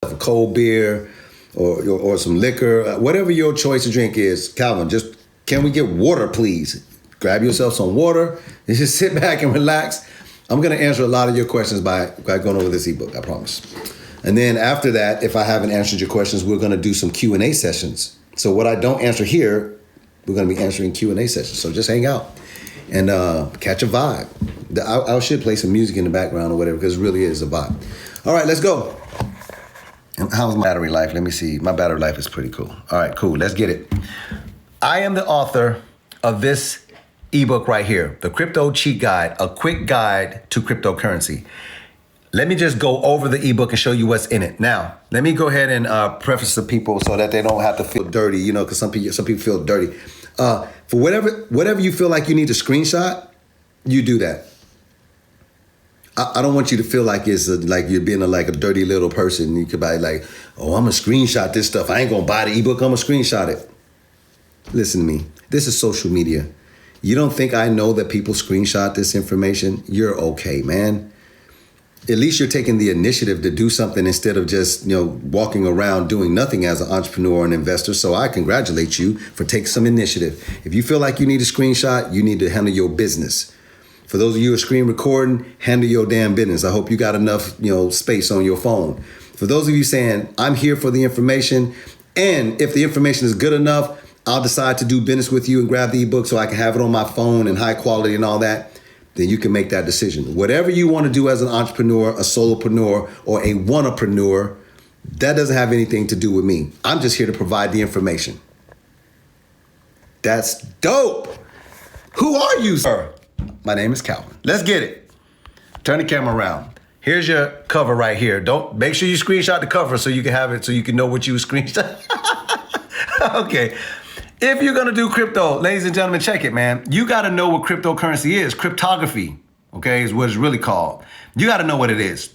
a cold beer or some liquor, whatever your choice of drink is. Calvin, just can we get water, please? Grab yourself some water and just sit back and relax. I'm going to answer a lot of your questions by going over this ebook, I promise. And then after that, if I haven't answered your questions, we're going to do some Q&A sessions. So what I don't answer here, we're going to be answering Q&A sessions. So just hang out and catch a vibe. I should play some music in the background or whatever, because it really is a vibe. All right, let's go. How's my battery life? Let me see. My battery life is pretty cool. All right, cool. Let's get it. I am the author of this ebook right here, The Crypto Cheat Guide, a quick guide to cryptocurrency. Let me just go over the ebook and show you what's in it. Now, let me go ahead and preface the people so that they don't have to feel dirty, you know, because some people feel dirty. For whatever you feel like you need to screenshot, you do that. I don't want you to feel like it's like you're being a dirty little person. You could buy like, oh, I'm gonna screenshot this stuff. I ain't gonna buy the ebook. I'm gonna screenshot it. Listen to me. This is social media. You don't think I know that people screenshot this information? You're okay, man. At least you're taking the initiative to do something instead of just, walking around doing nothing as an entrepreneur and investor. So I congratulate you for taking some initiative. If you feel like you need a screenshot, you need to handle your business. For those of you who are screen recording, handle your damn business. I hope you got enough, space on your phone. For those of you saying, I'm here for the information, and if the information is good enough, I'll decide to do business with you and grab the ebook so I can have it on my phone and high quality and all that, then you can make that decision. Whatever you want to do as an entrepreneur, a solopreneur, or a wannapreneur, that doesn't have anything to do with me. I'm just here to provide the information. That's dope. Who are you, sir? My name is Calvin. Let's get it. Turn the camera around. Here's your cover right here. Don't make sure you screenshot the cover so you can have it, so you can know what you screenshot. Okay. If you're gonna do crypto, ladies and gentlemen, check it, man. You gotta know what cryptocurrency is. Cryptography, okay, is what it's really called. You gotta know what it is.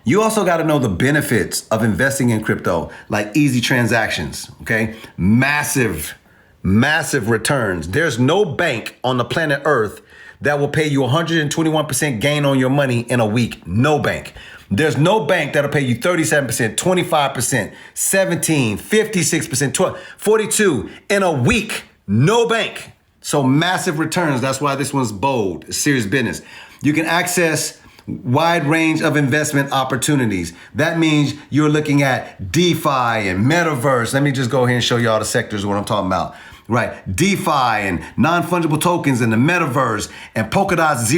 You also gotta know the benefits of investing in crypto, like easy transactions, okay? Massive returns. There's no bank on the planet Earth that will pay you 121% gain on your money in a week. No bank. There's no bank that'll pay you 37%, 25%, 17, 56%, 12, 42 in a week. No bank. So massive returns. That's why this one's bold. It's serious business. You can access wide range of investment opportunities. That means you're looking at DeFi and metaverse. Let me just go ahead and show you all the sectors of what I'm talking about. Right, DeFi and non-fungible tokens and the metaverse and Polkadot's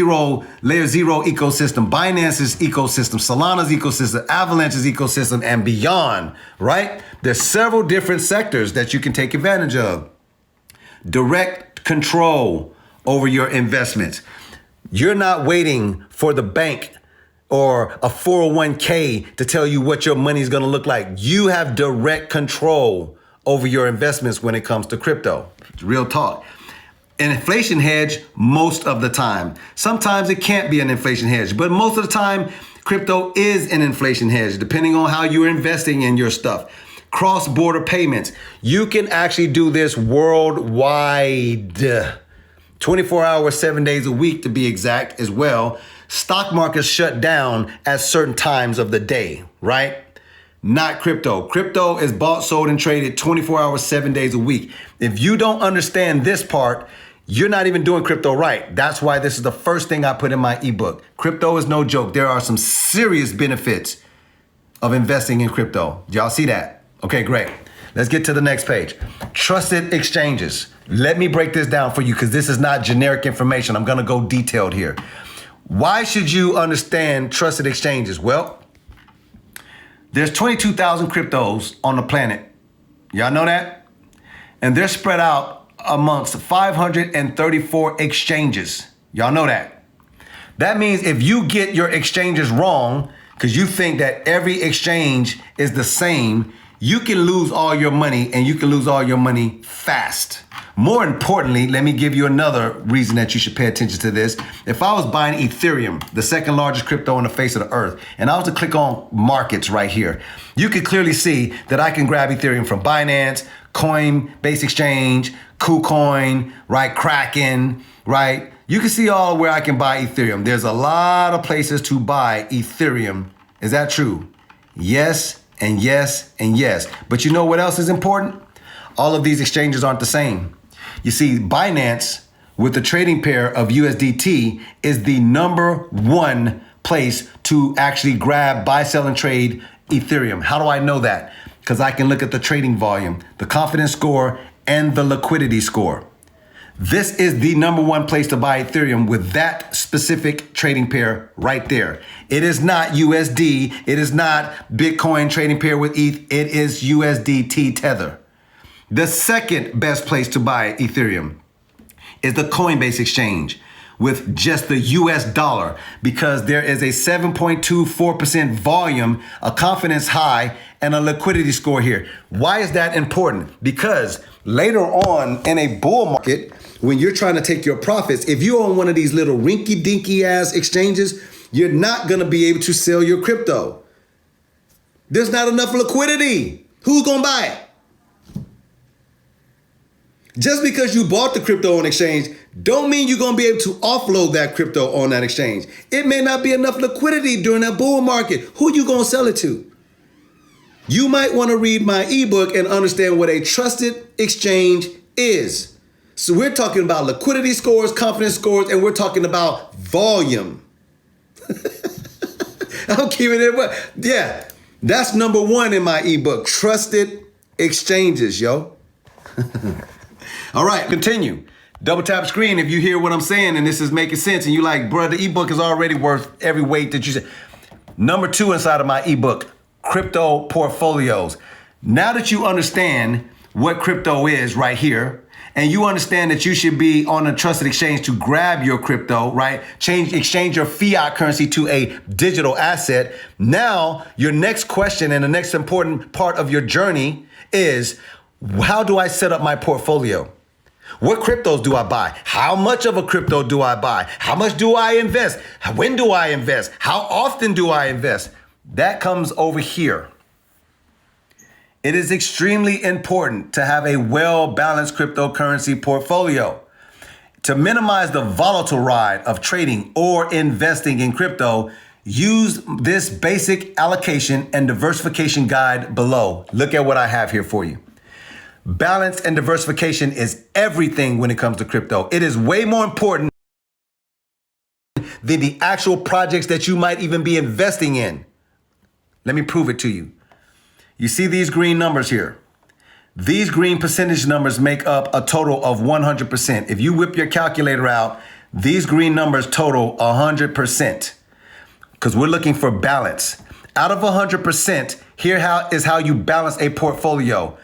layer zero ecosystem, Binance's ecosystem, Solana's ecosystem, Avalanche's ecosystem, and beyond, right? There's several different sectors that you can take advantage of. Direct control over your investments. You're not waiting for the bank or a 401k to tell you what your money is going to look like. You have direct control over your investments when it comes to crypto. Real talk. An inflation hedge most of the time. Sometimes it can't be an inflation hedge, but most of the time, crypto is an inflation hedge, depending on how you're investing in your stuff. Cross-border payments. You can actually do this worldwide. 24 hours, 7 days a week to be exact as well. Stock markets shut down at certain times of the day, right? Not crypto. Crypto is bought, sold, and traded 24 hours, 7 days a week. If you don't understand this part, you're not even doing crypto right. That's why this is the first thing I put in my ebook. Crypto is no joke. There are some serious benefits of investing in crypto. Y'all see that? Okay, great. Let's get to the next page. Trusted exchanges. Let me break this down for you because this is not generic information. I'm going to go detailed here. Why should you understand trusted exchanges? Well, there's 22,000 cryptos on the planet. Y'all know that? And they're spread out amongst 534 exchanges. Y'all know that? That means if you get your exchanges wrong, because you think that every exchange is the same, you can lose all your money, and you can lose all your money fast. More importantly, let me give you another reason that you should pay attention to this. If I was buying Ethereum, the second largest crypto on the face of the earth, and I was to click on markets right here, you could clearly see that I can grab Ethereum from Binance, Coinbase Exchange, KuCoin, right, Kraken, right? You can see all where I can buy Ethereum. There's a lot of places to buy Ethereum. Is that true? Yes, and yes, and yes. But you know what else is important? All of these exchanges aren't the same. You see, Binance, with the trading pair of USDT, is the number one place to actually grab, buy, sell, and trade Ethereum. How do I know that? Because I can look at the trading volume, the confidence score, and the liquidity score. This is the number one place to buy Ethereum with that specific trading pair right there. It is not USD. It is not Bitcoin trading pair with ETH. It is USDT Tether. The second best place to buy Ethereum is the Coinbase exchange with just the US dollar, because there is a 7.24% volume, a confidence high, and a liquidity score here. Why is that important? Because later on in a bull market, when you're trying to take your profits, if you're on one of these little rinky-dinky ass exchanges, you're not gonna be able to sell your crypto. There's not enough liquidity. Who's gonna buy it? Just because you bought the crypto on exchange don't mean you're going to be able to offload that crypto on that exchange. It may not be enough liquidity during that bull market. Who you going to sell it to? You might want to read my ebook and understand what a trusted exchange is. So we're talking about liquidity scores, confidence scores, and we're talking about volume. I'm keeping it. Yeah, that's number one in my ebook, trusted exchanges, yo. All right, continue. Double tap screen if you hear what I'm saying and this is making sense and you like, bro, the ebook is already worth every weight that you said. Number two inside of my ebook, crypto portfolios. Now that you understand what crypto is right here, and you understand that you should be on a trusted exchange to grab your crypto, right? Exchange your fiat currency to a digital asset. Now, your next question and the next important part of your journey is, how do I set up my portfolio? What cryptos do I buy? How much of a crypto do I buy? How much do I invest? When do I invest? How often do I invest? That comes over here. It is extremely important to have a well-balanced cryptocurrency portfolio. To minimize the volatile ride of trading or investing in crypto, use this basic allocation and diversification guide below. Look at what I have here for you. Balance and diversification is everything when it comes to crypto. It is way more important than the actual projects that you might even be investing in. Let me prove it to you. You see these green numbers here. These green percentage numbers make up a total of 100%. If you whip your calculator out, these green numbers total 100%, because we're looking for balance. Out of 100%, here is how you balance a portfolio.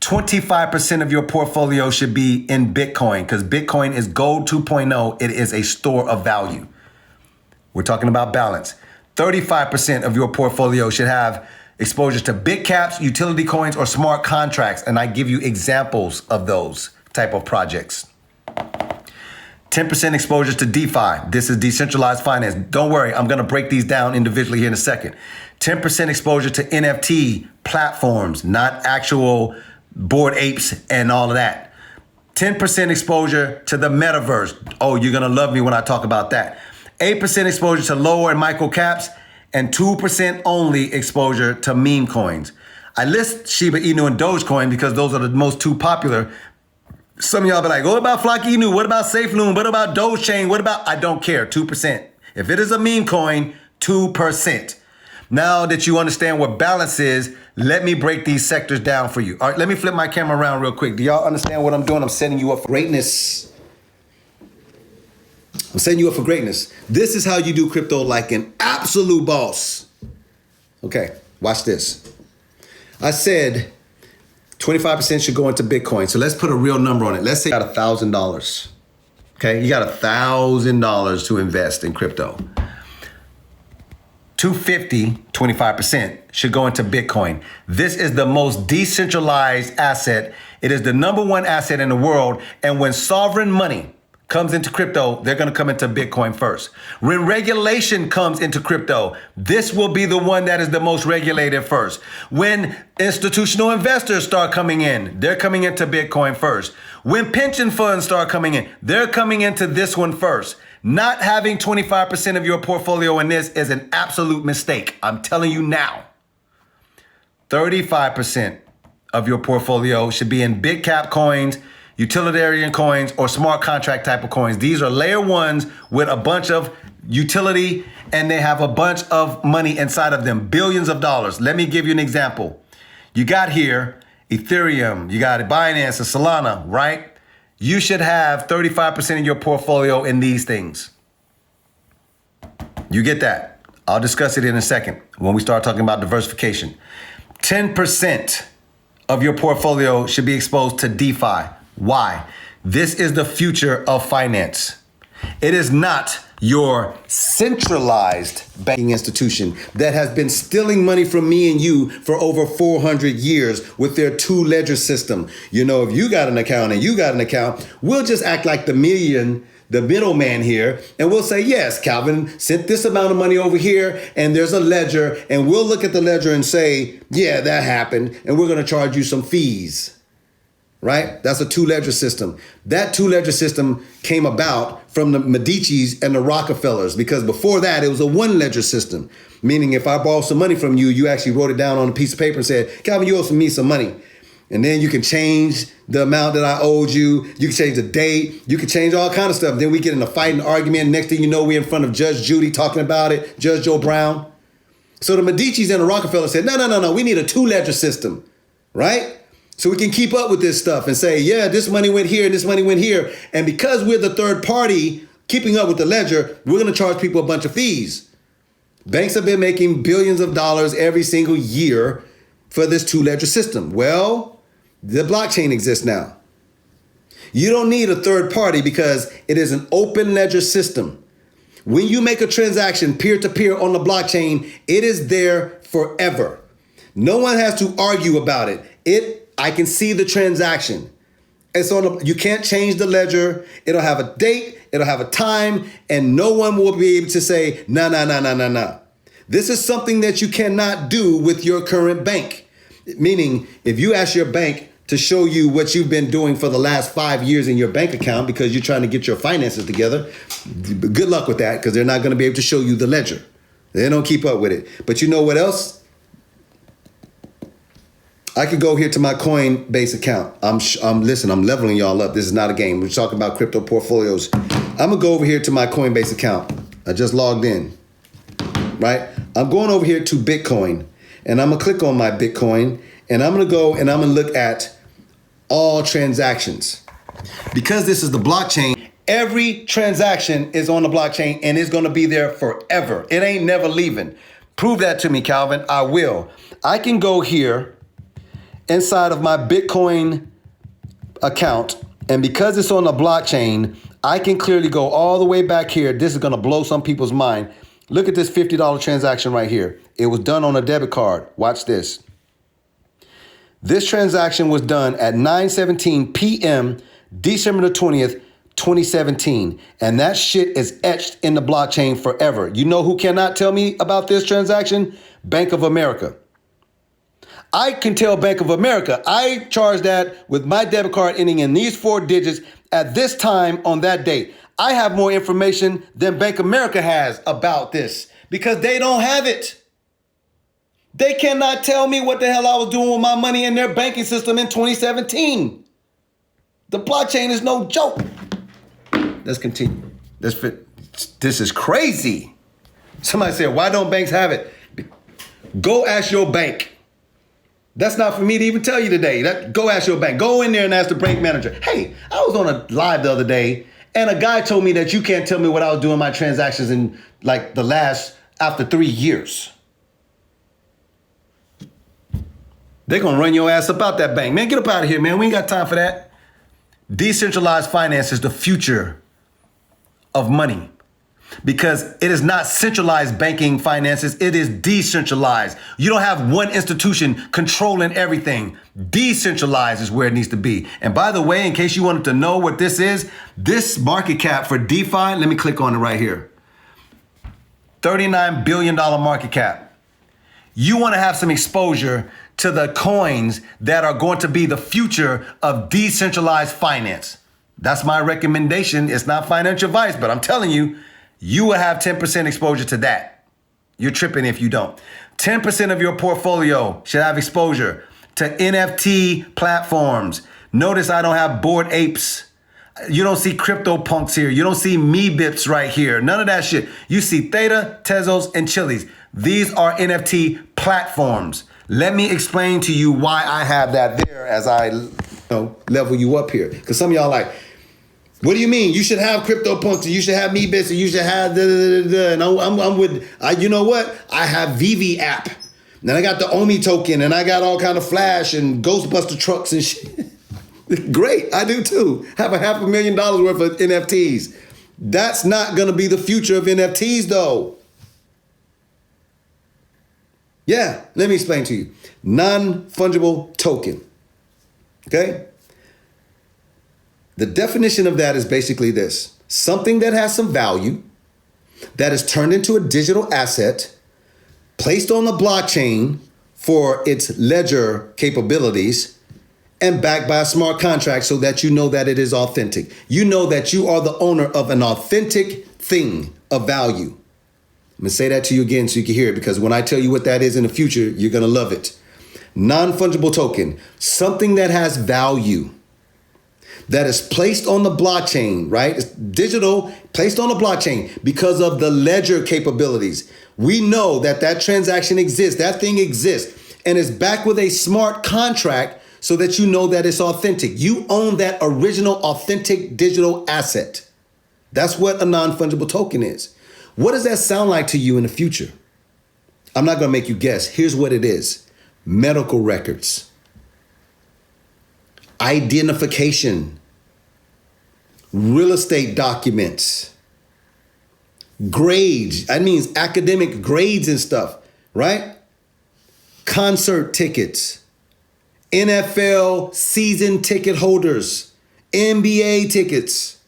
25% of your portfolio should be in Bitcoin, because Bitcoin is gold 2.0. It is a store of value. We're talking about balance. 35% of your portfolio should have exposure to big caps, utility coins, or smart contracts. And I give you examples of those type of projects. 10% exposure to DeFi. This is decentralized finance. Don't worry, I'm going to break these down individually here in a second. 10% exposure to NFT platforms, not actual Bored Apes and all of that. 10% exposure to the metaverse. Oh, you're going to love me when I talk about that. 8% exposure to lower and micro caps, and 2% only exposure to meme coins. I list Shiba Inu and Dogecoin because those are the most two popular. Some of y'all be like, what about Flock Inu? What about SafeLoon? What about Dogechain? What about, I don't care, 2%. If it is a meme coin, 2%. Now that you understand what balance is, let me break these sectors down for you. All right, let me flip my camera around real quick. Do y'all understand what I'm doing? I'm setting you up for greatness. I'm setting you up for greatness. This is how you do crypto like an absolute boss. Okay, watch this. I said 25% should go into Bitcoin. So let's put a real number on it. Let's say you got $1,000. Okay, you got $1,000 to invest in crypto. 250, 25% should go into Bitcoin. This is the most decentralized asset. It is the number one asset in the world. And when sovereign money comes into crypto, they're going to come into Bitcoin first. When regulation comes into crypto, this will be the one that is the most regulated first. When institutional investors start coming in, they're coming into Bitcoin first. When pension funds start coming in, they're coming into this one first. Not having 25% of your portfolio in this is an absolute mistake. I'm telling you now. 35% of your portfolio should be in big cap coins, utilitarian coins, or smart contract type of coins. These are layer ones with a bunch of utility, and they have a bunch of money inside of them, billions of dollars. Let me give you an example. You got here Ethereum, you got Binance, and Solana, right? You should have 35% of your portfolio in these things. You get that? I'll discuss it in a second when we start talking about diversification. 10% of your portfolio should be exposed to DeFi. Why? This is the future of finance. It is not your centralized banking institution that has been stealing money from me and you for over 400 years with their two-ledger system. You know, if you got an account and you got an account, we'll just act like the middleman here, and we'll say, yes, Calvin sent this amount of money over here, and there's a ledger, and we'll look at the ledger and say, yeah, that happened, and we're going to charge you some fees, right? That's a two-ledger system. That two-ledger system came about from the Medicis and the Rockefellers, because before that, it was a one-ledger system, meaning if I borrowed some money from you, you actually wrote it down on a piece of paper and said, Calvin, you owe me some money. And then you can change the amount that I owed you. You can change the date. You can change all kind of stuff. Then we get in a fight and argument. Next thing you know, we're in front of Judge Judy talking about it, Judge Joe Brown. So the Medicis and the Rockefellers said, no. We need a two-ledger system, right? So we can keep up with this stuff and say, yeah, this money went here and this money went here. And because we're the third party keeping up with the ledger, we're going to charge people a bunch of fees. Banks have been making billions of dollars every single year for this two-ledger system. Well, the blockchain exists now. You don't need a third party because it is an open ledger system. When you make a transaction peer-to-peer on the blockchain, it is there forever. No one has to argue about it. I can see the transaction. It's you can't change the ledger. It'll have a date, it'll have a time, and no one will be able to say, no. This is something that you cannot do with your current bank. Meaning, if you ask your bank to show you what you've been doing for the last 5 years in your bank account because you're trying to get your finances together, good luck with that, because they're not going to be able to show you the ledger. They don't keep up with it. But you know what else? I could go here to my Coinbase account. I'm leveling y'all up. This is not a game. We're talking about crypto portfolios. I'm going to go over here to my Coinbase account. I just logged in, right? I'm going over here to Bitcoin, and I'm going to click on my Bitcoin, and I'm going to go and I'm going to look at all transactions. Because this is the blockchain, every transaction is on the blockchain and it's going to be there forever. It ain't never leaving. Prove that to me, Calvin. I will. I can go here inside of my Bitcoin account, and because it's on the blockchain, I can clearly go all the way back here. This is going to blow some people's mind. Look at this $50 transaction right here. It was done on a debit card. Watch this. This transaction was done at 9:17 p.m. December the 20th, 2017. And that shit is etched in the blockchain forever. You know who cannot tell me about this transaction? Bank of America. I can tell Bank of America, I charged that with my debit card ending in these 4 digits at this time on that date. I have more information than Bank of America has about this because they don't have it. They cannot tell me what the hell I was doing with my money in their banking system in 2017. The blockchain is no joke. Let's continue. This is crazy. Somebody said, why don't banks have it? Go ask your bank. That's not for me to even tell you today. Go ask your bank. Go in there and ask the bank manager. Hey, I was on a live the other day and a guy told me that you can't tell me what I was doing my transactions in like after 3 years. They're going to run your ass up out that bank. Man, get up out of here, man. We ain't got time for that. Decentralized finance is the future of money because it is not centralized banking finances. It is decentralized. You don't have one institution controlling everything. Decentralized is where it needs to be. And by the way, in case you wanted to know what this is, this market cap for DeFi, let me click on it right here. $39 billion market cap. You want to have some exposure to the coins that are going to be the future of decentralized finance. That's my recommendation. It's not financial advice, but I'm telling you, you will have 10% exposure to that. You're tripping if you don't. 10% of your portfolio should have exposure to NFT platforms. Notice I don't have Bored Apes. You don't see crypto punks here. You don't see Meebips right here. None of that shit. You see Theta, Tezos, and Chili's. These are NFT platforms. Let me explain to you why I have that there as I level you up here. Because some of y'all like, what do you mean? You should have crypto punks, and you should have Meebits, and you should have And I'm with, you know what? I have VV app. Then I got the OMI token, and I got all kind of Flash and Ghostbuster trucks and shit. Great, I do too. Have a $500,000 worth of NFTs. That's not gonna be the future of NFTs though. Yeah, let me explain to you. Non-fungible token, okay? The definition of that is basically this: something that has some value, that is turned into a digital asset, placed on the blockchain for its ledger capabilities, and backed by a smart contract so that you know that it is authentic. You know that you are the owner of an authentic thing of value. I'm gonna say that to you again so you can hear it, because when I tell you what that is in the future, you're gonna love it. Non-fungible token, something that has value, that is placed on the blockchain, right? It's digital, placed on the blockchain because of the ledger capabilities. We know that that transaction exists, that thing exists, and is backed with a smart contract so that you know that it's authentic. You own that original authentic digital asset. That's what a non-fungible token is. What does that sound like to you in the future? I'm not gonna make you guess. Here's what it is: medical records, identification, real estate documents, grades. That means academic grades and stuff, right? Concert tickets, NFL season ticket holders, NBA tickets.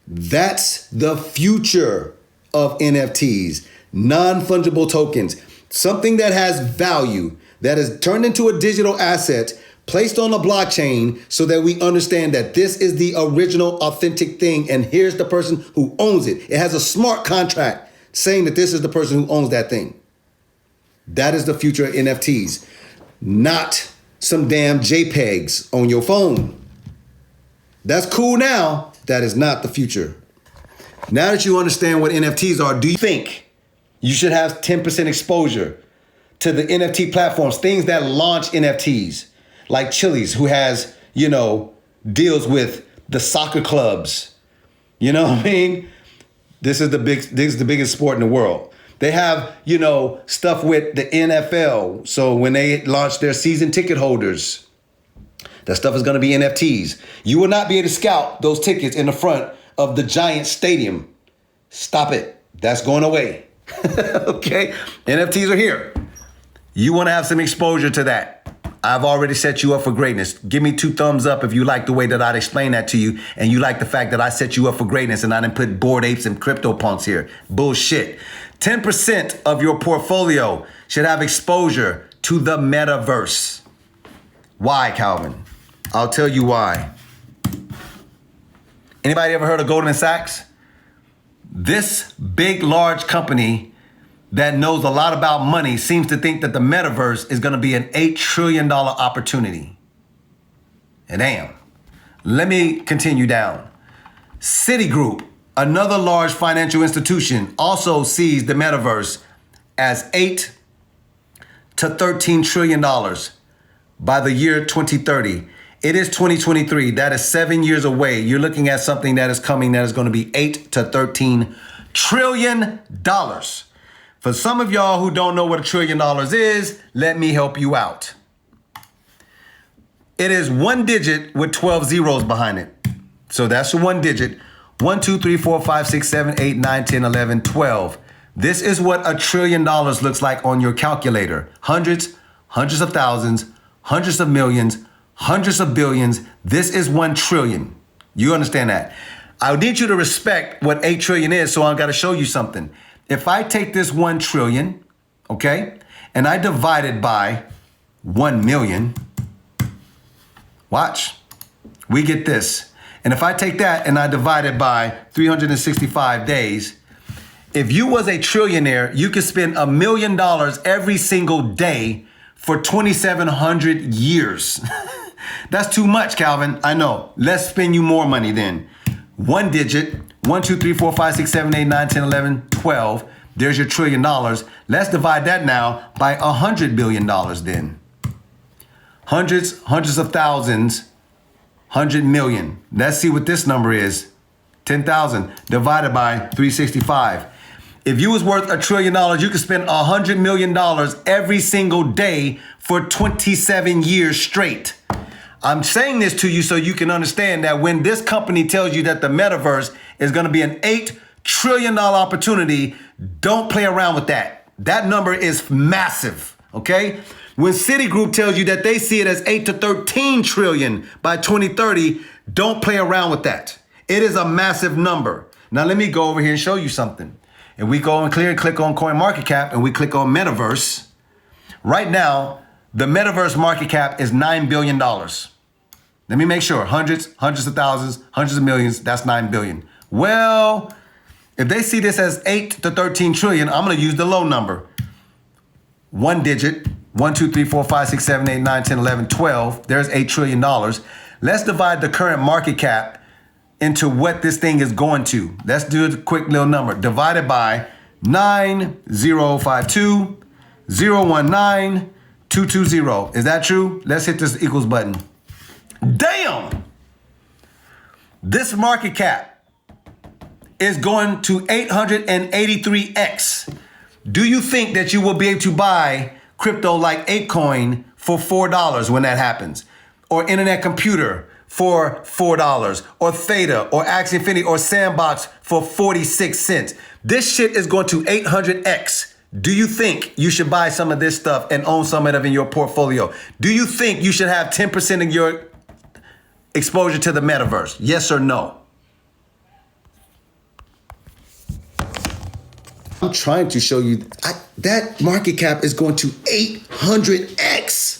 That's the future of NFTs, non-fungible tokens, something that has value, that is turned into a digital asset, placed on a blockchain so that we understand that this is the original authentic thing, and here's the person who owns it. It has a smart contract saying that this is the person who owns that thing. That is the future of NFTs, not some damn JPEGs on your phone. That's cool now. That is not the future. Now that you understand what NFTs are, do you think you should have 10% exposure to the NFT platforms, things that launch NFTs, like Chili's, who has, deals with the soccer clubs? You know what I mean? This is the biggest sport in the world. They have, stuff with the NFL. So when they launch their season ticket holders, that stuff is going to be NFTs. You will not be able to scout those tickets in the front of the Giants stadium. Stop it. That's going away. Okay? NFTs are here. You want to have some exposure to that. I've already set you up for greatness. Give me 2 thumbs up if you like the way that I'd explain that to you, and you like the fact that I set you up for greatness and I didn't put Bored Apes and crypto punks here. Bullshit. 10% of your portfolio should have exposure to the metaverse. Why, Calvin? I'll tell you why. Anybody ever heard of Goldman Sachs? This big, large company that knows a lot about money seems to think that the metaverse is going to be an $8 trillion opportunity. And damn. Let me continue down. Citigroup, another large financial institution, also sees the metaverse as $8 to $13 trillion by the year 2030. It is 2023. That is 7 years away. You're looking at something that is coming that is going to be $8 to $13 trillion. For some of y'all who don't know what $1 trillion is, let me help you out. It is one digit with 12 zeros behind it. So that's the one digit. 1, 2, 3, 4, 5, 6, 7, 8, 9, 10, 11, 12. This is what $1 trillion looks like on your calculator. Hundreds, hundreds of thousands, hundreds of millions, hundreds of billions. This is 1 trillion. You understand that? I need you to respect what 8 trillion is, so I've got to show you something. If I take this 1 trillion, okay, and I divide it by 1 million, watch, we get this. And if I take that and I divide it by 365 days, If you was a trillionaire, you could spend $1 million every single day for 2,700 years. That's too much, Calvin. I know. Let's spend you more money then. One digit, 1, 2, 3, 4, 5, 6, 7, 8, 9, 10, 11, 12. There's your $1 trillion. Let's divide that now by $100 billion then. Hundreds of thousands, 100 million. Let's see what this number is. 10,000 divided by 365. If you was worth $1 trillion, you could spend $100 million every single day for 27 years straight. I'm saying this to you so you can understand that when this company tells you that the metaverse is going to be an $8 trillion opportunity, don't play around with that. That number is massive, okay? When Citigroup tells you that they see it as 8 to 13 trillion by 2030, don't play around with that. It is a massive number. Now let me go over here and show you something. If we go and click on CoinMarketCap and we click on Metaverse, right now, the Metaverse market cap is $9 billion. Let me make sure, hundreds of thousands, hundreds of millions, that's 9 billion. Well, if they see this as 8 to 13 trillion, I'm gonna use the low number. One digit, 1, 2, 3, 4, 5, 6, 7, 8, 9, 10, 11, 12, there's $8 trillion. Let's divide the current market cap into what this thing is going to. Let's do a quick little number. Divided by 9052 019 220. Is that true? Let's hit this equals button. Damn! This market cap is going to 883x. Do you think that you will be able to buy crypto like Apecoin for $4 when that happens? Or Internet Computer for $4, or Theta, or Axie Infinity, or Sandbox for 46 cents. This shit is going to 800x. Do you think you should buy some of this stuff and own some of it in your portfolio? Do you think you should have 10% of your exposure to the metaverse? Yes or no? I'm trying to show you that market cap is going to 800x.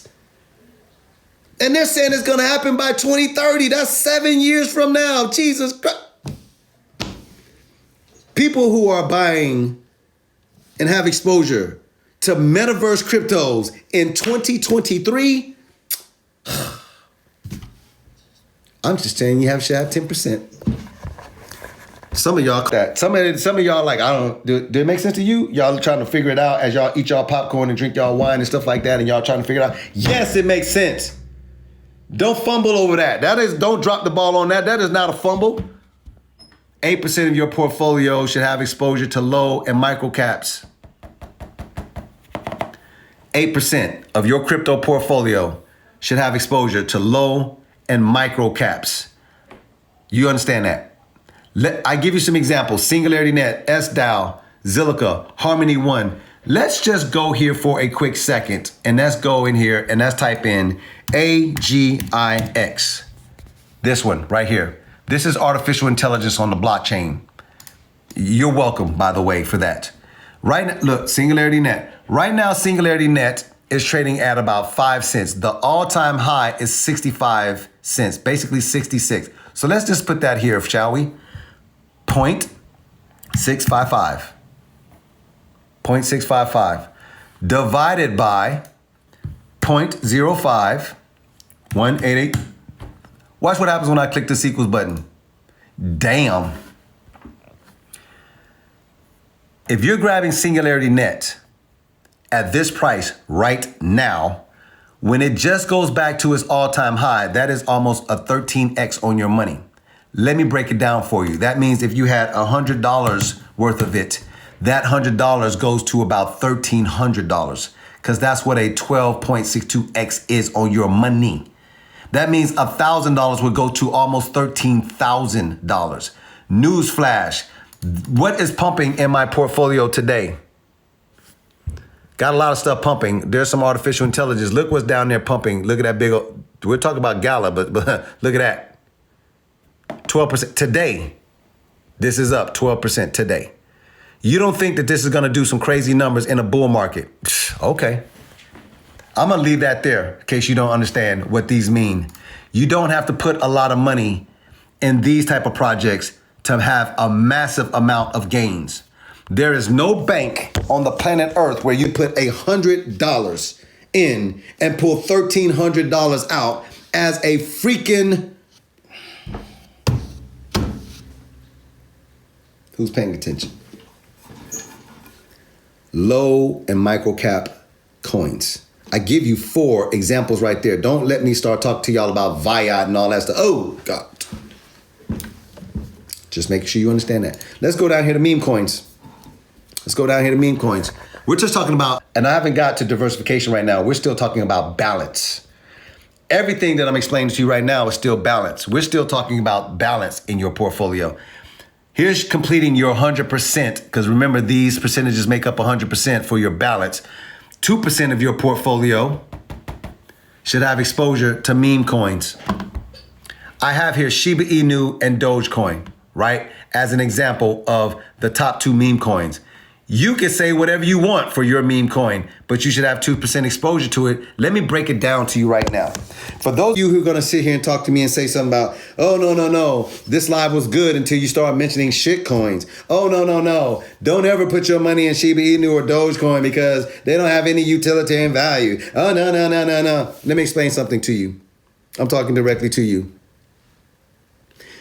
And they're saying it's going to happen by 2030. That's 7 years from now. Jesus Christ. People who are buying and have exposure to metaverse cryptos in 2023, I'm just saying you should have 10%. Some of y'all that. Some of y'all like, I don't, do it make sense to you? Y'all trying to figure it out as y'all eat y'all popcorn and drink y'all wine and stuff like that, and y'all trying to figure it out. Yes, it makes sense. Don't fumble over that. Don't drop the ball on that. That is not a fumble. 8% of your portfolio should have exposure to low and micro caps. 8% of your crypto portfolio should have exposure to low and micro caps. You understand that? I give you some examples. Singularity Net, SDAO, Zilliqa, Harmony One. Let's just go here for a quick second and let's go in here and let's type in AGIX. This one right here. This is artificial intelligence on the blockchain. You're welcome, by the way, for that. Right now, look, Singularity Net. Right now, Singularity Net is trading at about 5 cents. The all-time high is 65 cents, basically 66. So let's just put that here, shall we? 0.655. 0.655 divided by 0.05 188. Watch what happens when I click this equals button. Damn. If you're grabbing Singularity Net at this price right now, when it just goes back to its all-time high, that is almost a 13x on your money. Let me break it down for you. That means if you had $100 worth of it, that $100 goes to about $1,300 because that's what a 12.62x is on your money. That means $1,000 would go to almost $13,000. Newsflash, what is pumping in my portfolio today? Got a lot of stuff pumping. There's some artificial intelligence. Look what's down there pumping. Look at that big, we're talking about Gala, but look at that. 12% today. This is up 12% today. You don't think that this is going to do some crazy numbers in a bull market? Okay. I'm going to leave that there in case you don't understand what these mean. You don't have to put a lot of money in these type of projects to have a massive amount of gains. There is no bank on the planet Earth where you put $100 in and pull $1,300 out as a freaking... Who's paying attention? Low and micro cap coins. I give you 4 examples right there. Don't let me start talking to y'all about Viad and all that stuff. Oh, God. Just making sure you understand that. Let's go down here to meme coins. We're just talking about, and I haven't got to diversification right now. We're still talking about balance. Everything that I'm explaining to you right now is still balance. We're still talking about balance in your portfolio. Here's completing your 100%, because remember, these percentages make up 100% for your balance. 2% of your portfolio should have exposure to meme coins. I have here Shiba Inu and Dogecoin, right? As an example of the top 2 meme coins. You can say whatever you want for your meme coin, but you should have 2% exposure to it. Let me break it down to you right now. For those of you who are going to sit here and talk to me and say something about, oh, no, this live was good until you start mentioning shit coins. Oh, no, don't ever put your money in Shiba Inu or Dogecoin because they don't have any utilitarian value. Oh, no. Let me explain something to you. I'm talking directly to you.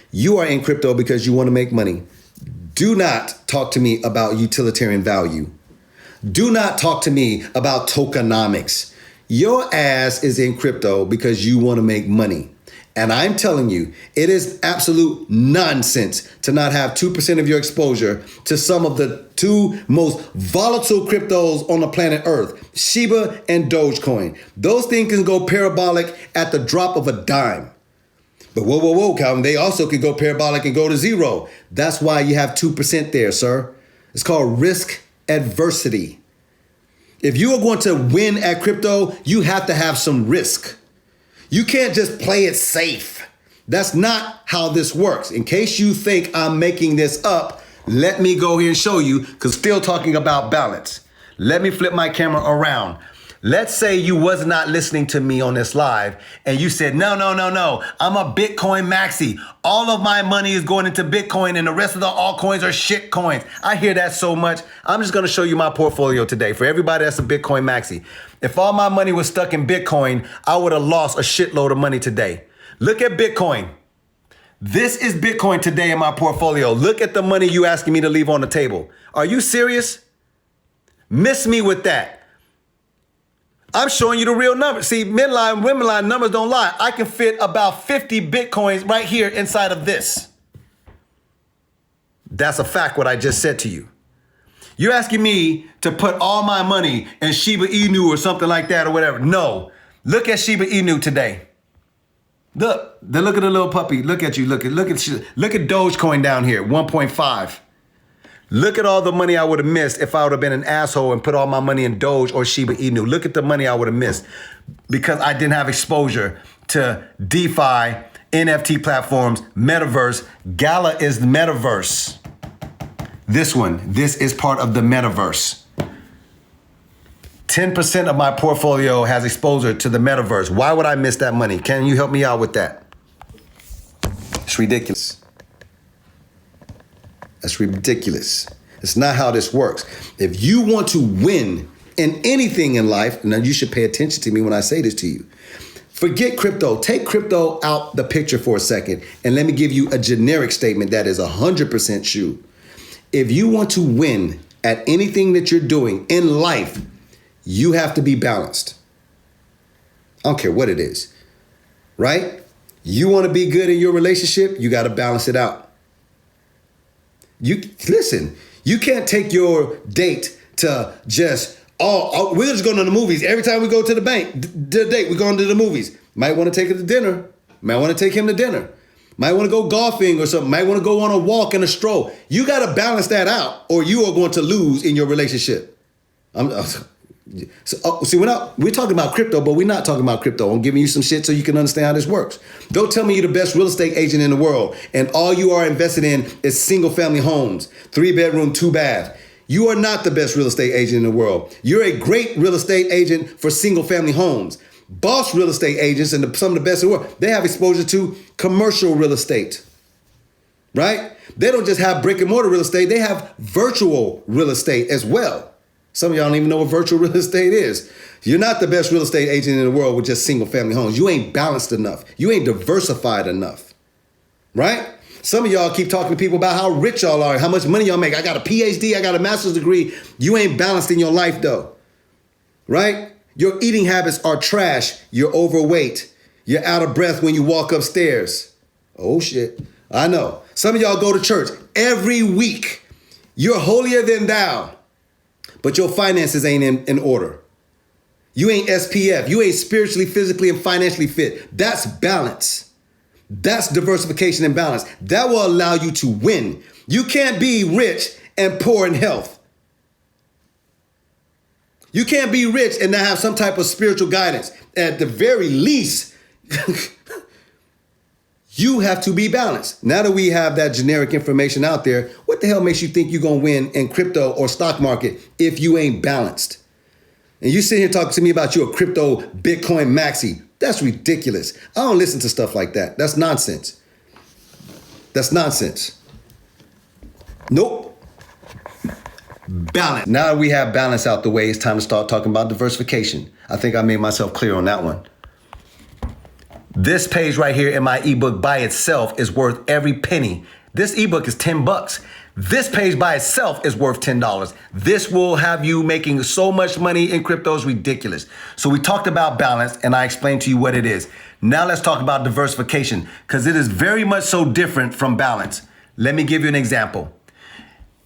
You are in crypto because you want to make money. Do not talk to me about utilitarian value. Do not talk to me about tokenomics. Your ass is in crypto because you want to make money. And I'm telling you, it is absolute nonsense to not have 2% of your exposure to some of the 2 most volatile cryptos on the planet Earth, Shiba and Dogecoin. Those things can go parabolic at the drop of a dime. But whoa, Calvin, they also could go parabolic and go to 0. That's why you have 2% there, sir. It's called risk adversity. If you are going to win at crypto, you have to have some risk. You can't just play it safe. That's not how this works. In case you think I'm making this up, let me go here and show you, because still talking about balance. Let me flip my camera around. Let's say you was not listening to me on this live and you said, no, I'm a Bitcoin maxi. All of my money is going into Bitcoin and the rest of the altcoins are shit coins. I hear that so much. I'm just going to show you my portfolio today for everybody that's a Bitcoin maxi. If all my money was stuck in Bitcoin, I would have lost a shitload of money today. Look at Bitcoin. This is Bitcoin today in my portfolio. Look at the money you asking me to leave on the table. Are you serious? Miss me with that. I'm showing you the real numbers. See, men lie, women lie, numbers don't lie. I can fit about 50 Bitcoins right here inside of this. That's a fact, what I just said to you. You're asking me to put all my money in Shiba Inu or something like that or whatever. No. Look at Shiba Inu today. Look at the little puppy. Look at you. Look at Dogecoin down here, 1.5. Look at all the money I would have missed if I would have been an asshole and put all my money in Doge or Shiba Inu. Look at the money I would have missed because I didn't have exposure to DeFi, NFT platforms, metaverse. Gala is the metaverse. This is part of the metaverse. 10% of my portfolio has exposure to the metaverse. Why would I miss that money? Can you help me out with that? It's ridiculous. That's ridiculous. It's not how this works. If you want to win in anything in life, now you should pay attention to me when I say this to you. Forget crypto. Take crypto out the picture for a second, and let me give you a generic statement that is 100% true. If you want to win at anything that you're doing in life, you have to be balanced. I don't care what it is, right? You want to be good in your relationship, you got to balance it out. You can't take your date to just, we're just going to the movies. Every time we go to the date, we're going to the movies. Might want to take her to dinner. Might want to take him to dinner. Might want to go golfing or something. Might want to go on a walk and a stroll. You got to balance that out or you are going to lose in your relationship. We're talking about crypto, but we're not talking about crypto. I'm giving you some shit so you can understand how this works. Don't tell me you're the best real estate agent in the world and all you are invested in is single family homes, 3-bedroom, 2-bath. You are not the best real estate agent in the world. You're a great real estate agent for single family homes. Boss real estate agents and some of the best in the world, they have exposure to commercial real estate. right? They don't just have brick and mortar real estate, they have virtual real estate as well. Some of y'all don't even know what virtual real estate is. You're not the best real estate agent in the world with just single family homes. You ain't balanced enough. You ain't diversified enough, right? Some of y'all keep talking to people about how rich y'all are, how much money y'all make. I got a PhD, I got a master's degree. You ain't balanced in your life though, right? Your eating habits are trash. You're overweight. You're out of breath when you walk upstairs. Oh shit, I know. Some of y'all go to church every week. You're holier than thou, but your finances ain't in order. You ain't SPF. You ain't spiritually, physically, and financially fit. That's balance. That's diversification and balance. That will allow you to win. You can't be rich and poor in health. You can't be rich and not have some type of spiritual guidance. At the very least, you have to be balanced. Now that we have that generic information out there, what the hell makes you think you're going to win in crypto or stock market if you ain't balanced? And you sit here talking to me about you a crypto Bitcoin maxi. That's ridiculous. I don't listen to stuff like that. That's nonsense. That's nonsense. Nope. Balance. Now that we have balance out the way, it's time to start talking about diversification. I think I made myself clear on that one. This page right here in my ebook by itself is worth every penny. This ebook is $10. This page by itself is worth $10. This will have you making so much money in crypto, it's ridiculous. So we talked about balance and I explained to you what it is. Now let's talk about diversification because it is very much so different from balance. Let me give you an example.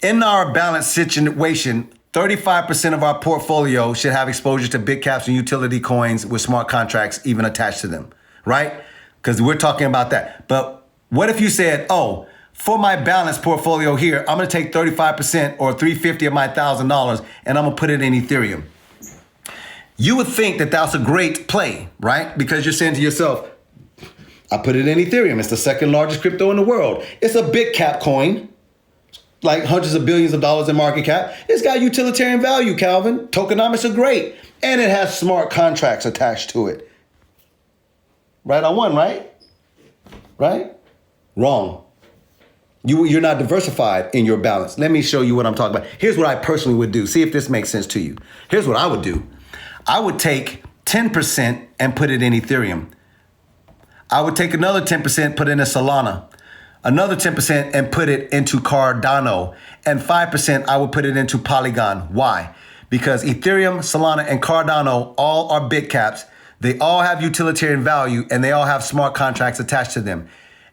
In our balance situation, 35% of our portfolio should have exposure to big caps and utility coins with smart contracts even attached to them, right? Because we're talking about that. But what if you said, oh, for my balanced portfolio here, I'm gonna take 35% or $350 of my $1,000 and I'm gonna put it in Ethereum. You would think that that's a great play, right? Because you're saying to yourself, I put it in Ethereum. It's the second largest crypto in the world. It's a big cap coin, like hundreds of billions of dollars in market cap. It's got utilitarian value, Calvin. Tokenomics are great. And it has smart contracts attached to it. Right on one, right? Right? Wrong. You're not diversified in your balance. Let me show you what I'm talking about. Here's what I personally would do. See if this makes sense to you. Here's what I would do. I would take 10% and put it in Ethereum. I would take another 10%, put it in a Solana. Another 10% and put it into Cardano. And 5% I would put it into Polygon. Why? Because Ethereum, Solana, and Cardano all are big caps. They all have utilitarian value and they all have smart contracts attached to them.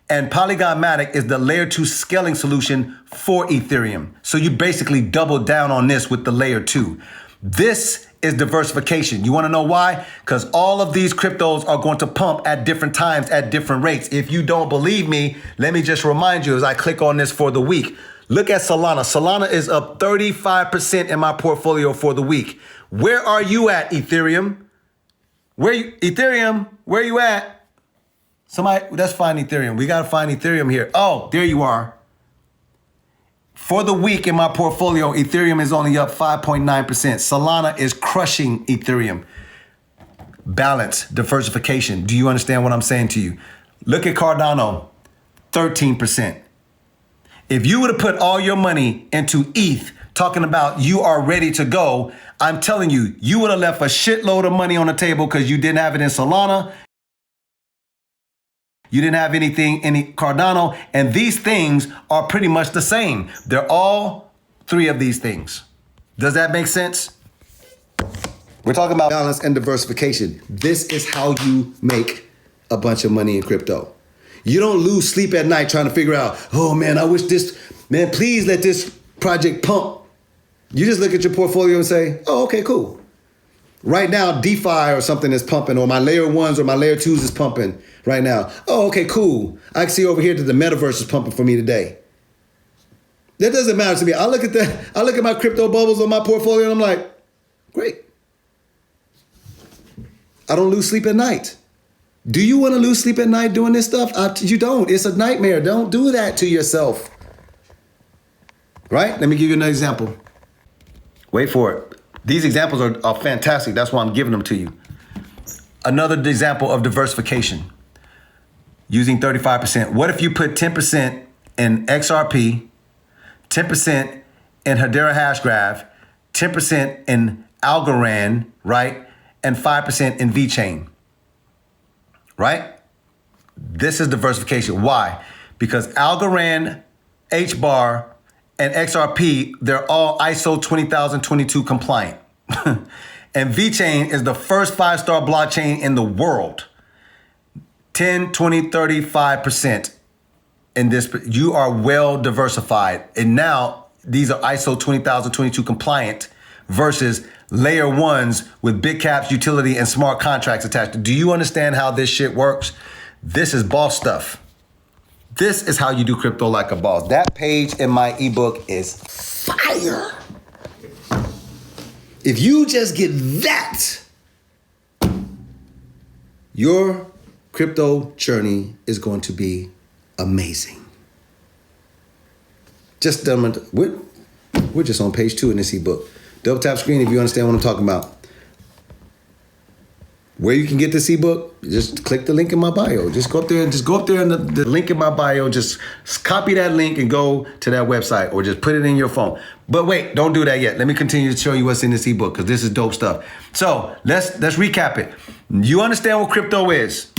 And Polygon Matic is the layer 2 scaling solution for Ethereum. So you basically double down on this with the layer 2. This is diversification. You wanna know why? Because all of these cryptos are going to pump at different times at different rates. If you don't believe me, let me just remind you as I click on this for the week. Look at Solana. Solana is up 35% in my portfolio for the week. Where are you at, Ethereum? Ethereum, where you at? Somebody, let's find Ethereum. We got to find Ethereum here. Oh, there you are. For the week in my portfolio, Ethereum is only up 5.9%. Solana is crushing Ethereum. Balance, diversification. Do you understand what I'm saying to you? Look at Cardano, 13%. If you would have put all your money into ETH, talking about you are ready to go, I'm telling you, you would have left a shitload of money on the table because you didn't have it in Solana. You didn't have anything in Cardano, and these things are pretty much the same. They're all three of these things. Does that make sense? We're talking about balance and diversification. This is how you make a bunch of money in crypto. You don't lose sleep at night trying to figure out, oh man, I wish this, man, please let this project pump. You just look at your portfolio and say, oh, okay, cool. Right now, DeFi or something is pumping, or my layer 1s or my layer 2s is pumping right now. Oh, okay, cool. I can see over here that the metaverse is pumping for me today. That doesn't matter to me. I look at that. I look at my crypto bubbles on my portfolio and I'm like, great. I don't lose sleep at night. Do you want to lose sleep at night doing this stuff? You don't. It's a nightmare. Don't do that to yourself. Right? Let me give you another example. Wait for it. These examples are fantastic. That's why I'm giving them to you. Another example of diversification using 35%. What if you put 10% in XRP, 10% in Hedera Hashgraph, 10% in Algorand, right? And 5% in VeChain, right? This is diversification. Why? Because Algorand, HBAR, and XRP, they're all ISO 20022 compliant. And VeChain is the first 5-star blockchain in the world. 10, 20, 35% in this. You are well diversified. And now these are ISO 20022 compliant versus layer ones with big caps, utility, and smart contracts attached. Do you understand how this shit works? This is boss stuff. This is how you do crypto like a boss. That page in my ebook is fire. If you just get that, your crypto journey is going to be amazing. We're just on page 2 in this ebook. Double tap screen if you understand what I'm talking about. Where you can get this ebook, just click the link in my bio. Just go up there and the link in my bio, just copy that link and go to that website or just put it in your phone. But wait, don't do that yet. Let me continue to show you what's in this ebook because this is dope stuff. So let's recap it. You understand what crypto is.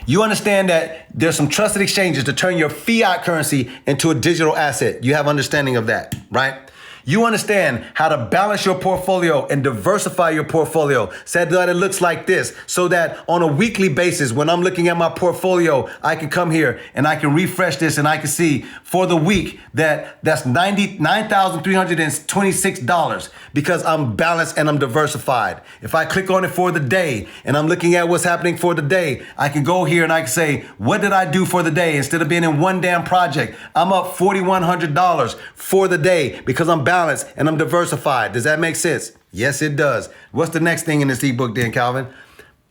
You understand that there's some trusted exchanges to turn your fiat currency into a digital asset. You have understanding of that, right? You understand how to balance your portfolio and diversify your portfolio so that it looks like this, so that on a weekly basis, when I'm looking at my portfolio, I can come here and I can refresh this and I can see for the week that's $99,326 because I'm balanced and I'm diversified. If I click on it for the day and I'm looking at what's happening for the day, I can go here and I can say, what did I do for the day? Instead of being in one damn project, I'm up $4,100 for the day because I'm balanced and I'm diversified. Does that make sense? Yes, it does. What's the next thing in this ebook then, Calvin?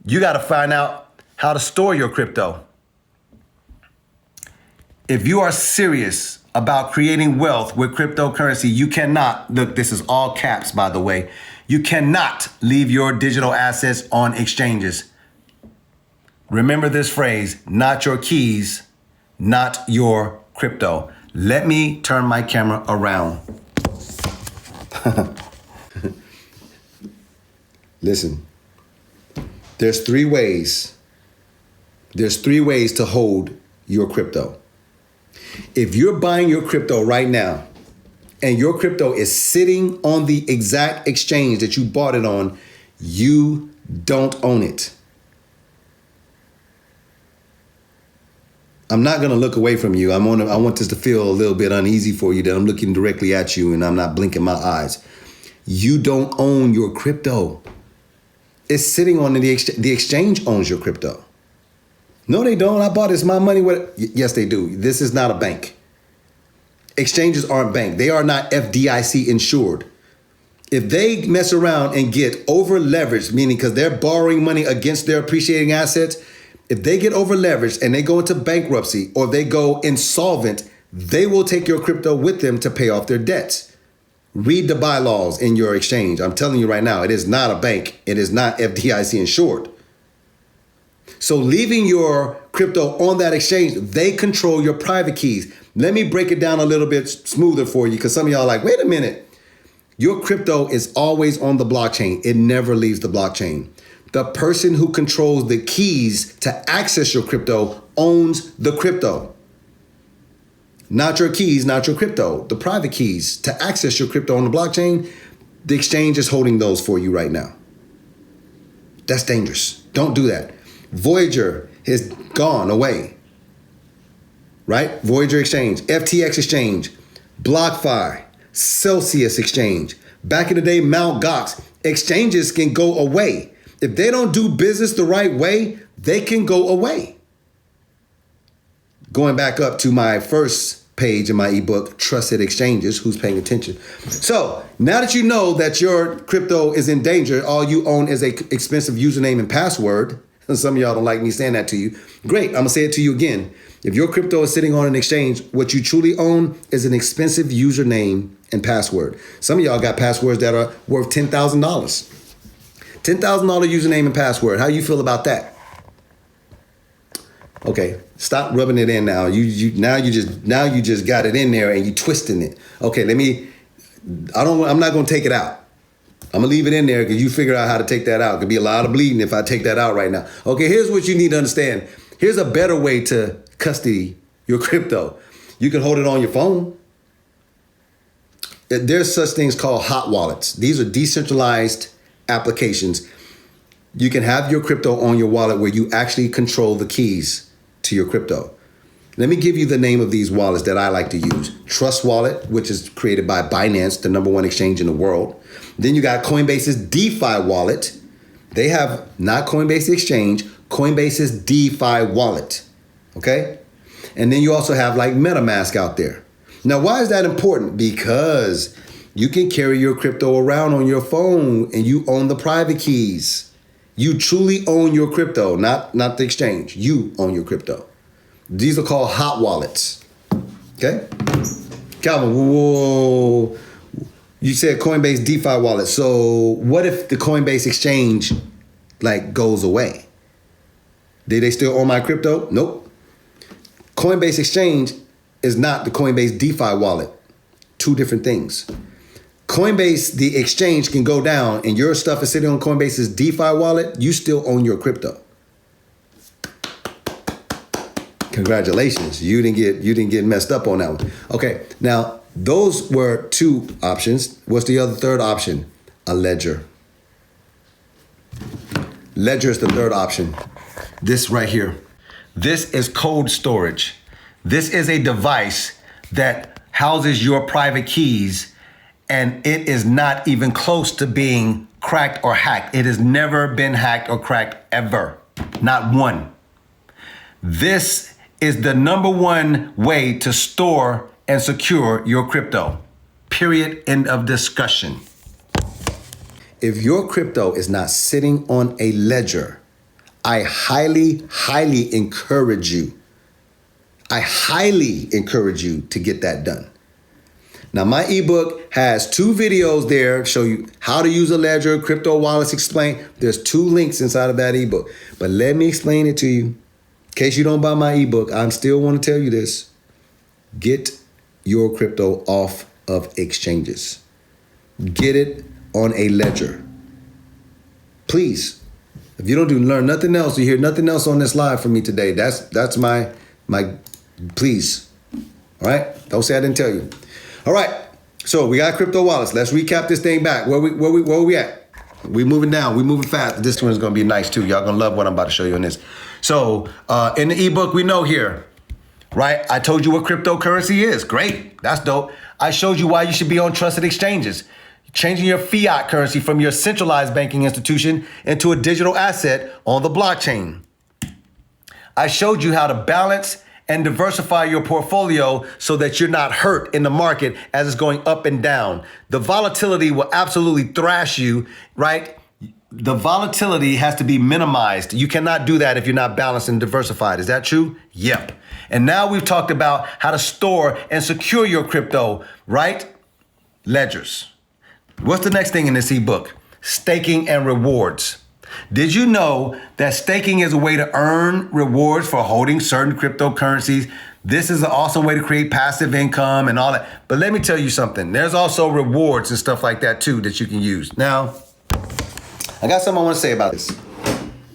You got to find out how to store your crypto. If you are serious about creating wealth with cryptocurrency, you cannot, look, this is all caps, by the way. You cannot leave your digital assets on exchanges. Remember this phrase, not your keys, not your crypto. Let me turn my camera around. Listen, there's three ways to hold your crypto. If you're buying your crypto right now and your crypto is sitting on the exact exchange that you bought it on, you don't own it. I'm not going to look away from you. I want this to feel a little bit uneasy for you that I'm looking directly at you and I'm not blinking my eyes. You don't own your crypto. It's sitting on the exchange owns your crypto. No, they don't. I bought it. It's my money. Yes, they do. This is not a bank. Exchanges aren't bank. They are not FDIC insured. If they mess around and get over leveraged, meaning because they're borrowing money against their appreciating assets, if they get over leveraged and they go into bankruptcy or they go insolvent, they will take your crypto with them to pay off their debts. Read the bylaws in your exchange. I'm telling you right now, it is not a bank. It is not FDIC insured. So leaving your crypto on that exchange, they control your private keys. Let me break it down a little bit smoother for you because some of y'all are like, wait a minute. Your crypto is always on the blockchain. It never leaves the blockchain. The person who controls the keys to access your crypto owns the crypto. Not your keys, not your crypto. The private keys to access your crypto on the blockchain, the exchange is holding those for you right now. That's dangerous. Don't do that. Voyager has gone away, right? Voyager Exchange, FTX Exchange, BlockFi, Celsius Exchange. Back in the day, Mt. Gox. Exchanges can go away. If they don't do business the right way, they can go away. Going back up to my first page in my ebook, Trusted Exchanges, who's paying attention? So now that you know that your crypto is in danger, all you own is a expensive username and password. Some of y'all don't like me saying that to you. Great, I'm gonna say it to you again. If your crypto is sitting on an exchange, what you truly own is an expensive username and password. Some of y'all got passwords that are worth $10,000. $10,000 username and password. How you feel about that? Okay, stop rubbing it in now. Now you just got it in there and you twisting it. Okay, I'm not gonna take it out. I'm gonna leave it in there because you figure out how to take that out. Could be a lot of bleeding if I take that out right now. Okay, here's what you need to understand. Here's a better way to custody your crypto. You can hold it on your phone. There's such things called hot wallets. These are decentralized applications. You can have your crypto on your wallet where you actually control the keys to your crypto. Let me give you the name of these wallets that I like to use. Trust Wallet, which is created by Binance, the #1 exchange in the world. Then you got Coinbase's DeFi wallet. They have not Coinbase Exchange, Coinbase's DeFi wallet. Okay? And then you also have like MetaMask out there. Now, why is that important? Because you can carry your crypto around on your phone and you own the private keys. You truly own your crypto, not the exchange. You own your crypto. These are called hot wallets. Okay? Calvin, whoa. You said Coinbase DeFi wallet. So what if the Coinbase exchange goes away? Do they still own my crypto? Nope. Coinbase exchange is not the Coinbase DeFi wallet. Two different things. Coinbase, the exchange, can go down and your stuff is sitting on Coinbase's DeFi wallet. You still own your crypto. Congratulations. You didn't get messed up on that one. Okay. Now, those were two options. What's the other third option? A ledger. Ledger is the third option. This right here. This is cold storage. This is a device that houses your private keys, and it is not even close to being cracked or hacked. It has never been hacked or cracked ever. Not one. This is the #1 way to store and secure your crypto. Period. End of discussion. If your crypto is not sitting on a ledger, I highly, highly encourage you. I highly encourage you to get that done. Now, my ebook has 2 videos there show you how to use a ledger, crypto wallets explained. There's 2 links inside of that ebook. But let me explain it to you. In case you don't buy my ebook, I still want to tell you this. Get your crypto off of exchanges. Get it on a ledger. Please. If you don't learn nothing else, you hear nothing else on this live from me today, that's my please. All right? Don't say I didn't tell you. All right. So we got crypto wallets. Let's recap this thing back. Where we at? We moving down. We moving fast. This one is going to be nice too. Y'all going to love what I'm about to show you on this. So in the ebook, we know here, right? I told you what cryptocurrency is. Great. That's dope. I showed you why you should be on trusted exchanges. Changing your fiat currency from your centralized banking institution into a digital asset on the blockchain. I showed you how to balance and diversify your portfolio so that you're not hurt in the market as it's going up and down. The volatility will absolutely thrash you, right? The volatility has to be minimized. You cannot do that if you're not balanced and diversified. Is that true? Yep. And now we've talked about how to store and secure your crypto, right? Ledgers. What's the next thing in this ebook? Staking and rewards. Did you know that staking is a way to earn rewards for holding certain cryptocurrencies? This is an awesome way to create passive income and all that. But let me tell you something. There's also rewards and stuff like that too that you can use. Now, I got something I want to say about this.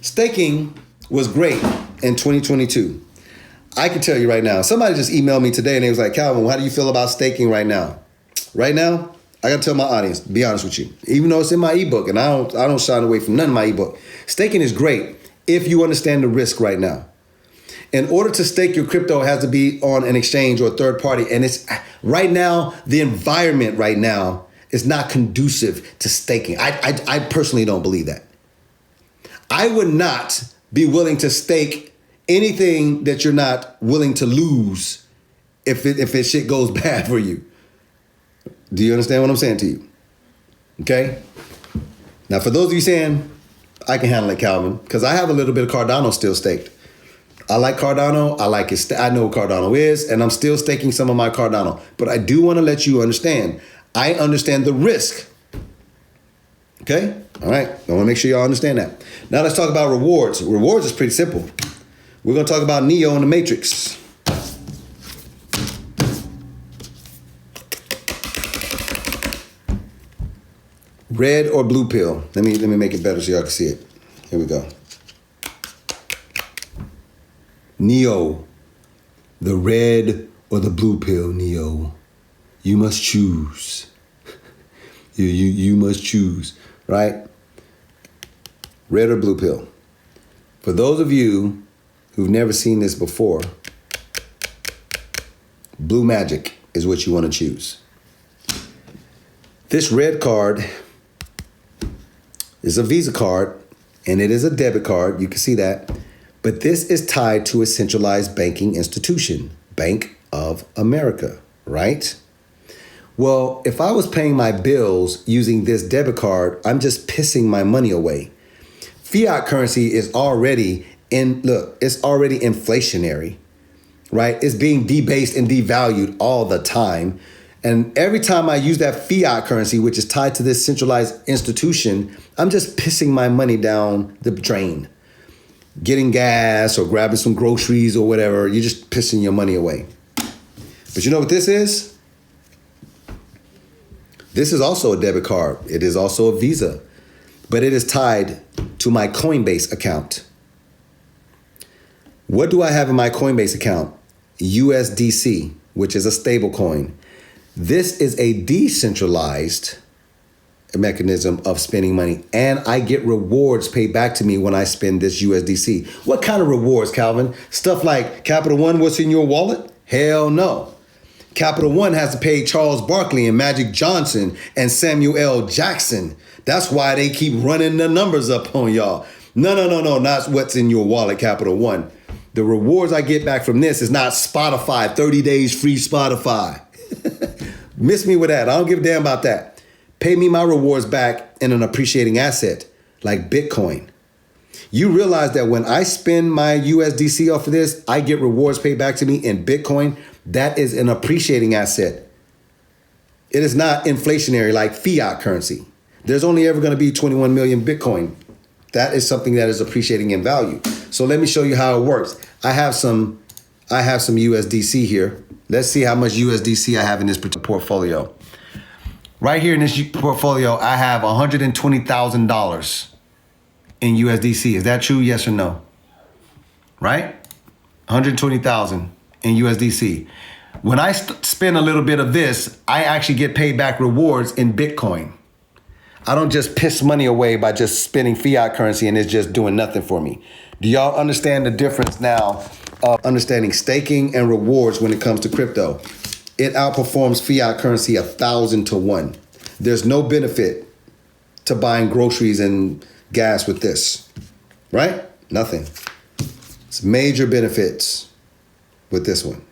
Staking was great in 2022. I can tell you right now, somebody just emailed me today and they was like, Calvin, how do you feel about staking right now? Right now, I got to tell my audience, be honest with you, even though it's in my ebook and I don't shy away from none of my ebook. Staking is great if you understand the risk right now. In order to stake your crypto, it has to be on an exchange or a third party. And it's right now, the environment right now is not conducive to staking. I personally don't believe that. I would not be willing to stake anything that you're not willing to lose if it shit goes bad for you. Do you understand what I'm saying to you? Okay? Now, for those of you saying, I can handle it, Calvin, because I have a little bit of Cardano still staked. I like Cardano. I like it. I know what Cardano is, and I'm still staking some of my Cardano. But I do want to let you understand. I understand the risk. Okay? All right. I want to make sure y'all understand that. Now let's talk about rewards. Rewards is pretty simple. We're going to talk about Neo in the Matrix. Red or blue pill? Let me make it better so y'all can see it. Here we go. Neo, the red or the blue pill, Neo. You must choose. You must choose, right? Red or blue pill. For those of you who've never seen this before, blue magic is what you want to choose. This red card is a Visa card, and it is a debit card. You can see that. But this is tied to a centralized banking institution, Bank of America, right? Well, if I was paying my bills using this debit card, I'm just pissing my money away. Fiat currency is already it's already inflationary, right? It's being debased and devalued all the time. And every time I use that fiat currency, which is tied to this centralized institution, I'm just pissing my money down the drain. Getting gas or grabbing some groceries or whatever, you're just pissing your money away. But you know what this is? This is also a debit card. It is also a Visa, but it is tied to my Coinbase account. What do I have in my Coinbase account? USDC, which is a stable coin. This is a decentralized mechanism of spending money, and I get rewards paid back to me when I spend this USDC. What kind of rewards, Calvin? Stuff like Capital One, what's in your wallet? Hell no. Capital One has to pay Charles Barkley and Magic Johnson and Samuel L. Jackson. That's why they keep running the numbers up on y'all. No, not what's in your wallet, Capital One. The rewards I get back from this is not Spotify, 30 days free Spotify. Miss me with that. I don't give a damn about that. Pay me my rewards back in an appreciating asset like Bitcoin. You realize that when I spend my USDC off of this, I get rewards paid back to me in Bitcoin. That is an appreciating asset. It is not inflationary like fiat currency. There's only ever going to be 21 million Bitcoin. That is something that is appreciating in value. So let me show you how it works. I have some USDC here. Let's see how much USDC I have in this portfolio. Right here in this portfolio, I have $120,000 in USDC. Is that true? Yes or no? Right? 120,000 in USDC. When I spend a little bit of this, I actually get paid back rewards in Bitcoin. I don't just piss money away by just spending fiat currency and it's just doing nothing for me. Do y'all understand the difference now of understanding staking and rewards when it comes to crypto? It outperforms fiat currency 1,000 to 1. There's no benefit to buying groceries and gas with this, right? Nothing. It's major benefits with this one,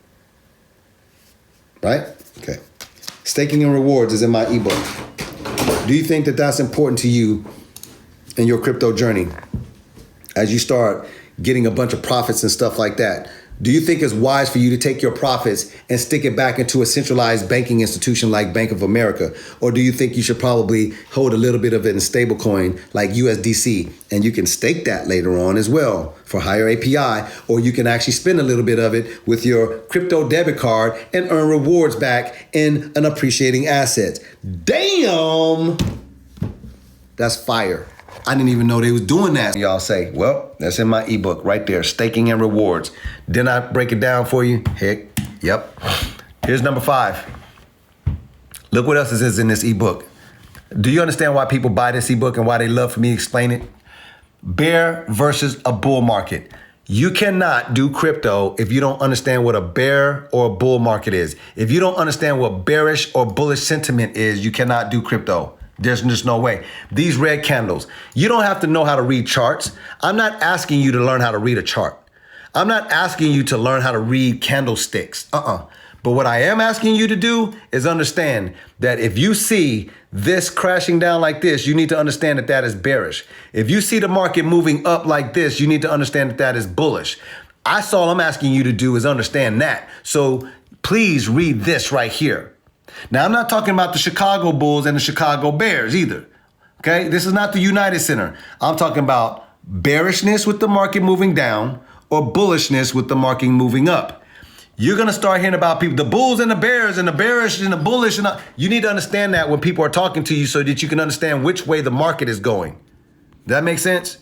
right? Okay. Staking and rewards is in my ebook. Do you think that that's important to you in your crypto journey? As you start getting a bunch of profits and stuff like that, do you think it's wise for you to take your profits and stick it back into a centralized banking institution like Bank of America? Or do you think you should probably hold a little bit of it in stable coin like USDC, and you can stake that later on as well for higher API, or you can actually spend a little bit of it with your crypto debit card and earn rewards back in an appreciating asset? Damn, that's fire. I didn't even know they was doing that. Y'all say, well, that's in my ebook right there, Staking and Rewards. Didn't I break it down for you? Heck, yep. Here's number 5. Look what else is in this ebook. Do you understand why people buy this ebook and why they love for me to explain it? Bear versus a bull market. You cannot do crypto if you don't understand what a bear or a bull market is. If you don't understand what bearish or bullish sentiment is, you cannot do crypto. There's just no way. These red candles, you don't have to know how to read charts. I'm not asking you to learn how to read a chart. I'm not asking you to learn how to read candlesticks. But what I am asking you to do is understand that if you see this crashing down like this, you need to understand that that is bearish. If you see the market moving up like this, you need to understand that that is bullish. That's all I'm asking you to do is understand that. So please read this right here. Now, I'm not talking about the Chicago Bulls and the Chicago Bears either, okay? This is not the United Center. I'm talking about bearishness with the market moving down or bullishness with the market moving up. You're going to start hearing about people, the bulls and the bears and the bearish and the bullish. You need to understand that when people are talking to you so that you can understand which way the market is going. Does that make sense?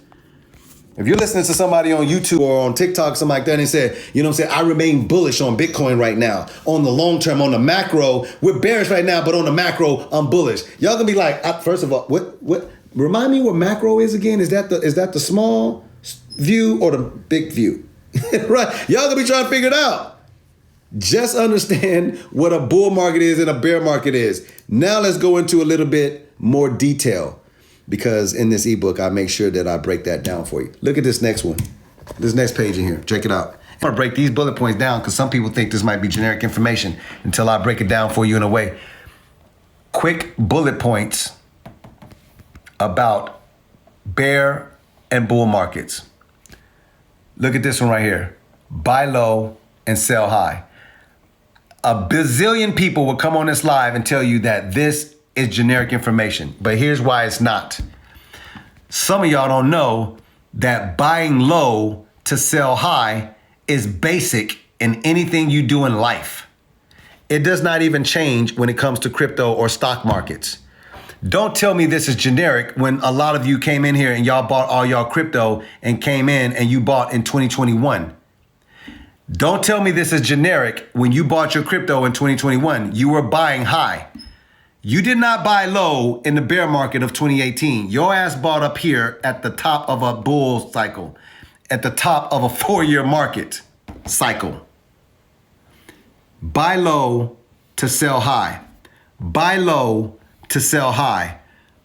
If you're listening to somebody on YouTube or on TikTok, something like that, and they say, you know what I'm saying, I remain bullish on Bitcoin right now. On the long term, on the macro, we're bearish right now, but on the macro, I'm bullish. Y'all gonna be like, first of all, what? Remind me what macro is again? Is that the small view or the big view? Right? Y'all gonna be trying to figure it out. Just understand what a bull market is and a bear market is. Now let's go into a little bit more detail, because in this ebook, I make sure that I break that down for you. Look at this next one. This next page in here. Check it out. I'm gonna break these bullet points down because some people think this might be generic information until I break it down for you in a way. Quick bullet points about bear and bull markets. Look at this one right here. Buy low and sell high. A bazillion people will come on this live and tell you that this is generic information, but here's why it's not. Some of y'all don't know that buying low to sell high is basic in anything you do in life. It does not even change when it comes to crypto or stock markets. Don't tell me this is generic when a lot of you came in here and y'all bought all y'all crypto and came in and you bought in 2021. Don't tell me this is generic when you bought your crypto in 2021. You were buying high. You did not buy low in the bear market of 2018. Your ass bought up here at the top of a bull cycle, at the top of a 4-year market cycle. Buy low to sell high. Buy low to sell high.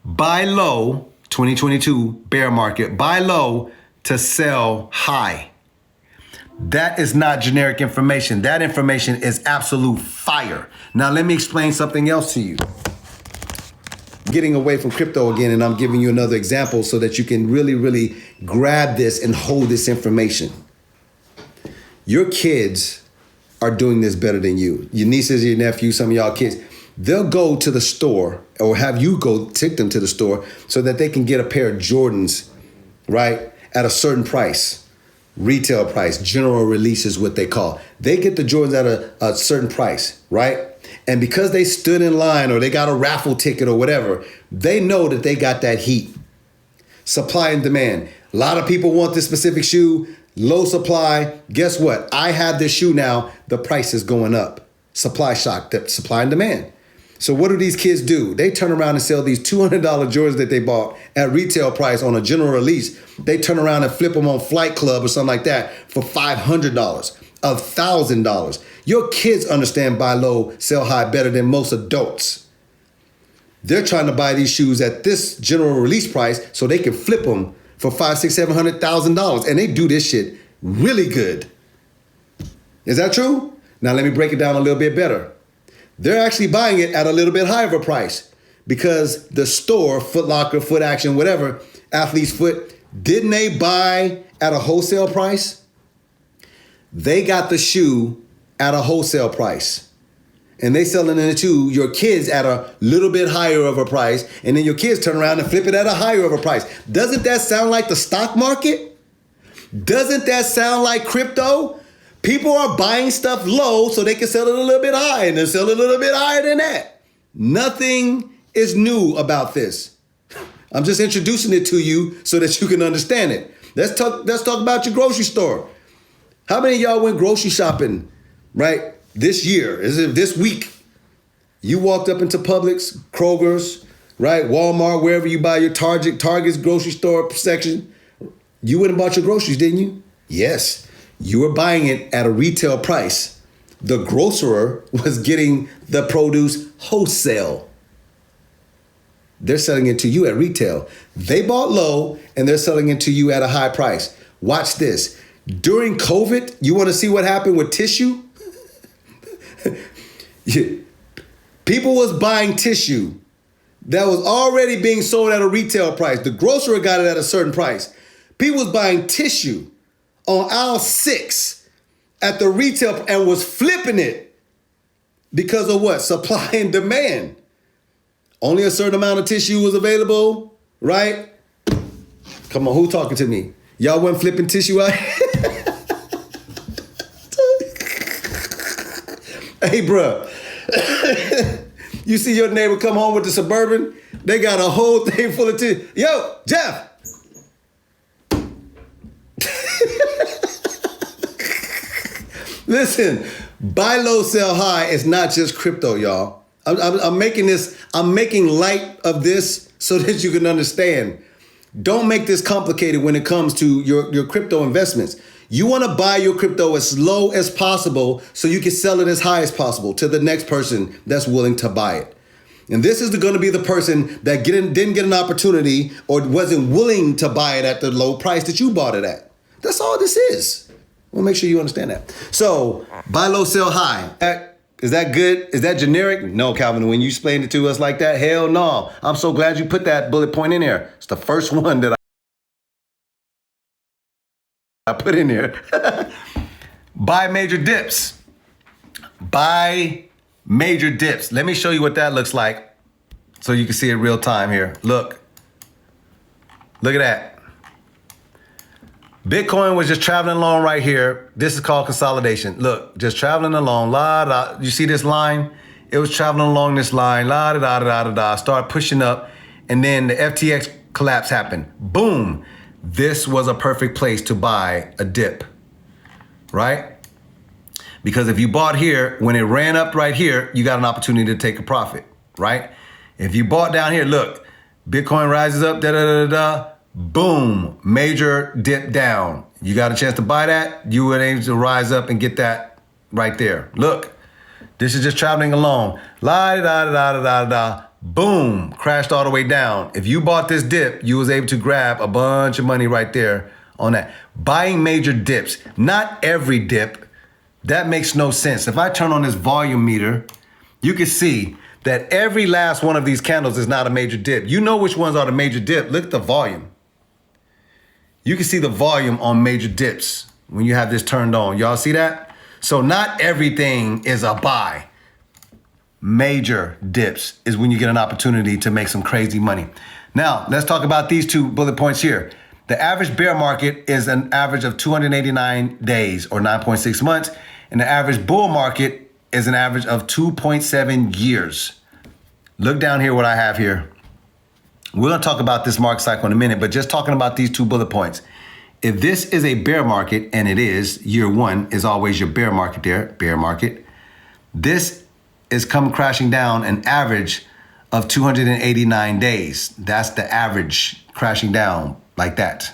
Buy low, 2022 bear market. Buy low to sell high. That is not generic information. That information is absolute fire. Now let me explain something else to you. Getting away from crypto again, and I'm giving you another example so that you can really, really grab this and hold this information. Your kids are doing this better than you. Your nieces, your nephews, some of y'all kids, they'll go to the store or have you go take them to the store so that they can get a pair of Jordans, right, at a certain price. Retail price, general release is what they call. They get the Jordans at a certain price, right? And because they stood in line or they got a raffle ticket or whatever, they know that they got that heat. Supply and demand. A lot of people want this specific shoe, low supply. Guess what? I have this shoe now. The price is going up. Supply shock, supply and demand. So what do these kids do? They turn around and sell these $200 Jordans that they bought at retail price on a general release. They turn around and flip them on Flight Club or something like that for $500, $1,000. Your kids understand buy low, sell high better than most adults. They're trying to buy these shoes at this general release price so they can flip them for $500,000, $600,000, $700,000. And they do this shit really good. Is that true? Now let me break it down a little bit better. They're actually buying it at a little bit higher of a price because the store, Foot Locker, Foot Action, whatever, Athlete's Foot, didn't they buy at a wholesale price? They got the shoe at a wholesale price. And they selling it to your kids at a little bit higher of a price. And then your kids turn around and flip it at a higher of a price. Doesn't that sound like the stock market? Doesn't that sound like crypto? People are buying stuff low so they can sell it a little bit high and then sell it a little bit higher than that. Nothing is new about this. I'm just introducing it to you so that you can understand it. Let's talk about your grocery store. How many of y'all went grocery shopping, right? This year, this week? You walked up into Publix, Kroger's, right? Walmart, wherever you buy your Target's grocery store section. You went and bought your groceries, didn't you? Yes. You were buying it at a retail price. The grocer was getting the produce wholesale. They're selling it to you at retail. They bought low and they're selling it to you at a high price. Watch this. During COVID, you want to see what happened with tissue? People was buying tissue that was already being sold at a retail price. The grocer got it at a certain price. People was buying tissue on aisle 6 at the retail and was flipping it because of what? Supply and demand. Only a certain amount of tissue was available, right? Come on, who talking to me? Y'all wasn't flipping tissue out? Hey, bruh. You see your neighbor come home with the Suburban? They got a whole thing full of tea. Yo, Jeff. Listen, buy low, sell high is not just crypto, y'all. I'm making light of this so that you can understand. Don't make this complicated when it comes to your crypto investments. You want to buy your crypto as low as possible so you can sell it as high as possible to the next person that's willing to buy it. And this is going to be the person that didn't get an opportunity or wasn't willing to buy it at the low price that you bought it at. That's all this is. We'll make sure you understand that. So buy low, sell high. Is that good? Is that generic? No, Calvin, when you explained it to us like that, hell no. I'm so glad you put that bullet point in there. It's the first one that I put in there. Buy major dips. Buy major dips. Let me show you what that looks like so you can see it real time here. Look at that. Bitcoin was just traveling along right here. This is called consolidation. Look, just traveling along. You see this line? It was traveling along this line. Start pushing up. And then the FTX collapse happened. Boom. This was a perfect place to buy a dip, right? Because if you bought here, when it ran up right here, you got an opportunity to take a profit, right? If you bought down here, look, Bitcoin rises up, boom, major dip down. You got a chance to buy that, you were able to rise up and get that right there. Look, this is just traveling along. Boom, crashed all the way down. If you bought this dip, you was able to grab a bunch of money right there on that. Buying major dips, not every dip. That makes no sense. If I turn on this volume meter, you can see that every last one of these candles is not a major dip. You know which ones are the major dip. Look at the volume. You can see the volume on major dips when you have this turned on. Y'all see that? So not everything is a buy. Major dips is when you get an opportunity to make some crazy money. Now, let's talk about these two bullet points here. The average bear market is an average of 289 days or 9.6 months. And the average bull market is an average of 2.7 years. Look down here what I have here. We're going to talk about this market cycle in a minute, but just talking about these two bullet points. If this is a bear market, and it is, year one is always your bear market there, bear market. This is come crashing down an average of 289 days. That's the average crashing down like that.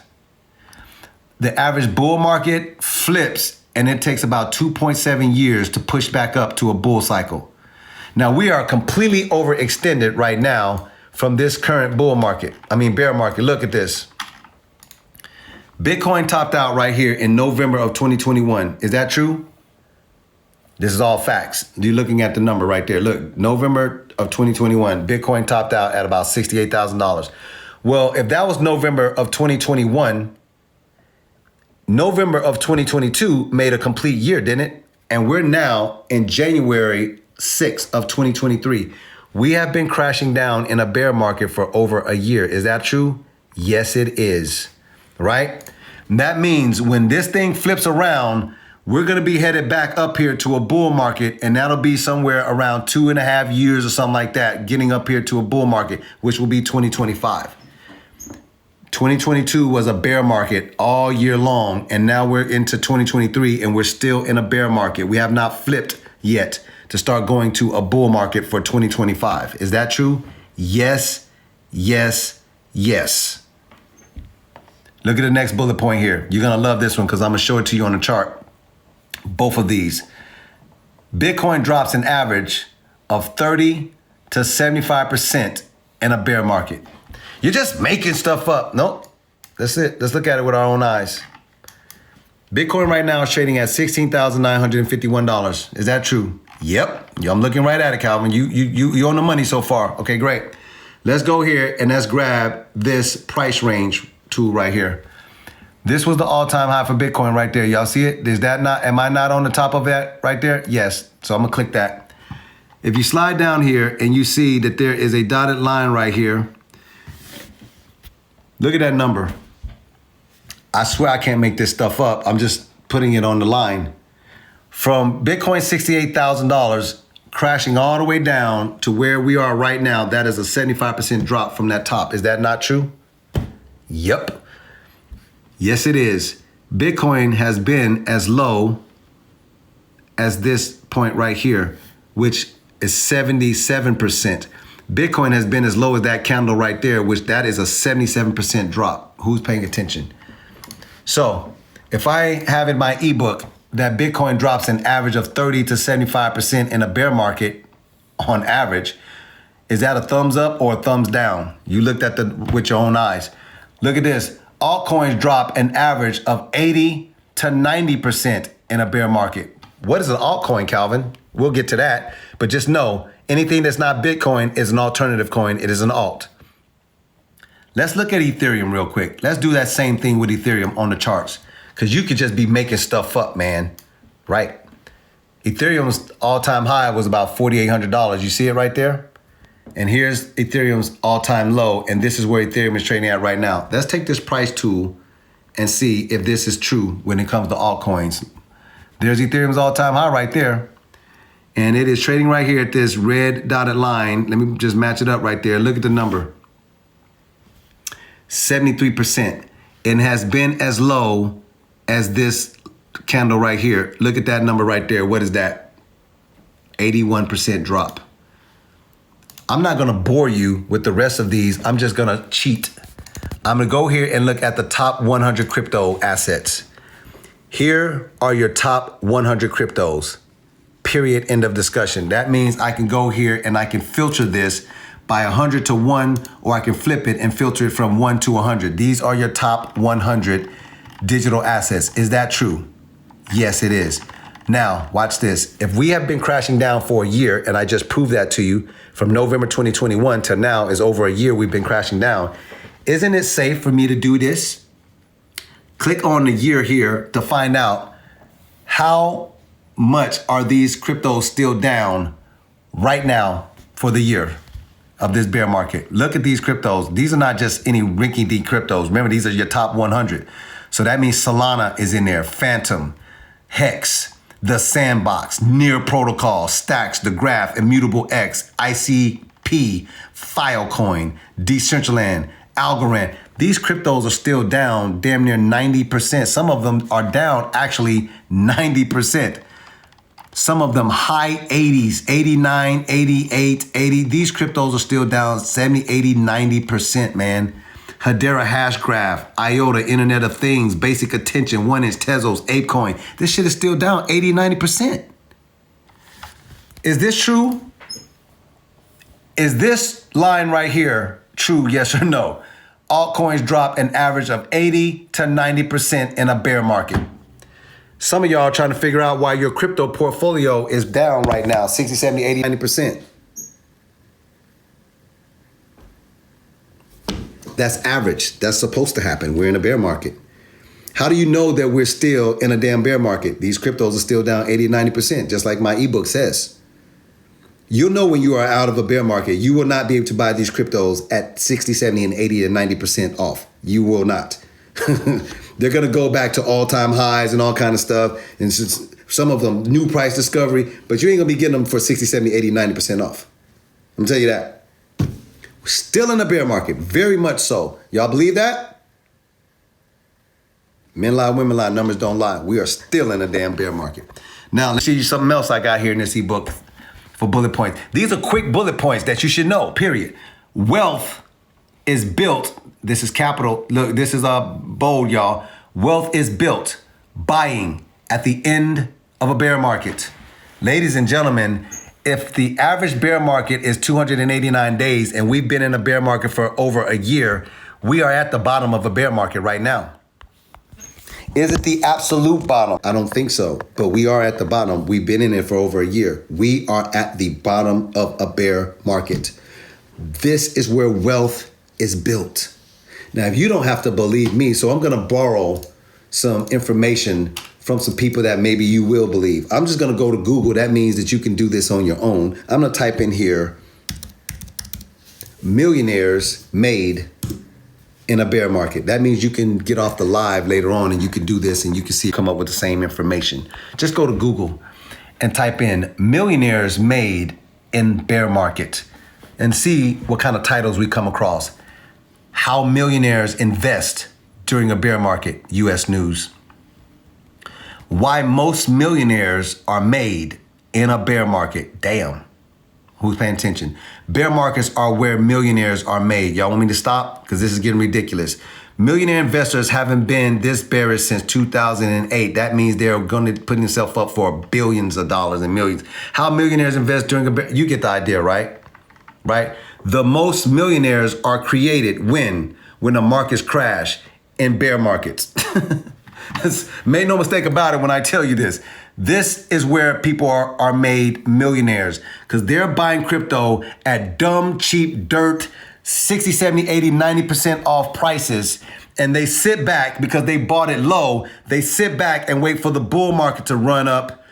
The average bull market flips and it takes about 2.7 years to push back up to a bull cycle. Now we are completely overextended right now from this current bear market. Look at this. Bitcoin topped out right here in November of 2021. Is that true? This is all facts. You're looking at the number right there. Look, November of 2021, Bitcoin topped out at about $68,000. Well, if that was November of 2021, November of 2022 made a complete year, didn't it? And we're now in January 6th of 2023. We have been crashing down in a bear market for over a year. Is that true? Yes, it is. Right? And that means when this thing flips around, we're going to be headed back up here to a bull market, and that'll be somewhere around 2.5 years or something like that, getting up here to a bull market, which will be 2025. 2022 was a bear market all year long, and now we're into 2023, and we're still in a bear market. We have not flipped yet to start going to a bull market for 2025. Is that true? Yes, yes, yes. Look at the next bullet point here. You're going to love this one because I'm going to show it to you on the chart. Both of these. Bitcoin drops an average of 30 to 75% in a bear market. You're just making stuff up. Nope. That's it. Let's look at it with our own eyes. Bitcoin right now is trading at $16,951. Is that true? Yep. I'm looking right at it, Calvin. You on the money so far. Okay, great. Let's go here and let's grab this price range tool right here. This was the all-time high for Bitcoin right there. Y'all see it? Is that not, am I not on the top of that right there? Yes. So I'm gonna click that. If you slide down here and you see that there is a dotted line right here, look at that number. I swear I can't make this stuff up. I'm just putting it on the line. From Bitcoin $68,000 crashing all the way down to where we are right now, that is a 75% drop from that top. Is that not true? Yep. Yes, it is. Bitcoin has been as low as this point right here, which is 77%. Bitcoin has been as low as that candle right there, which that is a 77% drop. Who's paying attention? So if I have in my ebook that Bitcoin drops an average of 30 to 75% in a bear market on average, is that a thumbs up or a thumbs down? You looked at with your own eyes. Look at this. Altcoins drop an average of 80 to 90% in a bear market. What is an altcoin, Calvin? We'll get to that. But just know, anything that's not Bitcoin is an alternative coin. It is an alt. Let's look at Ethereum real quick. Let's do that same thing with Ethereum on the charts. Because you could just be making stuff up, man. Right? Ethereum's all-time high was about $4,800. You see it right there? And here's Ethereum's all-time low. And this is where Ethereum is trading at right now. Let's take this price tool and see if this is true when it comes to altcoins. There's Ethereum's all-time high right there. And it is trading right here at this red dotted line. Let me just match it up right there. Look at the number. 73%. It has been as low as this candle right here. Look at that number right there. What is that? 81% drop. I'm not going to bore you with the rest of these. I'm just going to cheat. I'm going to go here and look at the top 100 crypto assets. Here are your top 100 cryptos. Period. End of discussion. That means I can go here and I can filter this by 100 to 1, or I can flip it and filter it from 1 to 100. These are your top 100 digital assets. Is that true? Yes, it is. Now, watch this. If we have been crashing down for a year, and I just proved that to you, from November 2021 to now is over a year we've been crashing down, isn't it safe for me to do this? Click on the year here to find out how much are these cryptos still down right now for the year of this bear market. Look at these cryptos. These are not just any rinky-dink cryptos. Remember, these are your top 100. So that means Solana is in there, Phantom, Hex, The Sandbox, Near Protocol, Stacks, The Graph, Immutable X, ICP, Filecoin, Decentraland, Algorand. These cryptos are still down damn near 90%. Some of them are down actually 90%. Some of them high 80s, 89, 88, 80. These cryptos are still down 70, 80, 90%, man. Hedera Hashgraph, IOTA, Internet of Things, Basic Attention, 1inch, Tezos, ApeCoin. This shit is still down 80, 90%. Is this true? Is this line right here true, yes or no? Altcoins drop an average of 80 to 90% in a bear market. Some of y'all are trying to figure out why your crypto portfolio is down right now, 60, 70, 80, 90%. That's average. That's supposed to happen. We're in a bear market. How do you know that we're still in a damn bear market? These cryptos are still down 80, 90%, just like my ebook says. You'll know when you are out of a bear market. You will not be able to buy these cryptos at 60, 70, and 80 and 90% off. You will not. They're going to go back to all-time highs and all kind of stuff. And some of them, new price discovery. But you ain't going to be getting them for 60, 70, 80, 90% off. I'm going to tell you that. We're still in a bear market. Very much so. Y'all believe that? Men lie, women lie, numbers don't lie. We are still in a damn bear market. Now, let's show you something else I got here in this ebook for bullet points. These are quick bullet points that you should know, period. Wealth is built. This is capital. Look, this is bold, y'all. Wealth is built buying at the end of a bear market. Ladies and gentlemen, if the average bear market is 289 days and we've been in a bear market for over a year, we are at the bottom of a bear market right now. Is it the absolute bottom? I don't think so, but we are at the bottom. We've been in it for over a year. We are at the bottom of a bear market. This is where wealth is built. Now, if you don't have to believe me, so I'm going to borrow some information from some people that maybe you will believe. I'm just going to go to Google. That means that you can do this on your own. I'm going to type in here, millionaires made in a bear market. That means you can get off the live later on and you can do this and you can see, come up with the same information. Just go to Google and type in millionaires made in bear market and see what kind of titles we come across. How millionaires invest during a bear market, US News. Why most millionaires are made in a bear market. Damn. Who's paying attention? Bear markets are where millionaires are made. Y'all want me to stop? Because this is getting ridiculous. Millionaire investors haven't been this bearish since 2008. That means they're going to put themselves up for billions of dollars and millions. How millionaires invest during a bear? You get the idea, right? Right? The most millionaires are created when the markets crash in bear markets. Make no mistake about it when I tell you this. This is where people are made millionaires because they're buying crypto at dumb, cheap, dirt, 60, 70, 80, 90% off prices. And they sit back because they bought it low. They sit back and wait for the bull market to run up,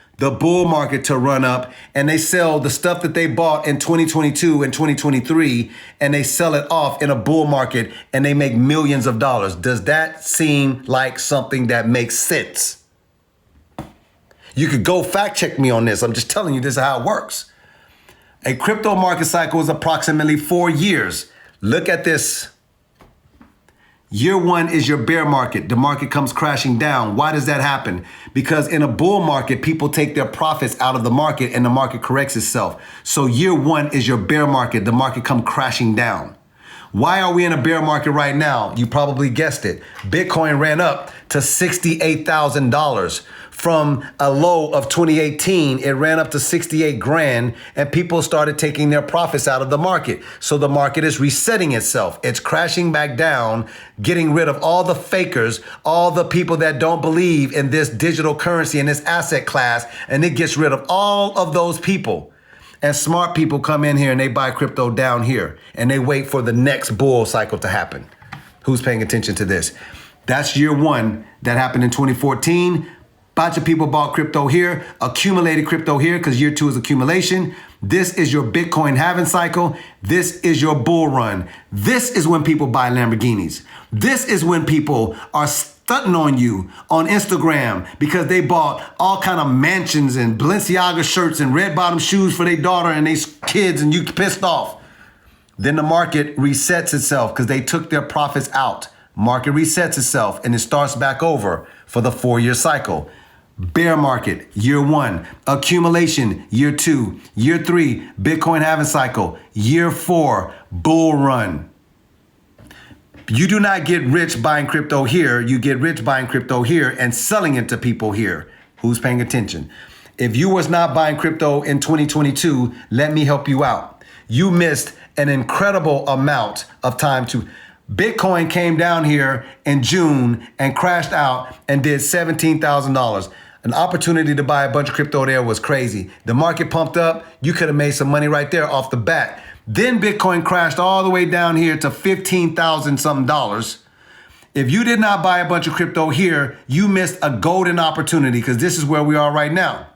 and they sell the stuff that they bought in 2022 and 2023, and they sell it off in a bull market and they make millions of dollars. Does that seem like something that makes sense? You could go fact check me on this. I'm just telling you this is how it works. A crypto market cycle is approximately 4 years. Look at this. Year one is your bear market. The market comes crashing down. Why does that happen? Because in a bull market, people take their profits out of the market and the market corrects itself. So year one is your bear market. The market come crashing down. Why are we in a bear market right now? You probably guessed it. Bitcoin ran up to $68,000. From a low of 2018, it ran up to 68 grand and people started taking their profits out of the market. So the market is resetting itself. It's crashing back down, getting rid of all the fakers, all the people that don't believe in this digital currency and this asset class. And it gets rid of all of those people. And smart people come in here and they buy crypto down here and they wait for the next bull cycle to happen. Who's paying attention to this? That's year one that happened in 2014. Bunch of people bought crypto here, accumulated crypto here because year two is accumulation. This is your Bitcoin halving cycle. This is your bull run. This is when people buy Lamborghinis. This is when people are stunting on you on Instagram because they bought all kind of mansions and Balenciaga shirts and red bottom shoes for their daughter and their kids and you pissed off. Then the market resets itself because they took their profits out. Market resets itself and it starts back over for the 4-year cycle. Bear market, year one. Accumulation, year two. Year three, Bitcoin halving cycle. Year four, bull run. You do not get rich buying crypto here. You get rich buying crypto here and selling it to people here. Who's paying attention? If you was not buying crypto in 2022, let me help you out. You missed an incredible amount of time to... Bitcoin came down here in June and crashed out and did $17,000. An opportunity to buy a bunch of crypto there was crazy. The market pumped up. You could have made some money right there off the bat. Then Bitcoin crashed all the way down here to $15,000 something dollars. If you did not buy a bunch of crypto here, you missed a golden opportunity because this is where we are right now,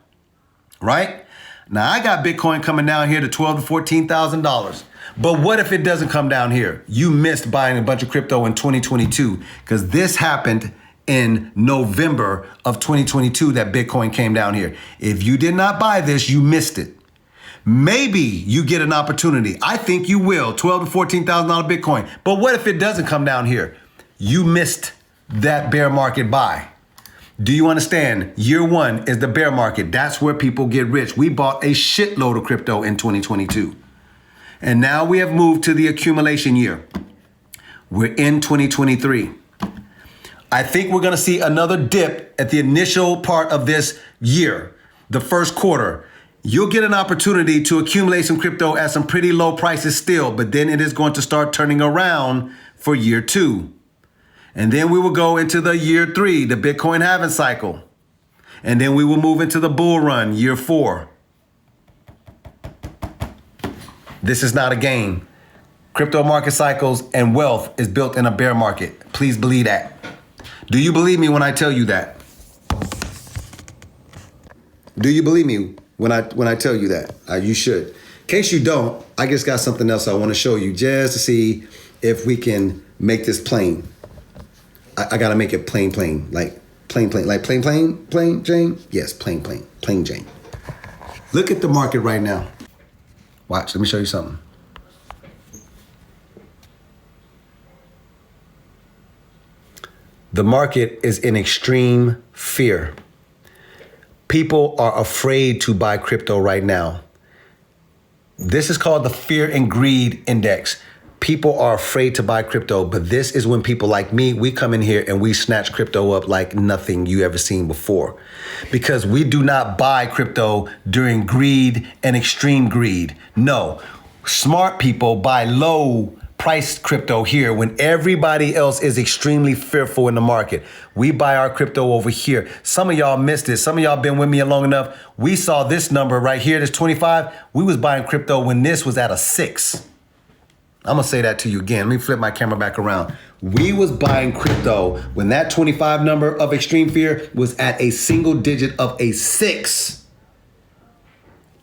right? Now I got Bitcoin coming down here to $12,000 to $14,000. But what if it doesn't come down here? You missed buying a bunch of crypto in 2022 because this happened in November of 2022 that Bitcoin came down here. If you did not buy this, you missed it. Maybe you get an opportunity. I think you will, $12,000 to $14,000 Bitcoin. But what if it doesn't come down here? You missed that bear market buy. Do you understand? Year one is the bear market. That's where people get rich. We bought a shitload of crypto in 2022. And now we have moved to the accumulation year. We're in 2023. I think we're going to see another dip at the initial part of this year, the first quarter. You'll get an opportunity to accumulate some crypto at some pretty low prices still, but then it is going to start turning around for year two. And then we will go into the year three, the Bitcoin halving cycle. And then we will move into the bull run, year four. This is not a game. Crypto market cycles and wealth is built in a bear market. Please believe that. Do you believe me when I tell you that? Do you believe me when I tell you that? You should. In case you don't, I just got something else I want to show you just to see if we can make this plain. I gotta make it plain, like plain, like plain Jane. Yes, plain Jane. Look at the market right now. Watch, let me show you something. The market is in extreme fear. People are afraid to buy crypto right now. This is called the Fear and Greed Index. People are afraid to buy crypto, but this is when people like me, we come in here and we snatch crypto up like nothing you ever seen before. Because we do not buy crypto during greed and extreme greed. No, smart people buy low priced crypto here when everybody else is extremely fearful in the market. We buy our crypto over here. Some of y'all missed it. Some of y'all been with me long enough. We saw this number right here, this 25. We was buying crypto when this was at a 6. I'm gonna say that to you again. Let me flip my camera back around. We was buying crypto when that 25 number of extreme fear was at a single digit of a 6.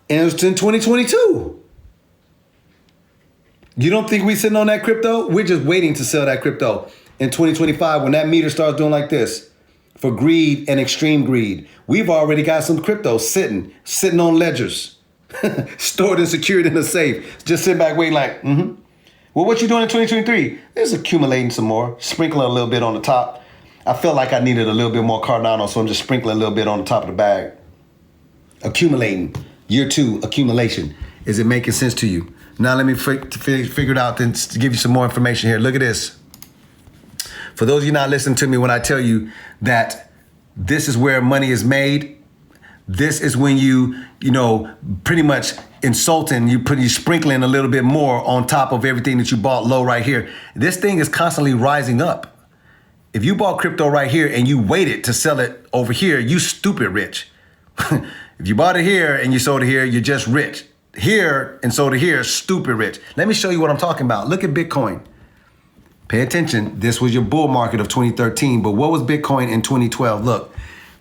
And it was in 2022. You don't think we sitting on that crypto? We're just waiting to sell that crypto in 2025 when that meter starts doing like this for greed and extreme greed. We've already got some crypto sitting on ledgers, stored and secured in a safe. Just sit back waiting like, Well, what you doing in 2023? Just accumulating some more, sprinkling a little bit on the top. I felt like I needed a little bit more Cardano, so I'm just sprinkling a little bit on the top of the bag. Accumulating. Year 2, accumulation. Is it making sense to you? Now let me figure it out then to give you some more information here. Look at this. For those of you not listening to me when I tell you that this is where money is made, this is when you pretty much insulting, you sprinkling a little bit more on top of everything that you bought low right here. This thing is constantly rising up. If you bought crypto right here and you waited to sell it over here, you stupid rich. If you bought it here and you sold it here, you're just rich. Here and sold it here, stupid rich. Let me show you what I'm talking about. Look at Bitcoin. Pay attention. This was your bull market of 2013, but what was Bitcoin in 2012? Look,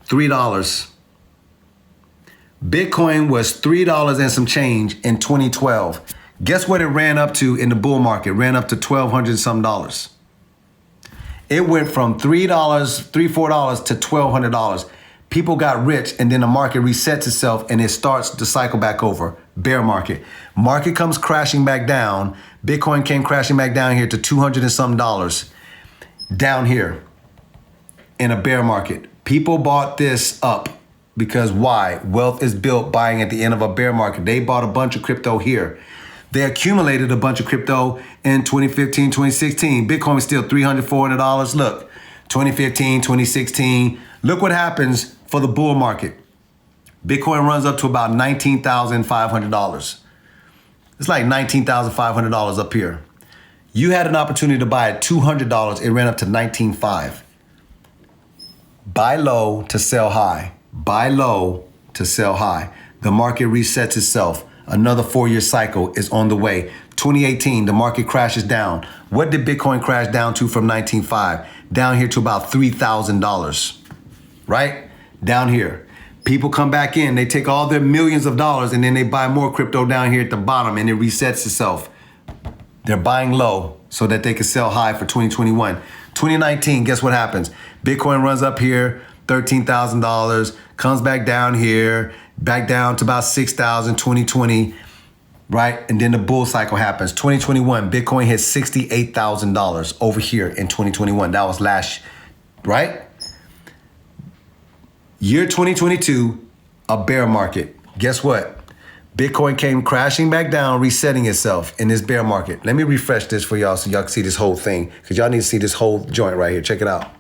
$3. Bitcoin was $3 and some change in 2012. Guess what it ran up to in the bull market? Ran up to $1,200 some dollars. It went from $3, $4 to $1,200. People got rich and then the market resets itself and it starts to cycle back over. Bear market. Market comes crashing back down. Bitcoin came crashing back down here to $200 and some dollars. Down here in a bear market. People bought this up because why? Wealth is built buying at the end of a bear market. They bought a bunch of crypto here. They accumulated a bunch of crypto in 2015, 2016. Bitcoin was still $300, $400. Look, 2015, 2016. Look what happens for the bull market. Bitcoin runs up to about $19,500. It's like $19,500 up here. You had an opportunity to buy at $200. It ran up to $19,500. Buy low to sell high. Buy low to sell high. The market resets itself. Another 4-year cycle is on the way. 2018, the market crashes down. What did Bitcoin crash down to from $19,500? Down here to about $3,000, right? Down here. People come back in, they take all their millions of dollars and then they buy more crypto down here at the bottom and it resets itself. They're buying low so that they can sell high for 2021. 2019, guess what happens? Bitcoin runs up here, $13,000, comes back down here, back down to about $6,000, 2020, right? And then the bull cycle happens. 2021, Bitcoin hit $68,000 over here in 2021. That was last, right? Year 2022, a bear market. Guess what? Bitcoin came crashing back down, resetting itself in this bear market. Let me refresh this for y'all so y'all can see this whole thing because y'all need to see this whole joint right here. Check it out.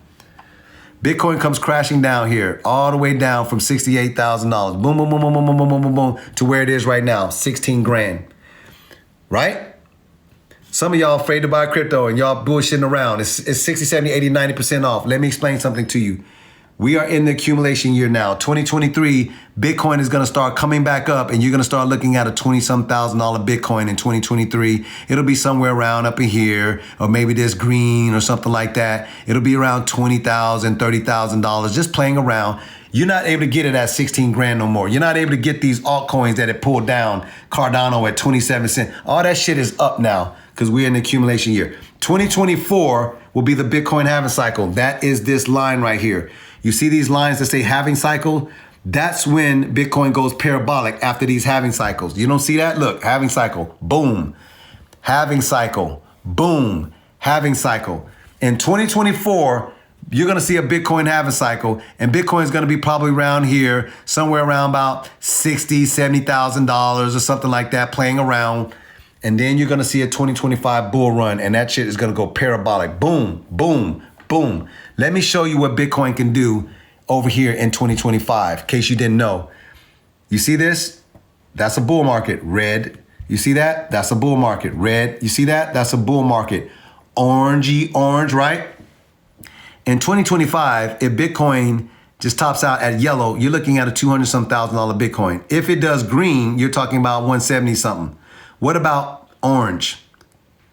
Bitcoin comes crashing down here, all the way down from $68,000. Boom, boom, boom, boom, boom, boom, boom, boom, boom, boom, to where it is right now, 16 grand. Right? Some of y'all afraid to buy crypto and y'all bullshitting around. It's 60, 70, 80, 90% off. Let me explain something to you. We are in the accumulation year now. 2023, Bitcoin is gonna start coming back up and you're gonna start looking at a $20-some thousand Bitcoin in 2023. It'll be somewhere around up in here, or maybe this green or something like that. It'll be around $20,000, $30,000, just playing around. You're not able to get it at 16 grand no more. You're not able to get these altcoins that it pulled down, Cardano at 27 cents. All that shit is up now. because we're in the accumulation year. 2024 will be the Bitcoin halving cycle. That is this line right here. You see these lines that say halving cycle? That's when Bitcoin goes parabolic after these halving cycles. You don't see that? Look, halving cycle, boom. Halving cycle, boom. Halving cycle. In 2024, you're going to see a Bitcoin halving cycle, and Bitcoin is going to be probably around here, somewhere around about $60,000, $70,000 or something like that, playing around. And then you're going to see a 2025 bull run, and that shit is going to go parabolic. Boom, boom, boom. Let me show you what Bitcoin can do over here in 2025, in case you didn't know. You see this? That's a bull market, red. You see that? That's a bull market, red. You see that? That's a bull market, orangey orange, right? In 2025, if Bitcoin just tops out at yellow, you're looking at a $200-some thousand Bitcoin. If it does green, you're talking about 170 something. What about orange?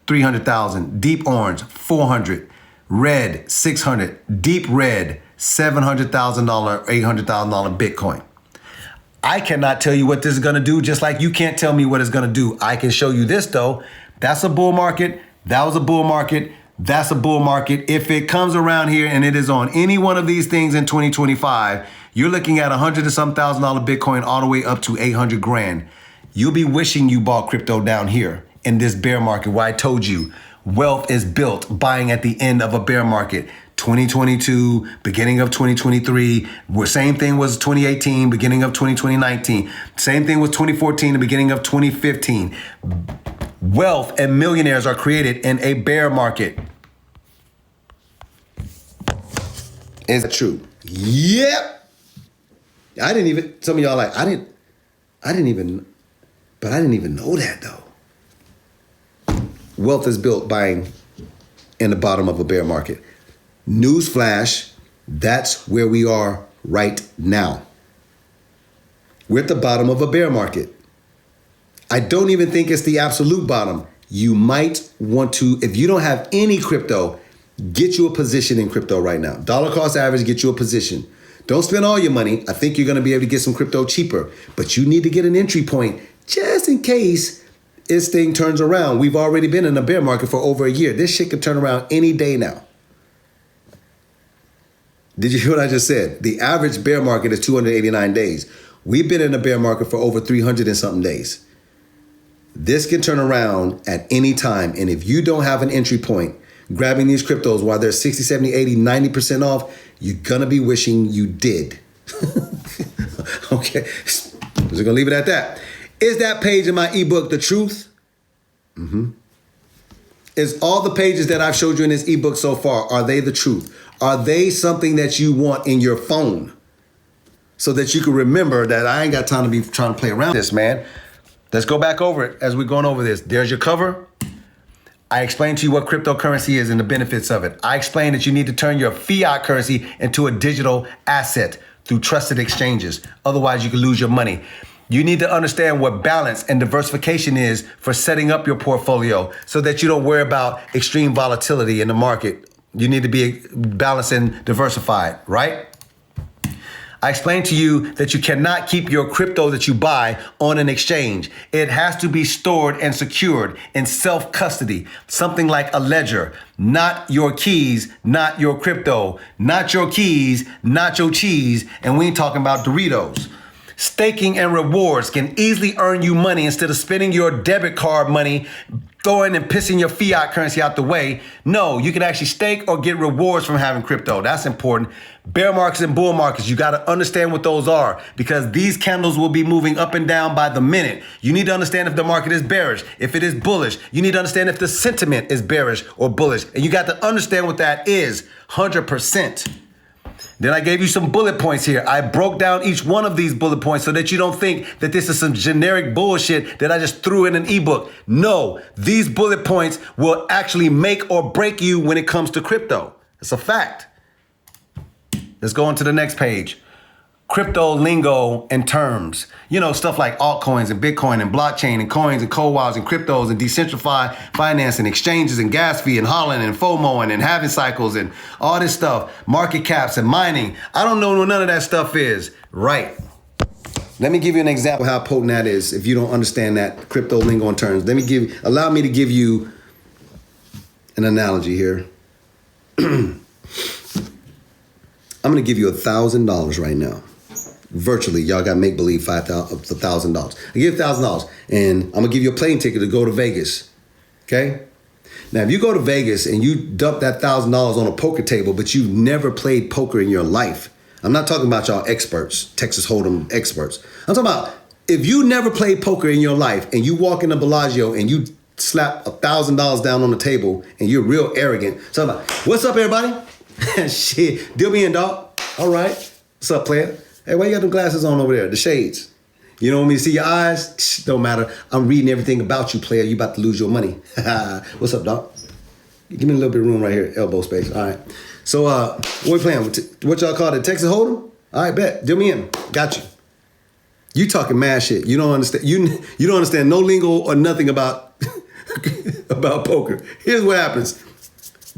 300,000. Deep orange, 400. Red, 600. Deep red, $700,000, $800,000 Bitcoin. I cannot tell you what this is going to do, just like you can't tell me what it's going to do. I can show you this though. That's a bull market. That was a bull market. That's a bull market. If it comes around here and it is on any one of these things in 2025, you're looking at $100-some thousand Bitcoin all the way up to 800 grand. You'll be wishing you bought crypto down here in this bear market where I told you wealth is built buying at the end of a bear market. 2022, beginning of 2023, same thing was 2018, beginning of 2019. Same thing was 2014, the beginning of 2015. Wealth and millionaires are created in a bear market. Is that true? Yep. Some of y'all like, I didn't even know that though. Wealth is built buying in the bottom of a bear market. Newsflash, that's where we are right now. We're at the bottom of a bear market. I don't even think it's the absolute bottom. You might want to, if you don't have any crypto, get you a position in crypto right now. Dollar cost average, get you a position. Don't spend all your money. I think you're going to be able to get some crypto cheaper, but you need to get an entry point just in case this thing turns around. We've already been in a bear market for over a year. This shit could turn around any day now. Did you hear what I just said? The average bear market is 289 days. We've been in a bear market for over 300 and something days. This can turn around at any time. And if you don't have an entry point, grabbing these cryptos while they're 60, 70, 80, 90% off, you're going to be wishing you did. Okay. Just going to leave it at that. Is that page in my ebook the truth? Mm-hmm. Is all the pages that I've showed you in this ebook so far, are they the truth? Are they something that you want in your phone so that you can remember that I ain't got time to be trying to play around this, man? Let's go back over it as we're going over this. There's your cover. I explained to you what cryptocurrency is and the benefits of it. I explained that you need to turn your fiat currency into a digital asset through trusted exchanges. Otherwise, you can lose your money. You need to understand what balance and diversification is for setting up your portfolio so that you don't worry about extreme volatility in the market. You need to be balanced and diversified, right? I explained to you that you cannot keep your crypto that you buy on an exchange. It has to be stored and secured in self-custody, something like a ledger. Not your keys, not your crypto, not your keys, not your cheese, and we ain't talking about Doritos. Staking and rewards can easily earn you money instead of spending your debit card money, throwing and pissing your fiat currency out the way. No, you can actually stake or get rewards from having crypto. That's important. Bear markets and bull markets, you got to understand what those are because these candles will be moving up and down by the minute. You need to understand if the market is bearish, if it is bullish. You need to understand if the sentiment is bearish or bullish. And you got to understand what that is 100%. Then I gave you some bullet points here. I broke down each one of these bullet points so that you don't think that this is some generic bullshit that I just threw in an ebook. No, these bullet points will actually make or break you when it comes to crypto. It's a fact. Let's go on to the next page. Crypto lingo and terms. You know, stuff like altcoins and Bitcoin and blockchain and coins and co-wallets and cryptos and decentralized finance and exchanges and gas fee and Holland and FOMO and halving cycles and all this stuff. Market caps and mining. I don't know what none of that stuff is. Right. Let me give you an example of how potent that is if you don't understand that crypto lingo and terms. Allow me to give you an analogy here. I'm going to give you $1,000 right now. Virtually, y'all got make believe $1,000. I give $1,000, and I'm gonna give you a plane ticket to go to Vegas. Okay. Now, if you go to Vegas and you dump that $1,000 on a poker table, but you've never played poker in your life, I'm not talking about y'all experts, Texas Hold'em experts. I'm talking about if you never played poker in your life and you walk into Bellagio and you slap $1,000 down on the table and you're real arrogant. So I'm like, what's up, everybody? Shit, deal me in, dog. All right. What's up, player? Hey, why you got them glasses on over there? The shades. You don't want me to see your eyes? Shh, don't matter. I'm reading everything about you, player. You about to lose your money. What's up, dog? Give me a little bit of room right here. Elbow space. All right. So what we playing? What y'all call it? Texas Hold'em? All right, bet. Deal me in. Got you. You talking mad shit. You don't understand. You don't understand no lingo or nothing about about poker. Here's what happens.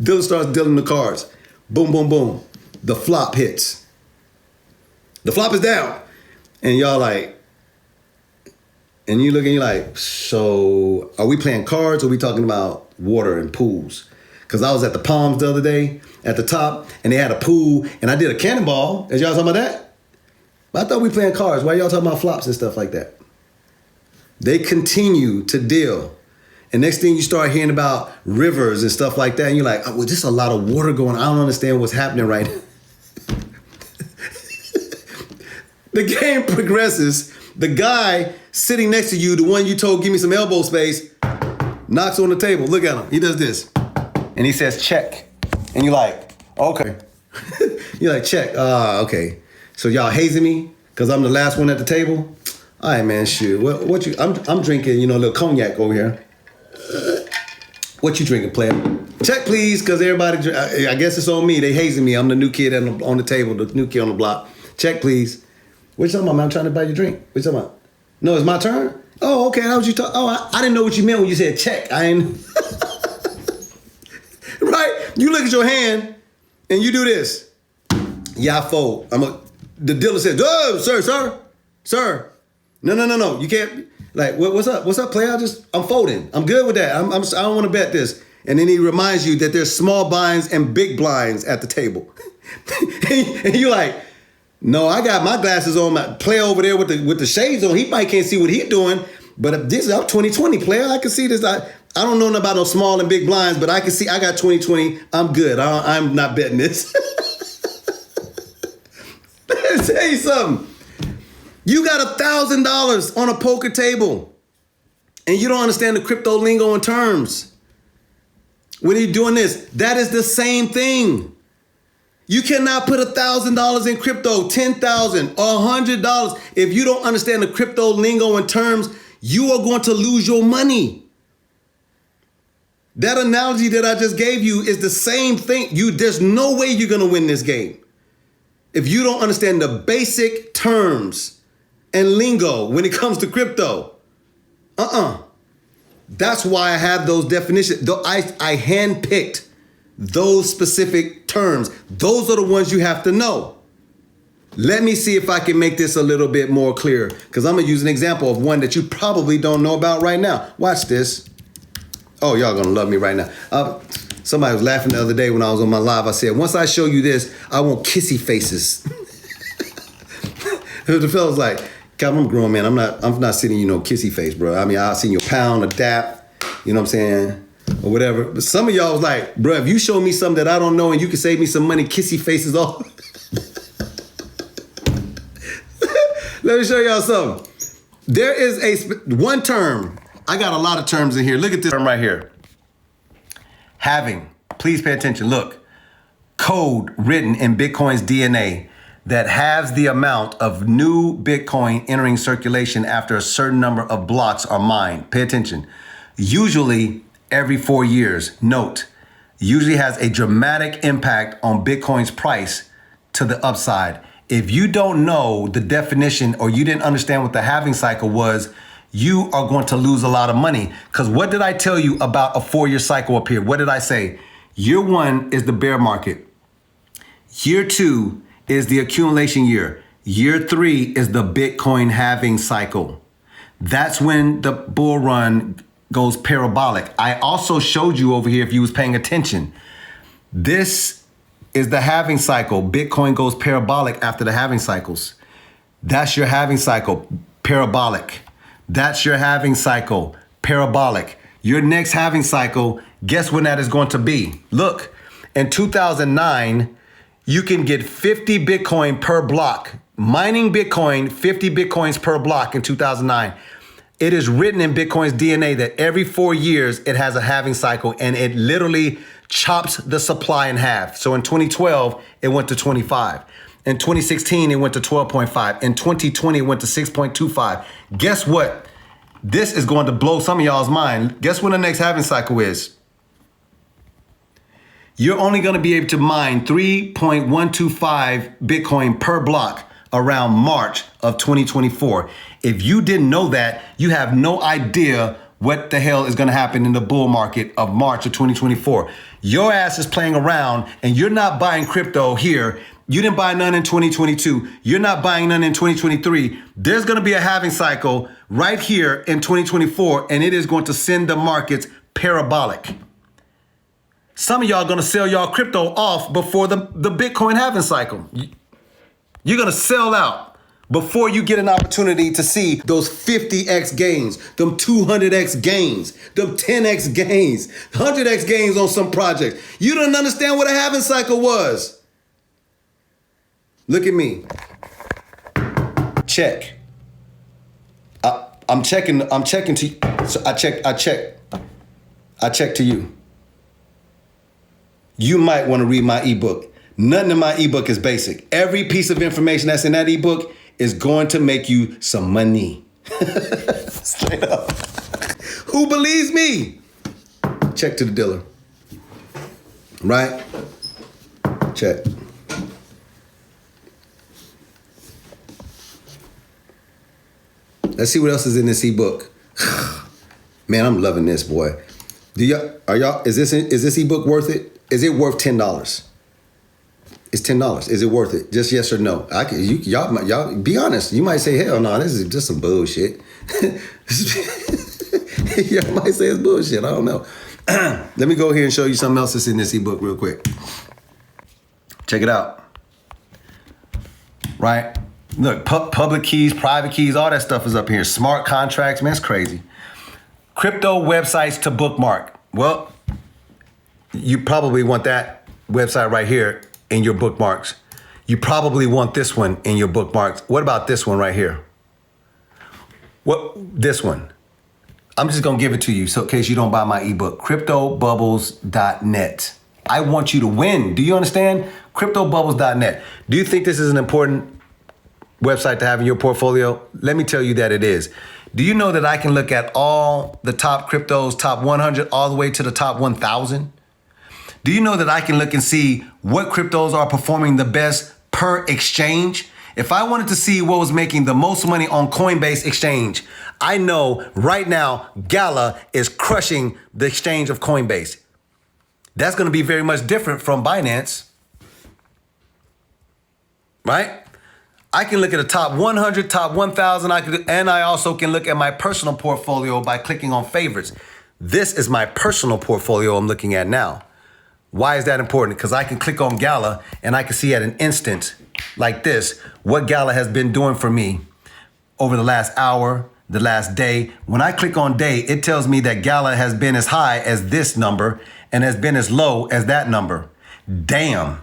Dealer starts dealing the cards. Boom, boom, boom. The flop hits. The flop is down. And y'all like, and you look and you're like, so are we playing cards or are we talking about water and pools? Because I was at the Palms the other day at the top and they had a pool and I did a cannonball. Is y'all talking about that? But I thought we playing cards. Why y'all talking about flops and stuff like that? They continue to deal. And next thing you start hearing about rivers and stuff like that. And you're like, oh, well, there's a lot of water going on. I don't understand what's happening right now. The game progresses. The guy sitting next to you, the one you told give me some elbow space, knocks on the table. Look at him. He does this. And he says, check. And you're like, okay. You're like, check. Okay. So y'all hazing me because I'm the last one at the table? All right, man, shoot. What you? I'm drinking, a little cognac over here. What you drinking, player? Check, please, because everybody, I guess it's on me. They hazing me. I'm the new kid on the table, the new kid on the block. Check, please. What you talking about, man? I'm trying to buy you a drink. What you talking about? No, it's my turn? Oh, okay. How was you talking? Oh, I didn't know what you meant when you said check. I ain't. Right? You look at your hand and you do this. Yeah, I fold. The dealer says, oh, sir. No. You can't. Like, what's up? What's up, player? I'm folding. I'm good with that. I don't want to bet this. And then he reminds you that there's small blinds and big blinds at the table. And you're like, no, I got my glasses on. My player over there with the shades on. He might can't see what he's doing. But this is I'm 20/20 player. I can see this. I don't know about no small and big blinds, but I can see I got 20/20. I'm good. I'm not betting this. Let me tell you something. You got $1,000 on a poker table, and you don't understand the crypto lingo and terms. When you're doing this, that is the same thing. You cannot put $1,000 in crypto, $10,000 or $100. If you don't understand the crypto lingo and terms, you are going to lose your money. That analogy that I just gave you is the same thing. There's no way you're going to win this game if you don't understand the basic terms and lingo when it comes to crypto. That's why I have those definitions. I handpicked those specific terms. Those are the ones you have to know. Let me see if I can make this a little bit more clear, because I'm going to use an example of one that you probably don't know about right now. Watch this. Oh, y'all going to love me right now. Somebody was laughing the other day when I was on my live. I said, once I show you this, I want kissy faces. The fella's like, Calvin, I'm a grown man. I'm not sending you no kissy face, bro. I mean, I'll send you a pound, a dap, you know what I'm saying? Or whatever. But some of y'all was like, bro, if you show me something that I don't know and you can save me some money, kissy faces all. Let me show y'all something. There is one term. I got a lot of terms in here. Look at this term right here. Having. Please pay attention. Look. Code written in Bitcoin's DNA that halves the amount of new Bitcoin entering circulation after a certain number of blocks are mined. Pay attention. Usually every 4 years. Note, usually has a dramatic impact on Bitcoin's price to the upside. If you don't know the definition or you didn't understand what the halving cycle was, you are going to lose a lot of money. Because what did I tell you about a 4-year cycle up here? What did I say? Year 1 is the bear market. Year 2 is the accumulation year. Year 3 is the Bitcoin halving cycle. That's when the bull run goes parabolic. I also showed you over here, if you was paying attention, this is the halving cycle. Bitcoin goes parabolic after the halving cycles. That's your halving cycle, parabolic. That's your halving cycle, parabolic. Your next halving cycle, guess when that is going to be? Look, in 2009, you can get 50 Bitcoin per block. Mining Bitcoin, 50 Bitcoins per block in 2009. It is written in Bitcoin's DNA that every 4 years it has a halving cycle, and it literally chops the supply in half. So in 2012, it went to 25. In 2016, it went to 12.5. In 2020, it went to 6.25. Guess what? This is going to blow some of y'all's mind. Guess when the next halving cycle is? You're only going to be able to mine 3.125 Bitcoin per block around March of 2024. If you didn't know that, you have no idea what the hell is going to happen in the bull market of March of 2024. Your ass is playing around and you're not buying crypto here. You didn't buy none in 2022. You're not buying none in 2023. There's going to be a halving cycle right here in 2024, and it is going to send the markets parabolic. Some of y'all are going to sell y'all crypto off before the Bitcoin halving cycle. You're going to sell out before you get an opportunity to see those 50x gains, them 200x gains, them 10x gains, 100x gains on some projects. You don't understand what a halving cycle was. Look at me. Check. I'm checking to, so I check to you. You might want to read my ebook. Nothing in my ebook is basic. Every piece of information that's in that ebook is going to make you some money. Straight up. Who believes me? Check to the dealer. Right? Check. Let's see what else is in this ebook. Man, I'm loving this, boy. Is this ebook worth it? Is it worth $10? It's $10. Is it worth it? Just yes or no. Y'all be honest. You might say, hell no, this is just some bullshit. Y'all might say it's bullshit. I don't know. Let me go here and show you something else that's in this ebook real quick. Check it out. Right? Look, public keys, private keys, all that stuff is up here. Smart contracts, man, it's crazy. Crypto websites to bookmark. Well, you probably want that website right here in your bookmarks. You probably want this one in your bookmarks. What about this one right here? This one. I'm just gonna give it to you so in case you don't buy my ebook, cryptobubbles.net. I want you to win. Do you understand? Cryptobubbles.net. Do you think this is an important website to have in your portfolio? Let me tell you that it is. Do you know that I can look at all the top cryptos, top 100, all the way to the top 1,000? Do you know that I can look and see what cryptos are performing the best per exchange? If I wanted to see what was making the most money on Coinbase exchange, I know right now Gala is crushing the exchange of Coinbase. That's going to be very much different from Binance, right? I can look at the top 100, top 1,000, and I also can look at my personal portfolio by clicking on favorites. This is my personal portfolio I'm looking at now. Why is that important? Because I can click on Gala and I can see at an instant like this what Gala has been doing for me over the last hour, the last day. When I click on day, it tells me that Gala has been as high as this number and has been as low as that number. Damn.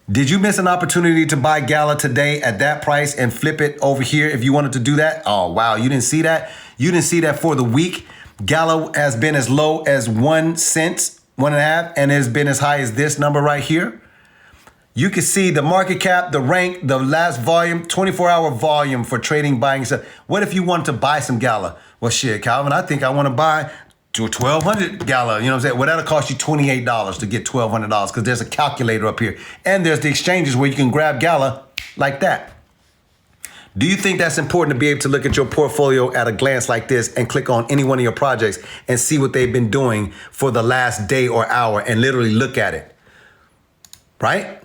Did you miss an opportunity to buy Gala today at that price and flip it over here if you wanted to do that? Oh, wow. You didn't see that? You didn't see that for the week? Gala has been as low as 1 cent, 1.5, and has been as high as this number right here. You can see the market cap, the rank, the last volume, 24-hour volume for trading, buying stuff. What if you wanted to buy some Gala? Well, shit, Calvin, I think I want to buy to a 1,200 Gala. You know what I'm saying? Well, that'll cost you $28 to get $1,200 because there's a calculator up here. And there's the exchanges where you can grab Gala like that. Do you think that's important to be able to look at your portfolio at a glance like this and click on any one of your projects and see what they've been doing for the last day or hour and literally look at it? Right?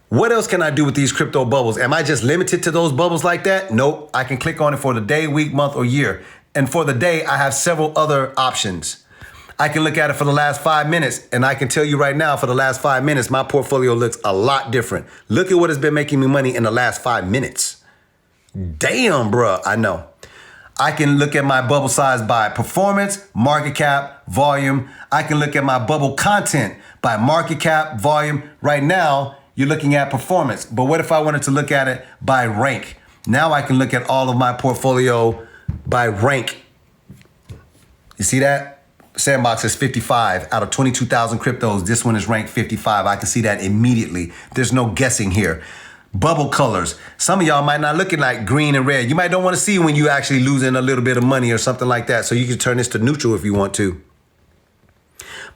What else can I do with these crypto bubbles? Am I just limited to those bubbles like that? Nope. I can click on it for the day, week, month, or year. And for the day, I have several other options. I can look at it for the last 5 minutes, and I can tell you right now, for the last 5 minutes, my portfolio looks a lot different. Look at what has been making me money in the last 5 minutes. Damn, bruh, I know. I can look at my bubble size by performance, market cap, volume. I can look at my bubble content by market cap, volume. Right now, you're looking at performance. But what if I wanted to look at it by rank? Now I can look at all of my portfolio by rank. You see that? Sandbox is 55 out of 22,000 cryptos. This one is ranked 55. I can see that immediately. There's no guessing here. Bubble colors. Some of y'all might not looking like green and red. You might don't want to see when you actually losing a little bit of money or something like that. So you can turn this to neutral if you want to.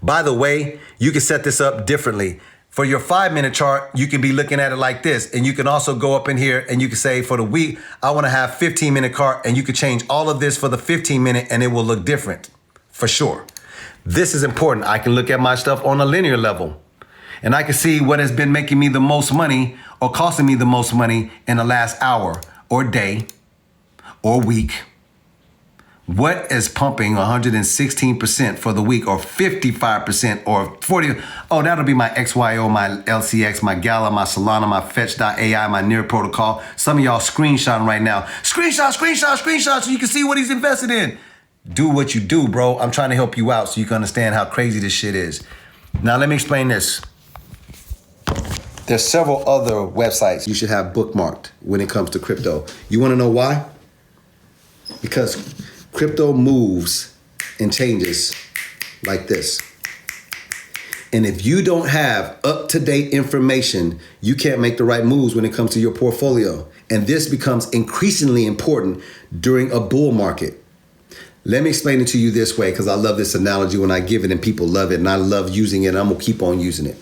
By the way, you can set this up differently. For your 5-minute chart, you can be looking at it like this. And you can also go up in here and you can say for the week, I want to have 15-minute chart, and you can change all of this for the 15-minute and it will look different for sure. This is important. I can look at my stuff on a linear level and I can see what has been making me the most money or costing me the most money in the last hour or day or week. What is pumping 116% for the week, or 55% or 40? Oh, that'll be my XYO, my LCX, my Gala, my Solana, my Fetch.ai, my Near protocol. Some of y'all screenshotting right now. Screenshot, so you can see what he's invested in. Do what you do, bro. I'm trying to help you out so you can understand how crazy this shit is. Now, let me explain this. There's several other websites you should have bookmarked when it comes to crypto. You want to know why? Because crypto moves and changes like this. And if you don't have up-to-date information, you can't make the right moves when it comes to your portfolio. And this becomes increasingly important during a bull market. Let me explain it to you this way, because I love this analogy when I give it and people love it, and I love using it, and I'm gonna keep on using it.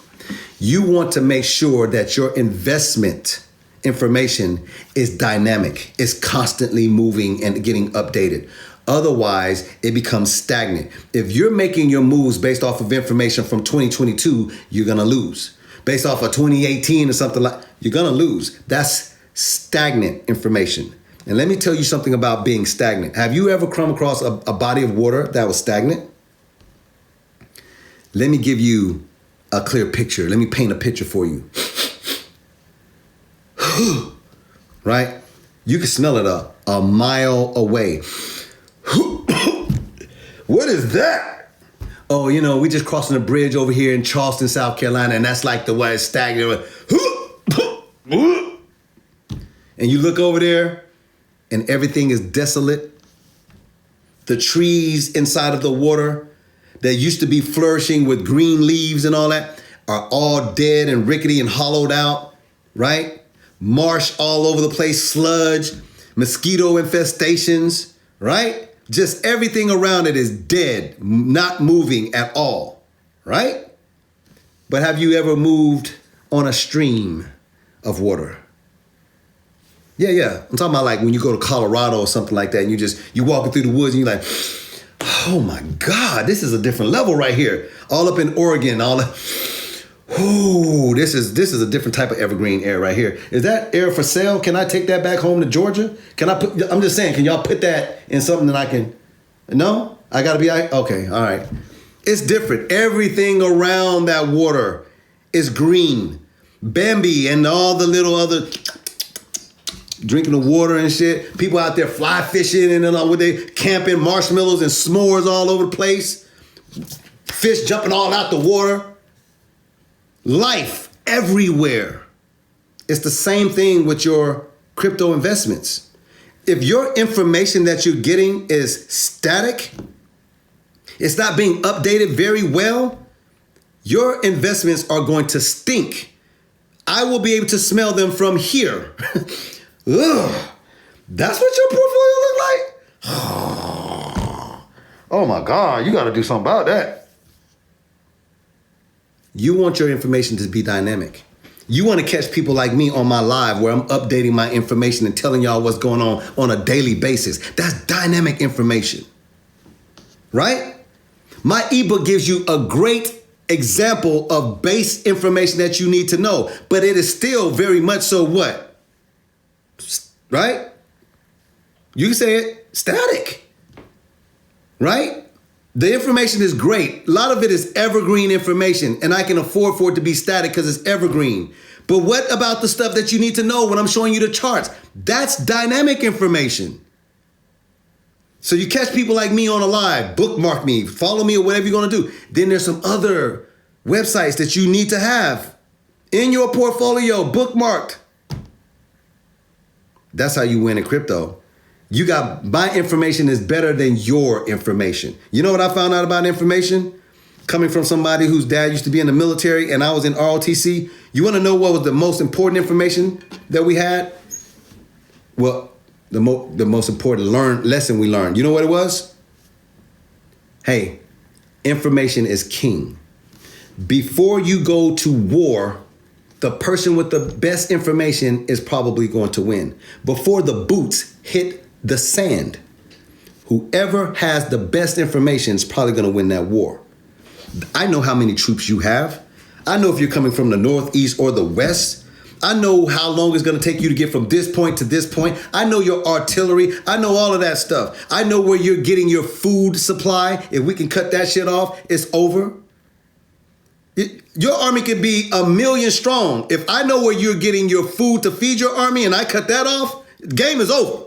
You want to make sure that your investment information is dynamic, is constantly moving and getting updated. Otherwise, it becomes stagnant. If you're making your moves based off of information from 2022, you're gonna lose. Based off of 2018 or something like, you're gonna lose. That's stagnant information. And let me tell you something about being stagnant. Have you ever come across a body of water that was stagnant? Let me give you a clear picture. Let me paint a picture for you. Right? You can smell it a mile away. What is that? Oh, you know, we just crossing a bridge over here in Charleston, South Carolina, and that's like the way it's stagnant. And you look over there and everything is desolate. The trees inside of the water that used to be flourishing with green leaves and all that are all dead and rickety and hollowed out, right? Marsh all over the place, sludge, mosquito infestations, right? Just everything around it is dead, not moving at all, right? But have you ever moved on a stream of water? Yeah. I'm talking about like when you go to Colorado or something like that and you're walking through the woods and you're like, oh my God, this is a different level right here. All up in Oregon, this is a different type of evergreen air right here. Is that air for sale? Can I take that back home to Georgia? I'm just saying, can y'all put that in something that I can, no? I gotta be, okay, all right. It's different. Everything around that water is green. Bambi and all the little other drinking the water and shit. People out there fly fishing and then with they camping, marshmallows and s'mores all over the place. Fish jumping all out the water. Life everywhere. It's the same thing with your crypto investments. If your information that you're getting is static, it's not being updated very well, your investments are going to stink. I will be able to smell them from here. Ugh. That's what your portfolio look like? Oh my God, you got to do something about that. You want your information to be dynamic. You want to catch people like me on my live where I'm updating my information and telling y'all what's going on a daily basis. That's dynamic information, right? My ebook gives you a great example of base information that you need to know, but it is still very much so what? Right? You can say it, static. right? The information is great. A lot of it is evergreen information, and I can afford for it to be static because it's evergreen. But what about the stuff that you need to know when I'm showing you the charts? That's dynamic information. So you catch people like me on a live, bookmark me, follow me, or whatever you're going to do. Then there's some other websites that you need to have in your portfolio, bookmarked. That's how you win in crypto. You got, my information is better than your information. You know what I found out about information? Coming from somebody whose dad used to be in the military and I was in ROTC. You want to know what was the most important information that we had? Well, the most important lesson we learned. You know what it was? Hey, information is king. Before you go to war, the person with the best information is probably going to win. Before the boots hit the sand, whoever has the best information is probably going to win that war. I know how many troops you have. I know if you're coming from the northeast or the west. I know how long it's going to take you to get from this point to this point. I know your artillery. I know all of that stuff. I know where you're getting your food supply. If we can cut that shit off, it's over. Your army could be 1 million strong. If I know where you're getting your food to feed your army and I cut that off, the game is over.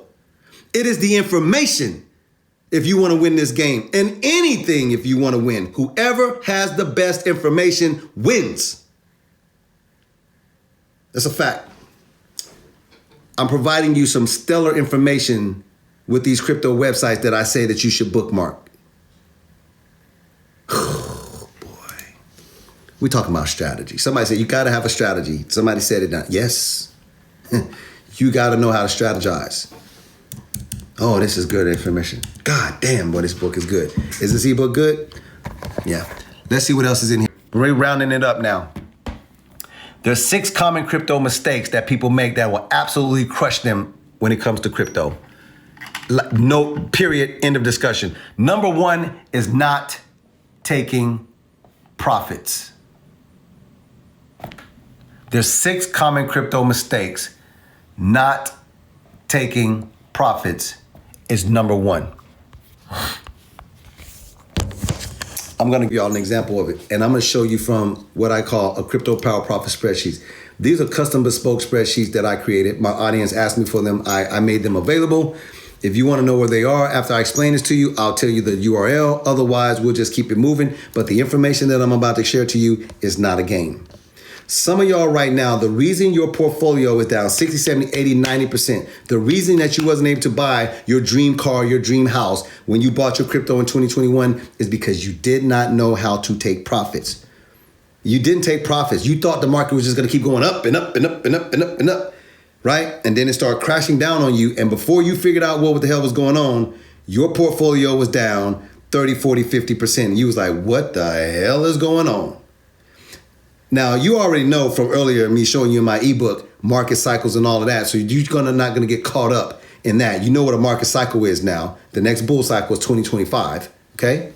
It is the information if you want to win this game. And anything if you want to win. Whoever has the best information wins. That's a fact. I'm providing you some stellar information with these crypto websites that I say that you should bookmark. Oh, boy. We're talking about strategy. Somebody said, you got to have a strategy. Somebody said it. Yes. You got to know how to strategize. Oh, this is good information. God damn, boy, this book is good. Is this ebook good? Yeah. Let's see what else is in here. We're rounding it up now. There's 6 common crypto mistakes that people make that will absolutely crush them when it comes to crypto. No, period, end of discussion. Number 1 is not taking profits. There's 6 common crypto mistakes. Not taking profits is number 1. I'm going to give y'all an example of it, and I'm going to show you from what I call a crypto power profit spreadsheets. These are custom bespoke spreadsheets that I created. My audience asked me for them. I made them available. If you want to know where they are, after I explain this to you, I'll tell you the URL. Otherwise, we'll just keep it moving. But the information that I'm about to share to you is not a game. Some of y'all right now, the reason your portfolio is down 60, 70, 80, 90%, the reason that you wasn't able to buy your dream car, your dream house when you bought your crypto in 2021 is because you did not know how to take profits. You didn't take profits. You thought the market was just going to keep going up and up and up and up and up and up, right? And then it started crashing down on you. And before you figured out what the hell was going on, your portfolio was down 30, 40, 50%. And you was like, what the hell is going on? Now, you already know from earlier me showing you in my ebook, market cycles and all of that. So you're not going to get caught up in that. You know what a market cycle is now. The next bull cycle is 2025, okay?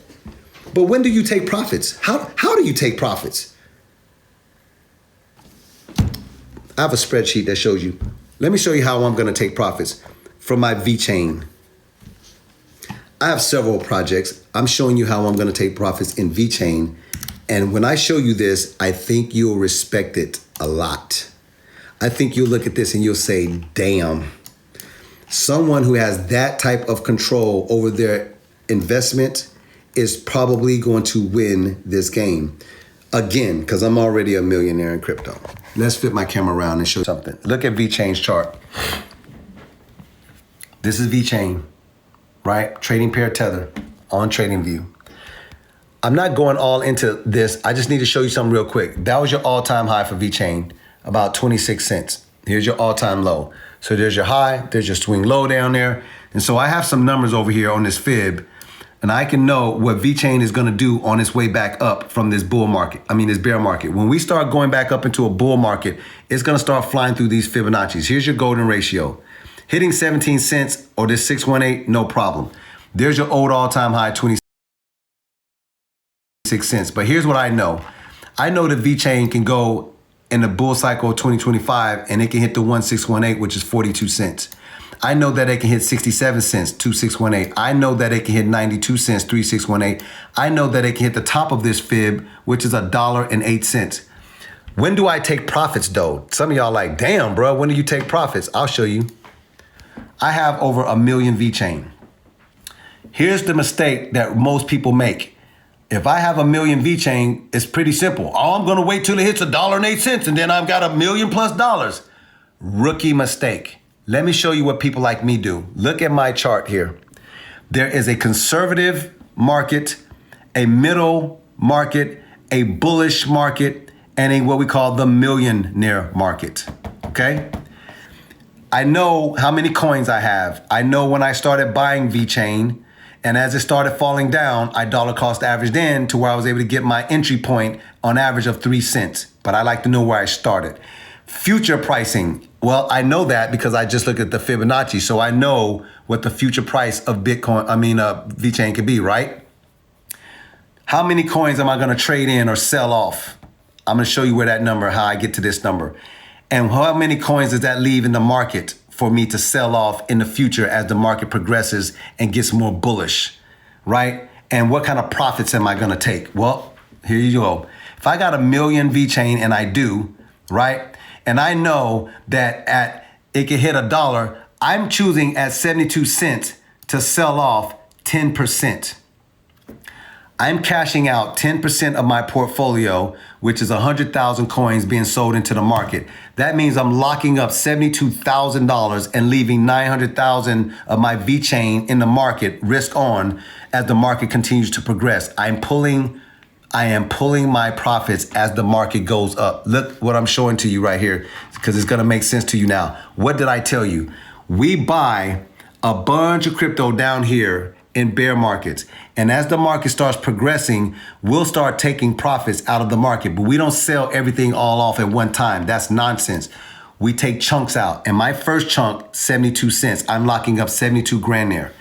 But when do you take profits? How do you take profits? I have a spreadsheet that shows you. Let me show you how I'm going to take profits from my VeChain. I have several projects. I'm showing you how I'm going to take profits in VeChain. And when I show you this, I think you'll respect it a lot. I think you'll look at this and you'll say, damn, someone who has that type of control over their investment is probably going to win this game. Again, because I'm already a millionaire in crypto. Let's flip my camera around and show something. Look at VeChain's chart. This is VeChain, right? Trading pair tether on TradingView. I'm not going all into this. I just need to show you something real quick. That was your all-time high for VeChain, about 26 cents. Here's your all-time low. So there's your high, there's your swing low down there. And so I have some numbers over here on this fib, and I can know what VeChain is gonna do on its way back up from this bull market. This bear market. When we start going back up into a bull market, it's gonna start flying through these Fibonacci's. Here's your golden ratio. Hitting 17 cents or this 618, no problem. There's your old all-time high, 26 cents. But here's what I know. I know that VeChain can go in the bull cycle of 2025 and it can hit the 1618, which is 42 cents. I know that it can hit 67 cents, 2618. I know that it can hit 92 cents, 3618. I know that it can hit the top of this fib, which is $1.08. When do I take profits though? Some of y'all like, damn, bro, when do you take profits? I'll show you. I have over 1 million V-chain. Here's the mistake that most people make. If I have 1 million V-chain, it's pretty simple. Oh, I'm gonna wait till it hits $1.08 and then I've got $1 million plus. Rookie mistake. Let me show you what people like me do. Look at my chart here. There is a conservative market, a middle market, a bullish market, and a what we call the millionaire market, okay? I know how many coins I have. I know when I started buying V-chain, and as it started falling down, I dollar cost averaged in to where I was able to get my entry point on average of 3 cents. But I like to know where I started. Future pricing. Well, I know that because I just looked at the Fibonacci. So I know what the future price of V-chain could be, right? How many coins am I going to trade in or sell off? I'm going to show you where that number, how I get to this number. And how many coins does that leave in the market for me to sell off in the future as the market progresses and gets more bullish, right? And what kind of profits am I gonna take? Well, here you go. If I got 1 million V-chain, and I do, right? And I know that it can hit $1, I'm choosing at 72 cents to sell off 10%. I'm cashing out 10% of my portfolio, which is 100,000 coins being sold into the market. That means I'm locking up $72,000 and leaving 900,000 of my V-chain in the market, risk on, as the market continues to progress. I am pulling my profits as the market goes up. Look what I'm showing to you right here, because it's gonna make sense to you now. What did I tell you? We buy a bunch of crypto down here in bear markets. And as the market starts progressing, we'll start taking profits out of the market, but we don't sell everything all off at one time. That's nonsense. We take chunks out. And my first chunk, 72 cents, I'm locking up 72 grand there.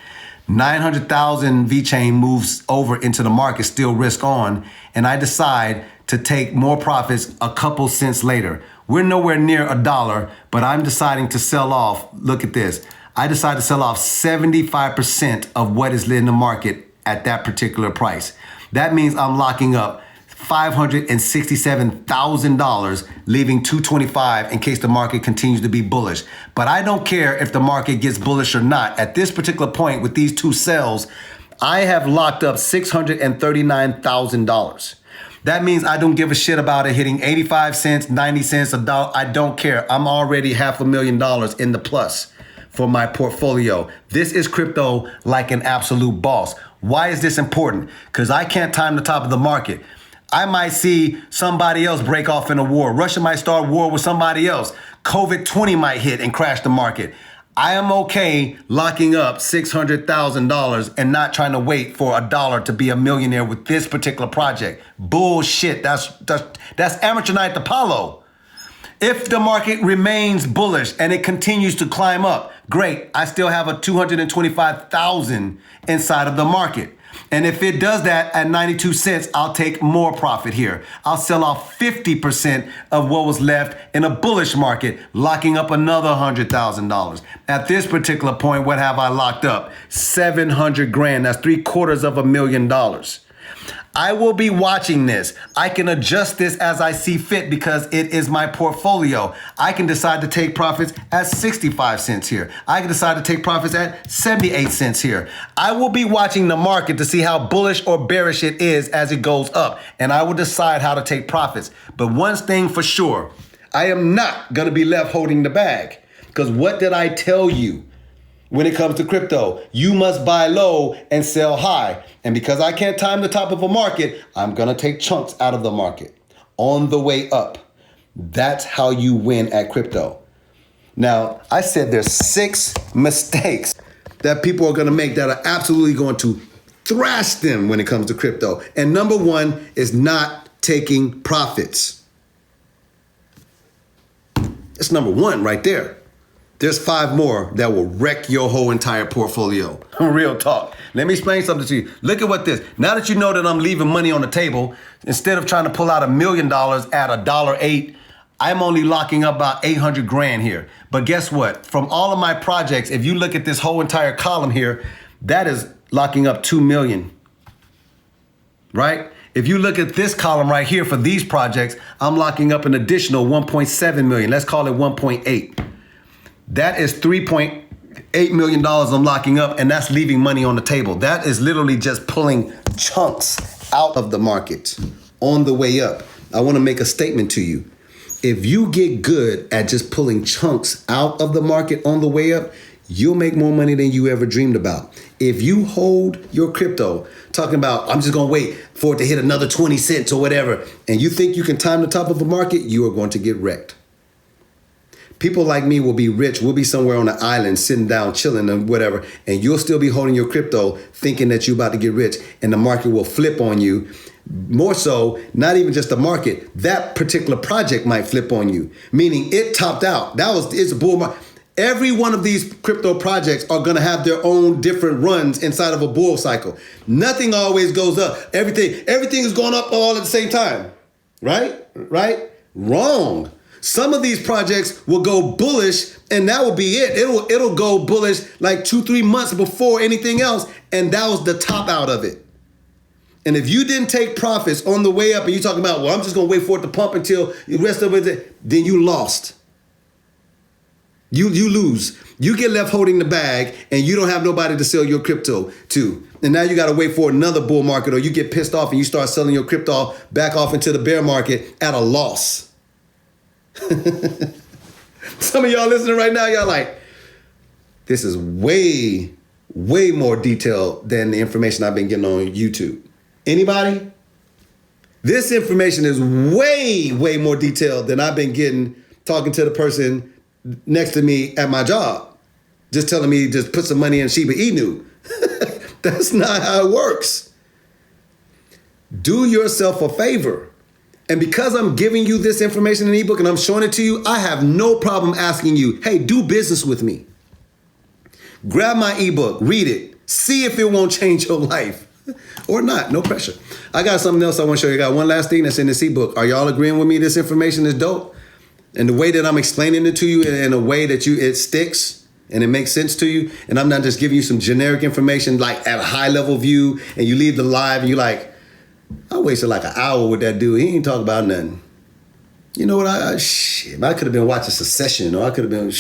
900,000 V-chain moves over into the market, still risk on, and I decide to take more profits a couple cents later. We're nowhere near $1, but I'm deciding to sell off, look at this, I decided to sell off 75% of what is in the market at that particular price. That means I'm locking up $567,000, leaving $225 in case the market continues to be bullish. But I don't care if the market gets bullish or not. At this particular point with these two sells, I have locked up $639,000. That means I don't give a shit about it hitting 85 cents, 90 cents, $1. I don't care. I'm already $500,000 in the plus for my portfolio. This is crypto like an absolute boss. Why is this important? Because I can't time the top of the market. I might see somebody else break off in a war. Russia might start war with somebody else. COVID-20 might hit and crash the market. I am okay locking up $600,000 and not trying to wait for $1 to be a millionaire with this particular project. Bullshit. That's amateur night at the Apollo. If the market remains bullish and it continues to climb up, great. I still have a 225,000 inside of the market. And if it does that at 92 cents, I'll take more profit here. I'll sell off 50% of what was left in a bullish market, locking up another $100,000. At this particular point, what have I locked up? 700 grand. That's $750,000. I will be watching this. I can adjust this as I see fit because it is my portfolio. I can decide to take profits at 65 cents here. I can decide to take profits at 78 cents here. I will be watching the market to see how bullish or bearish it is as it goes up, and I will decide how to take profits. But one thing for sure, I am not going to be left holding the bag, because what did I tell you? When it comes to crypto, you must buy low and sell high. And because I can't time the top of a market, I'm gonna take chunks out of the market on the way up. That's how you win at crypto. Now, I said there's 6 mistakes that people are gonna make that are absolutely going to thrash them when it comes to crypto. And number 1 is not taking profits. That's number 1 right there. There's 5 more that will wreck your whole entire portfolio. Real talk. Let me explain something to you. Look at what this. Now that you know that I'm leaving money on the table, instead of trying to pull out $1 million at $1.08, I'm only locking up about 800 grand here. But guess what? From all of my projects, if you look at this whole entire column here, that is locking up 2 million, right? If you look at this column right here for these projects, I'm locking up an additional 1.7 million. Let's call it 1.8. That is $3.8 million I'm locking up, and that's leaving money on the table. That is literally just pulling chunks out of the market on the way up. I want to make a statement to you. If you get good at just pulling chunks out of the market on the way up, you'll make more money than you ever dreamed about. If you hold your crypto, talking about, I'm just going to wait for it to hit another 20 cents or whatever, and you think you can time the top of a market, you are going to get wrecked. People like me will be rich. We'll be somewhere on an island, sitting down, chilling and whatever, and you'll still be holding your crypto thinking that you're about to get rich, and the market will flip on you. More so, not even just the market, that particular project might flip on you, meaning it topped out. It's a bull market. Every one of these crypto projects are going to have their own different runs inside of a bull cycle. Nothing always goes up. Everything is going up all at the same time. Right? Wrong. Some of these projects will go bullish, and that will be it. It'll go bullish like 2-3 months before anything else, and that was the top out of it. And if you didn't take profits on the way up, and you're talking about, well, I'm just going to wait for it to pump until the rest of it, then you lost. You lose. You get left holding the bag, and you don't have nobody to sell your crypto to. And now you got to wait for another bull market, or you get pissed off and you start selling your crypto back off into the bear market at a loss. Some of y'all listening right now, y'all like, this is way, way more detailed than the information I've been getting on YouTube. Anybody? This information is way, way more detailed than I've been getting talking to the person next to me at my job. Just telling me just put some money in Shiba Inu. That's not how it works. Do yourself a favor. And because I'm giving you this information in an ebook and I'm showing it to you, I have no problem asking you, hey, do business with me. Grab my ebook, read it, see if it won't change your life or not. No pressure. I got something else I want to show you. I got one last thing that's in this ebook. Are y'all agreeing with me this information is dope? And the way that I'm explaining it to you in a way that it sticks and it makes sense to you. And I'm not just giving you some generic information like at a high level view and you leave the live and you're like, I wasted like an hour with that dude. He ain't talk about nothing. You know what? I could have been watching Succession, or I could have been,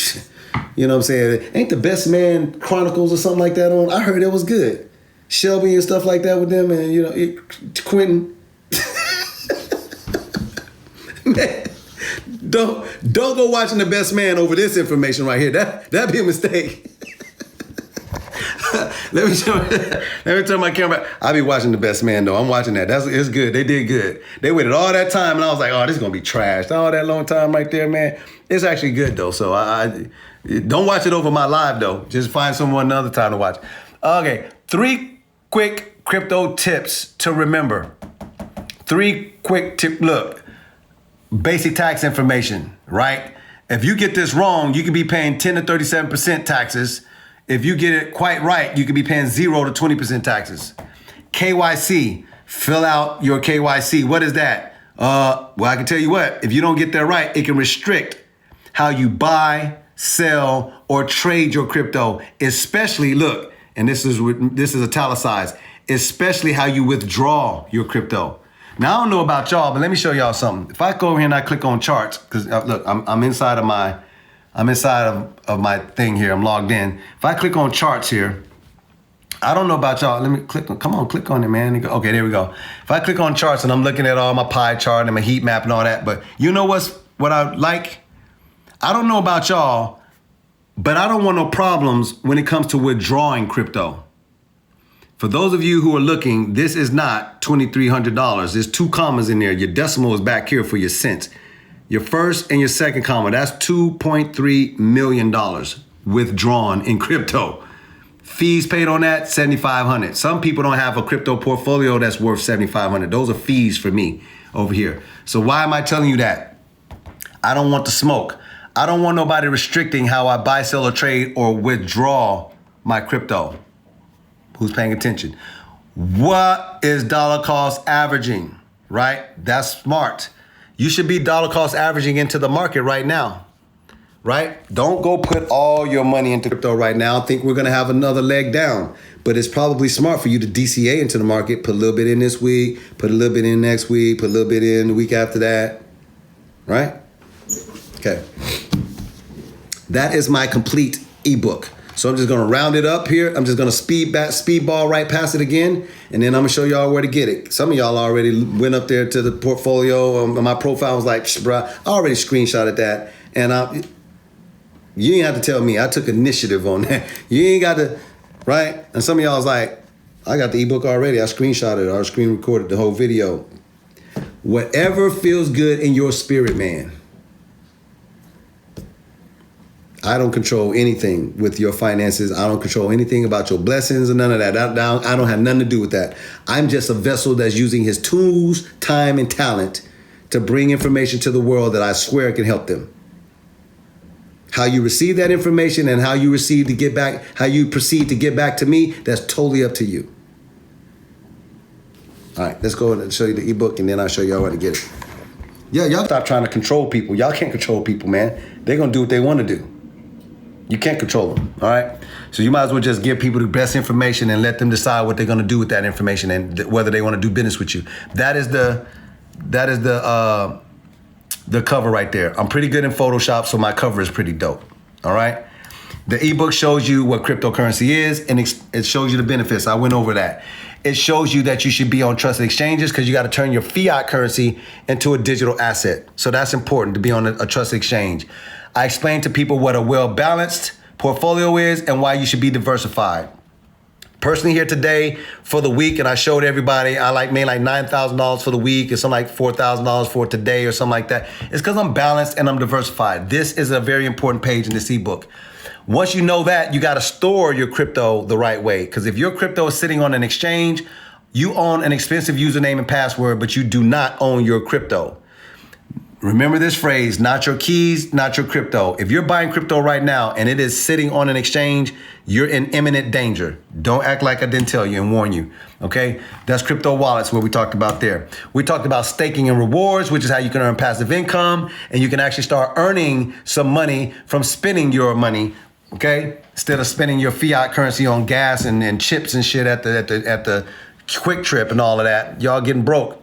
you know what I'm saying? Ain't The Best Man Chronicles or something like that on? I heard it was good. Shelby and stuff like that with them, and you know, Quentin. Man, don't go watching The Best Man over this information right here. That'd be a mistake. Let me turn my camera. I'll be watching The Best Man though. I'm watching that. It's good. They did good. They waited all that time, and I was like, oh, this is gonna be trashed. All that long time right there, man. It's actually good though. So I don't watch it over my live though. Just find someone another time to watch. Okay, 3 quick crypto tips to remember. 3 quick tips. Look, basic tax information, right? If you get this wrong, you could be paying 10 to 37% taxes. If you get it quite right, you could be paying 0 to 20% taxes. KYC, fill out your KYC. What is that? Well, I can tell you what, if you don't get that right, it can restrict how you buy, sell, or trade your crypto, especially, look, and this is italicized, especially how you withdraw your crypto. Now, I don't know about y'all, but let me show y'all something. If I go over here and I click on charts, because look, I'm inside of my thing here. I'm logged in. If I click on charts here, I don't know about y'all. Let me click on it, man. Okay, there we go. If I click on charts and I'm looking at all my pie chart and my heat map and all that, but you know what I like? I don't know about y'all, but I don't want no problems when it comes to withdrawing crypto. For those of you who are looking, this is not $2,300. There's 2 commas in there. Your decimal is back here for your cents. Your first and your second comma, that's $2.3 million withdrawn in crypto. Fees paid on that, $7,500. Some people don't have a crypto portfolio that's worth $7,500. Those are fees for me over here. So why am I telling you that? I don't want the smoke. I don't want nobody restricting how I buy, sell, or trade or withdraw my crypto. Who's paying attention? What is dollar cost averaging, right? That's smart. You should be dollar cost averaging into the market right now, right? Don't go put all your money into crypto right now. Think we're going to have another leg down. But it's probably smart for you to DCA into the market, put a little bit in this week, put a little bit in next week, put a little bit in the week after that, right? Okay. That is my complete ebook. So I'm just going to round it up here. I'm just going to speedball right past it again. And then I'm going to show y'all where to get it. Some of y'all already went up there to the portfolio. My profile was like, bruh, I already screenshotted that. And you ain't have to tell me. I took initiative on that. You ain't got to, right? And some of y'all was like, I got the ebook already. I screenshotted it. I screen recorded the whole video. Whatever feels good in your spirit, man. I don't control anything with your finances. I don't control anything about your blessings and none of that. I don't have nothing to do with that. I'm just a vessel that's using his tools, time, and talent to bring information to the world that I swear can help them. How you receive that information and how you proceed to get back to me, that's totally up to you. All right, let's go and show you the ebook and then I'll show y'all where to get it. Yeah, y'all stop trying to control people. Y'all can't control people, man. They're going to do what they want to do. You can't control them, all right? So you might as well just give people the best information and let them decide what they're going to do with that information and whether they want to do business with you. That is the cover right there. I'm pretty good in Photoshop, so my cover is pretty dope, all right? The ebook shows you what cryptocurrency is, and it shows you the benefits. I went over that. It shows you that you should be on trusted exchanges because you got to turn your fiat currency into a digital asset. So that's important to be on a trusted exchange. I explained to people what a well-balanced portfolio is and why you should be diversified. Personally here today for the week, and I showed everybody, I made like $9,000 for the week and something like $4,000 for today or something like that. It's because I'm balanced and I'm diversified. This is a very important page in this ebook. Once you know that, you got to store your crypto the right way. Because if your crypto is sitting on an exchange, you own an expensive username and password, but you do not own your crypto. Remember this phrase, not your keys, not your crypto. If you're buying crypto right now and it is sitting on an exchange, you're in imminent danger. Don't act like I didn't tell you and warn you, okay? That's crypto wallets, what we talked about there. We talked about staking and rewards, which is how you can earn passive income, and you can actually start earning some money from spending your money, okay? Instead of spending your fiat currency on gas and chips and shit at the Quick Trip and all of that. Y'all getting broke.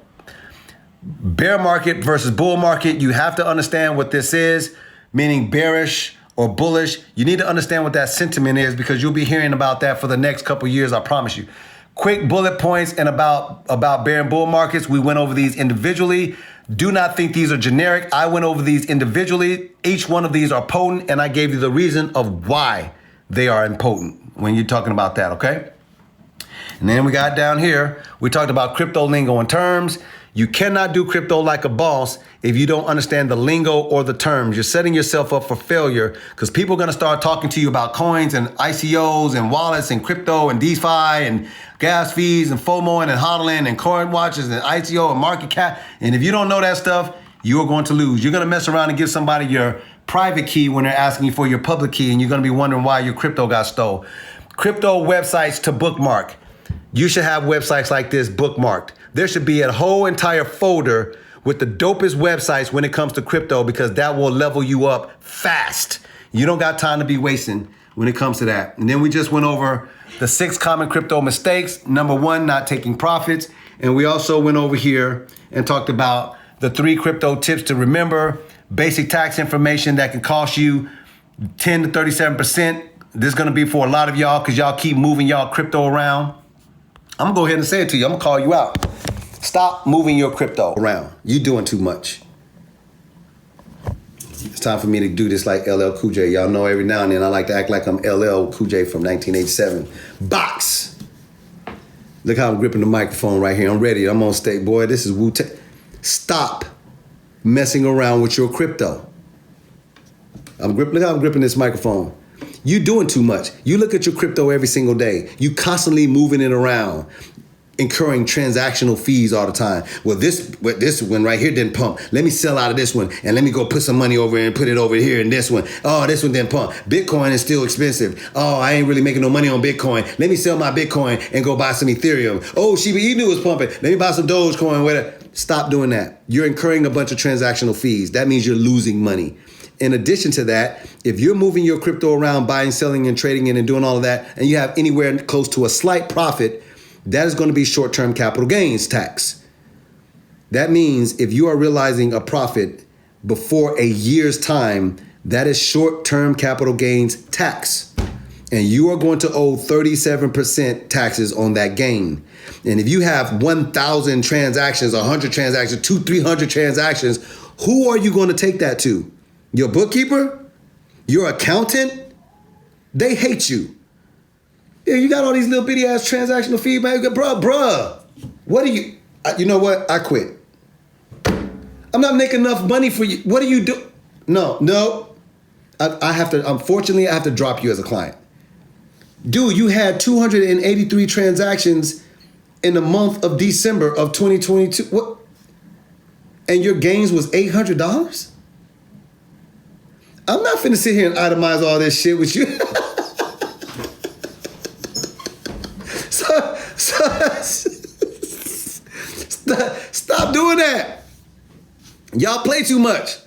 Bear market versus bull market. You have to understand what this is, meaning bearish or bullish. You need to understand what that sentiment is because you'll be hearing about that for the next couple years, I promise you. Quick bullet points and about bear and bull markets. We went over these individually. Do not think these are generic. I went over these individually. Each one of these are potent, and I gave you the reason of why they are impotent when you're talking about that, okay? And then we got down here, we talked about crypto lingo and terms. You cannot do crypto like a boss if you don't understand the lingo or the terms. You're setting yourself up for failure because people are going to start talking to you about coins and ICOs and wallets and crypto and DeFi and gas fees and FOMO and hodling and coin watches and ICO and market cap. And if you don't know that stuff, you are going to lose. You're going to mess around and give somebody your private key when they're asking you for your public key, and you're going to be wondering why your crypto got stole. Crypto websites to bookmark. You should have websites like this bookmarked. There should be a whole entire folder with the dopest websites when it comes to crypto because that will level you up fast. You don't got time to be wasting when it comes to that. And then we just went over the 6 common crypto mistakes. Number 1, not taking profits. And we also went over here and talked about the 3 crypto tips to remember. Basic tax information that can cost you 10 to 37%. This is going to be for a lot of y'all because y'all keep moving y'all crypto around. I'm going to go ahead and say it to you. I'm going to call you out. Stop moving your crypto around. You're doing too much. It's time for me to do this like LL Cool J. Y'all know every now and then I like to act like I'm LL Cool J from 1987. Box. Look how I'm gripping the microphone right here. I'm ready. I'm on stage. Boy, this is Wu-Tang. Stop messing around with your crypto. Look how I'm gripping this microphone. You doing too much. You look at your crypto every single day. You constantly moving it around, incurring transactional fees all the time. Well, this one right here didn't pump. Let me sell out of this one and let me go put some money over and put it over here in this one. Oh, this one didn't pump. Bitcoin is still expensive. Oh, I ain't really making no money on Bitcoin. Let me sell my Bitcoin and go buy some Ethereum. Oh, Shiba Inu is pumping. Let me buy some Dogecoin. Whatever. Stop doing that. You're incurring a bunch of transactional fees. That means you're losing money. In addition to that, if you're moving your crypto around, buying, selling, and trading it and doing all of that, and you have anywhere close to a slight profit, that is going to be short-term capital gains tax. That means if you are realizing a profit before a year's time, that is short-term capital gains tax. And you are going to owe 37% taxes on that gain. And if you have 1,000 transactions, 100 transactions, 200, 300 transactions, who are you going to take that to? Your bookkeeper? Your accountant? They hate you. Yeah, you got all these little bitty ass transactional fees, man. Bruh, what are you? You know what? I quit. I'm not making enough money for you. What do you do? No. I have to, unfortunately, I have to drop you as a client. Dude, you had 283 transactions in the month of December of 2022. What? And your gains was $800? I'm not finna sit here and itemize all this shit with you. Stop doing that. Y'all play too much.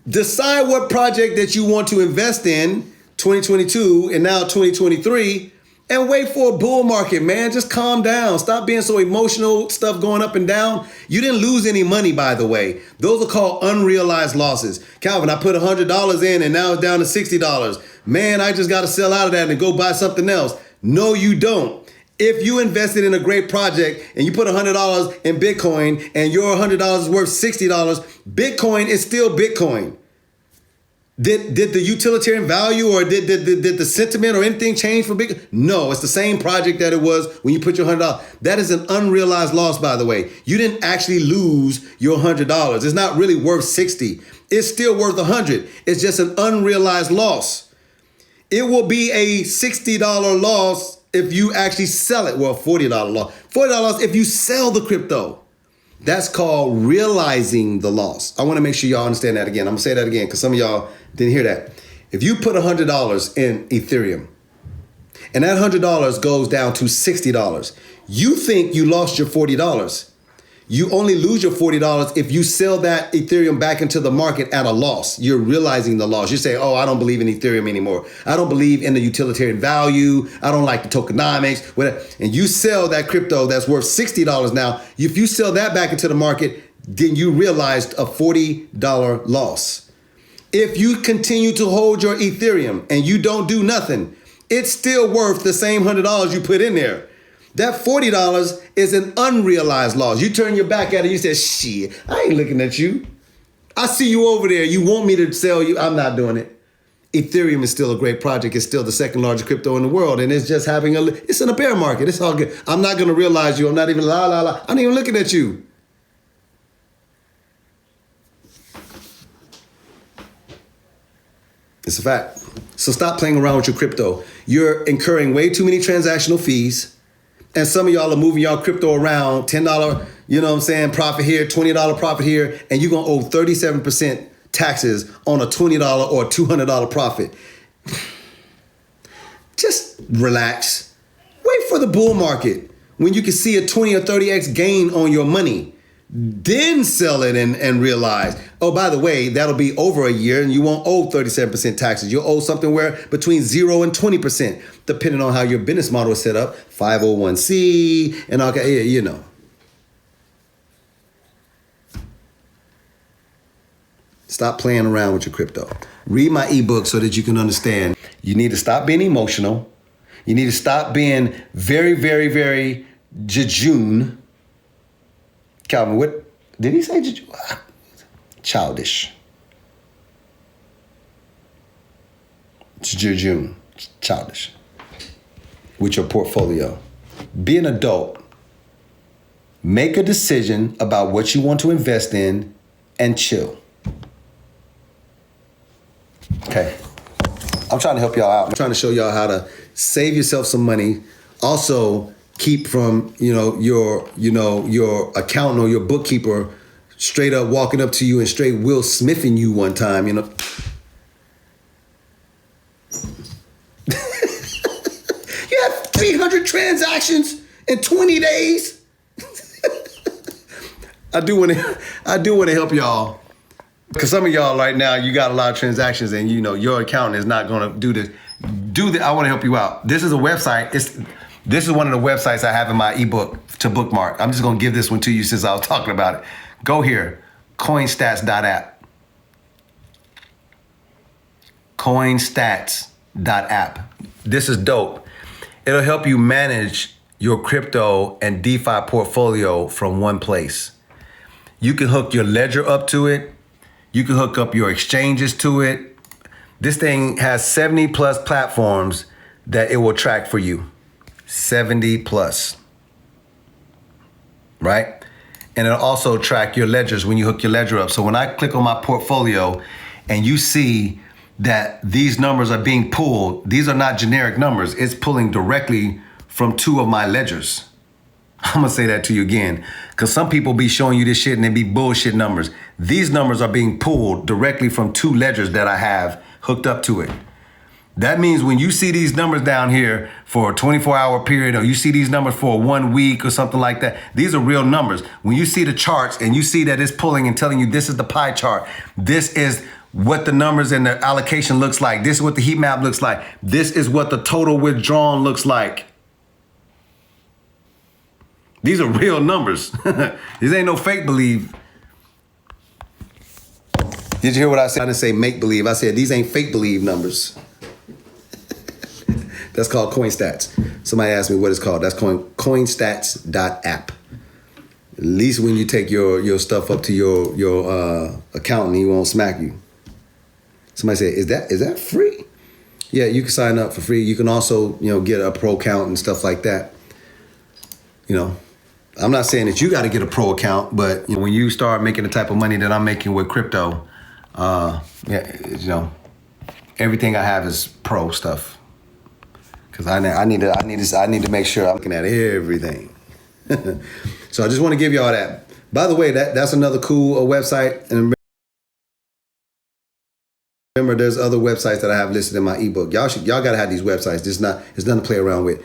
Decide what project that you want to invest in 2022 and now 2023 and wait for a bull market, man. Just calm down. Stop being so emotional, stuff going up and down. You didn't lose any money, by the way. Those are called unrealized losses. Calvin, I put $100 in and now it's down to $60. Man, I just got to sell out of that and go buy something else. No, you don't. If you invested in a great project and you put $100 in Bitcoin and your $100 is worth $60, Bitcoin is still Bitcoin. Did the utilitarian value or did the sentiment or anything change for Bitcoin? No, it's the same project that it was when you put your $100. That is an unrealized loss, by the way. You didn't actually lose your $100. It's not really worth 60. It's still worth 100. It's just an unrealized loss. It will be a $60 loss if you actually sell it. Well, $40 loss. $40 if you sell the crypto. That's called realizing the loss. I want to make sure y'all understand that again. I'm going to say that again because some of y'all didn't hear that. If you put $100 in Ethereum and that $100 goes down to $60, you think you lost your $40. You only lose your $40 if you sell that Ethereum back into the market at a loss. You're realizing the loss. You say, oh, I don't believe in Ethereum anymore. I don't believe in the utilitarian value. I don't like the tokenomics. Whatever. And you sell that crypto that's worth $60 now. If you sell that back into the market, then you realized a $40 loss. If you continue to hold your Ethereum and you don't do nothing, it's still worth the same $100 you put in there. That $40 is an unrealized loss. You turn your back at it, you say, shit, I ain't looking at you. I see you over there. You want me to sell you. I'm not doing it. Ethereum is still a great project. It's still the second largest crypto in the world. And it's just it's in a bear market. It's all good. I'm not going to realize you. I'm not even I'm not even looking at you. It's a fact. So stop playing around with your crypto. You're incurring way too many transactional fees. And some of y'all are moving y'all crypto around, $10, you know what I'm saying, profit here, $20 profit here, and you're going to owe 37% taxes on a $20 or $200 profit. Just relax. Wait for the bull market when you can see a 20 or 30x gain on your money. Then sell it and realize, oh, by the way, that'll be over a year and you won't owe 37% taxes. You'll owe something where between 0 and 20%, depending on how your business model is set up, 501c and all that, you know. Stop playing around with your crypto. Read my ebook so that you can understand. You need to stop being emotional. You need to stop being very, very, very jejune. Calvin, what did he say? Childish. Jejune. Childish. With your portfolio. Be an adult. Make a decision about what you want to invest in and chill. Okay. I'm trying to help y'all out. I'm trying to show y'all how to save yourself some money. Also, keep from, your accountant or your bookkeeper straight up walking up to you and straight Will Smithing you one time, You had 300 transactions in 20 days. I do want to I do want to help y'all. Because some of y'all right now, you got a lot of transactions and you know your accountant is not going to do this. I want to help you out. This is a website. This is one of the websites I have in my ebook to bookmark. I'm just going to give this one to you since I was talking about it. Go here, coinstats.app. Coinstats.app. This is dope. It'll help you manage your crypto and DeFi portfolio from one place. You can hook your ledger up to it. You can hook up your exchanges to it. This thing has 70 plus platforms that it will track for you. 70 plus, right? And it'll also track your ledgers when you hook your ledger up. So when I click on my portfolio and you see that these numbers are being pulled, these are not generic numbers. It's pulling directly from 2 of my ledgers. I'm gonna say that to you again, because some people be showing you this shit and they be bullshit numbers. These numbers are being pulled directly from 2 ledgers that I have hooked up to it. That means when you see these numbers down here for a 24-hour period, or you see these numbers for 1 week or something like that, these are real numbers. When you see the charts and you see that it's pulling and telling you this is the pie chart, this is what the numbers and the allocation looks like, this is what the heat map looks like, this is what the total withdrawn looks like. These are real numbers. These ain't no fake believe. Did you hear what I said? I didn't say make believe. I said these ain't fake believe numbers. That's called CoinStats. Somebody asked me what it's called. That's coinstats.app. At least when you take your stuff up to your accountant, he won't smack you. Somebody said, is that free? Yeah, you can sign up for free. You can also, get a pro account and stuff like that. I'm not saying that you got to get a pro account, but when you start making the type of money that I'm making with crypto, everything I have is pro stuff. Because I need to make sure I'm looking at everything. So I just want to give y'all that. By the way, that's another cool website. And remember, there's other websites that I have listed in my ebook. Y'all got to have these websites. It's nothing to play around with.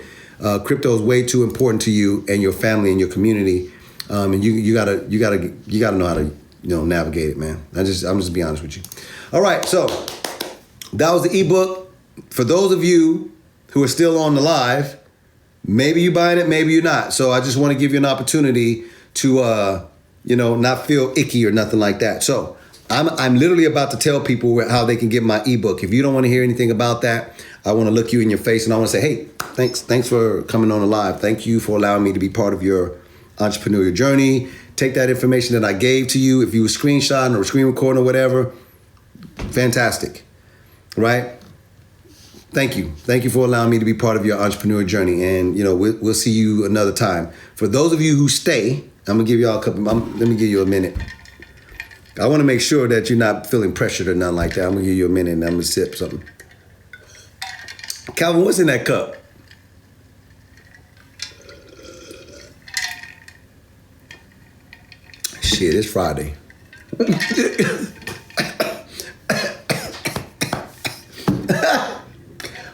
Crypto is way too important to you and your family and your community, and you gotta know how to navigate it, man. I'm just be honest with you. All right, so that was the ebook. For those of you who are still on the live, maybe you buying it, maybe you're not. So I just want to give you an opportunity to not feel icky or nothing like that. So I'm literally about to tell people how they can get my ebook. If you don't want to hear anything about that, I want to look you in your face and I want to say, hey, thanks for coming on the live. Thank you for allowing me to be part of your entrepreneurial journey. Take that information that I gave to you. If you were screenshotting or screen recording or whatever, fantastic, right? Thank you. Thank you for allowing me to be part of your entrepreneurial journey. And, we'll see you another time. For those of you who stay, I'm going to give y'all let me give you a minute. I want to make sure that you're not feeling pressured or nothing like that. I'm going to give you a minute and I'm going to sip something. Calvin, what's in that cup? Shit, it's Friday.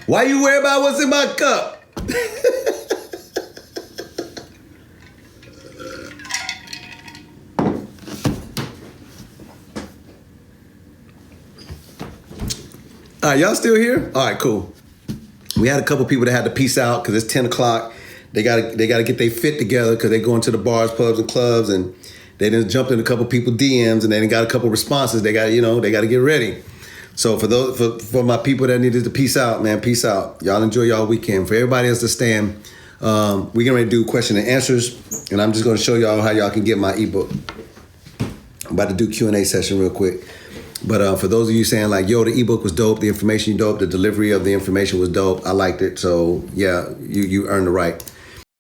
Why you worry about what's in my cup? All right, y'all still here? All right, cool. We had a couple people that had to peace out because it's 10 o'clock. They gotta get their fit together because they going to the bars, pubs, and clubs, and they done jumped in a couple people DMs and they got a couple responses. They got to get ready. So for my people that needed to peace out, man, peace out. Y'all enjoy y'all weekend. For everybody else to stand, we're getting ready to do question and answers, and I'm just going to show y'all how y'all can get my ebook. I'm about to do Q&A session real quick. But for those of you saying like, yo, the ebook was dope, the information dope, the delivery of the information was dope, I liked it. So yeah, you earned the right.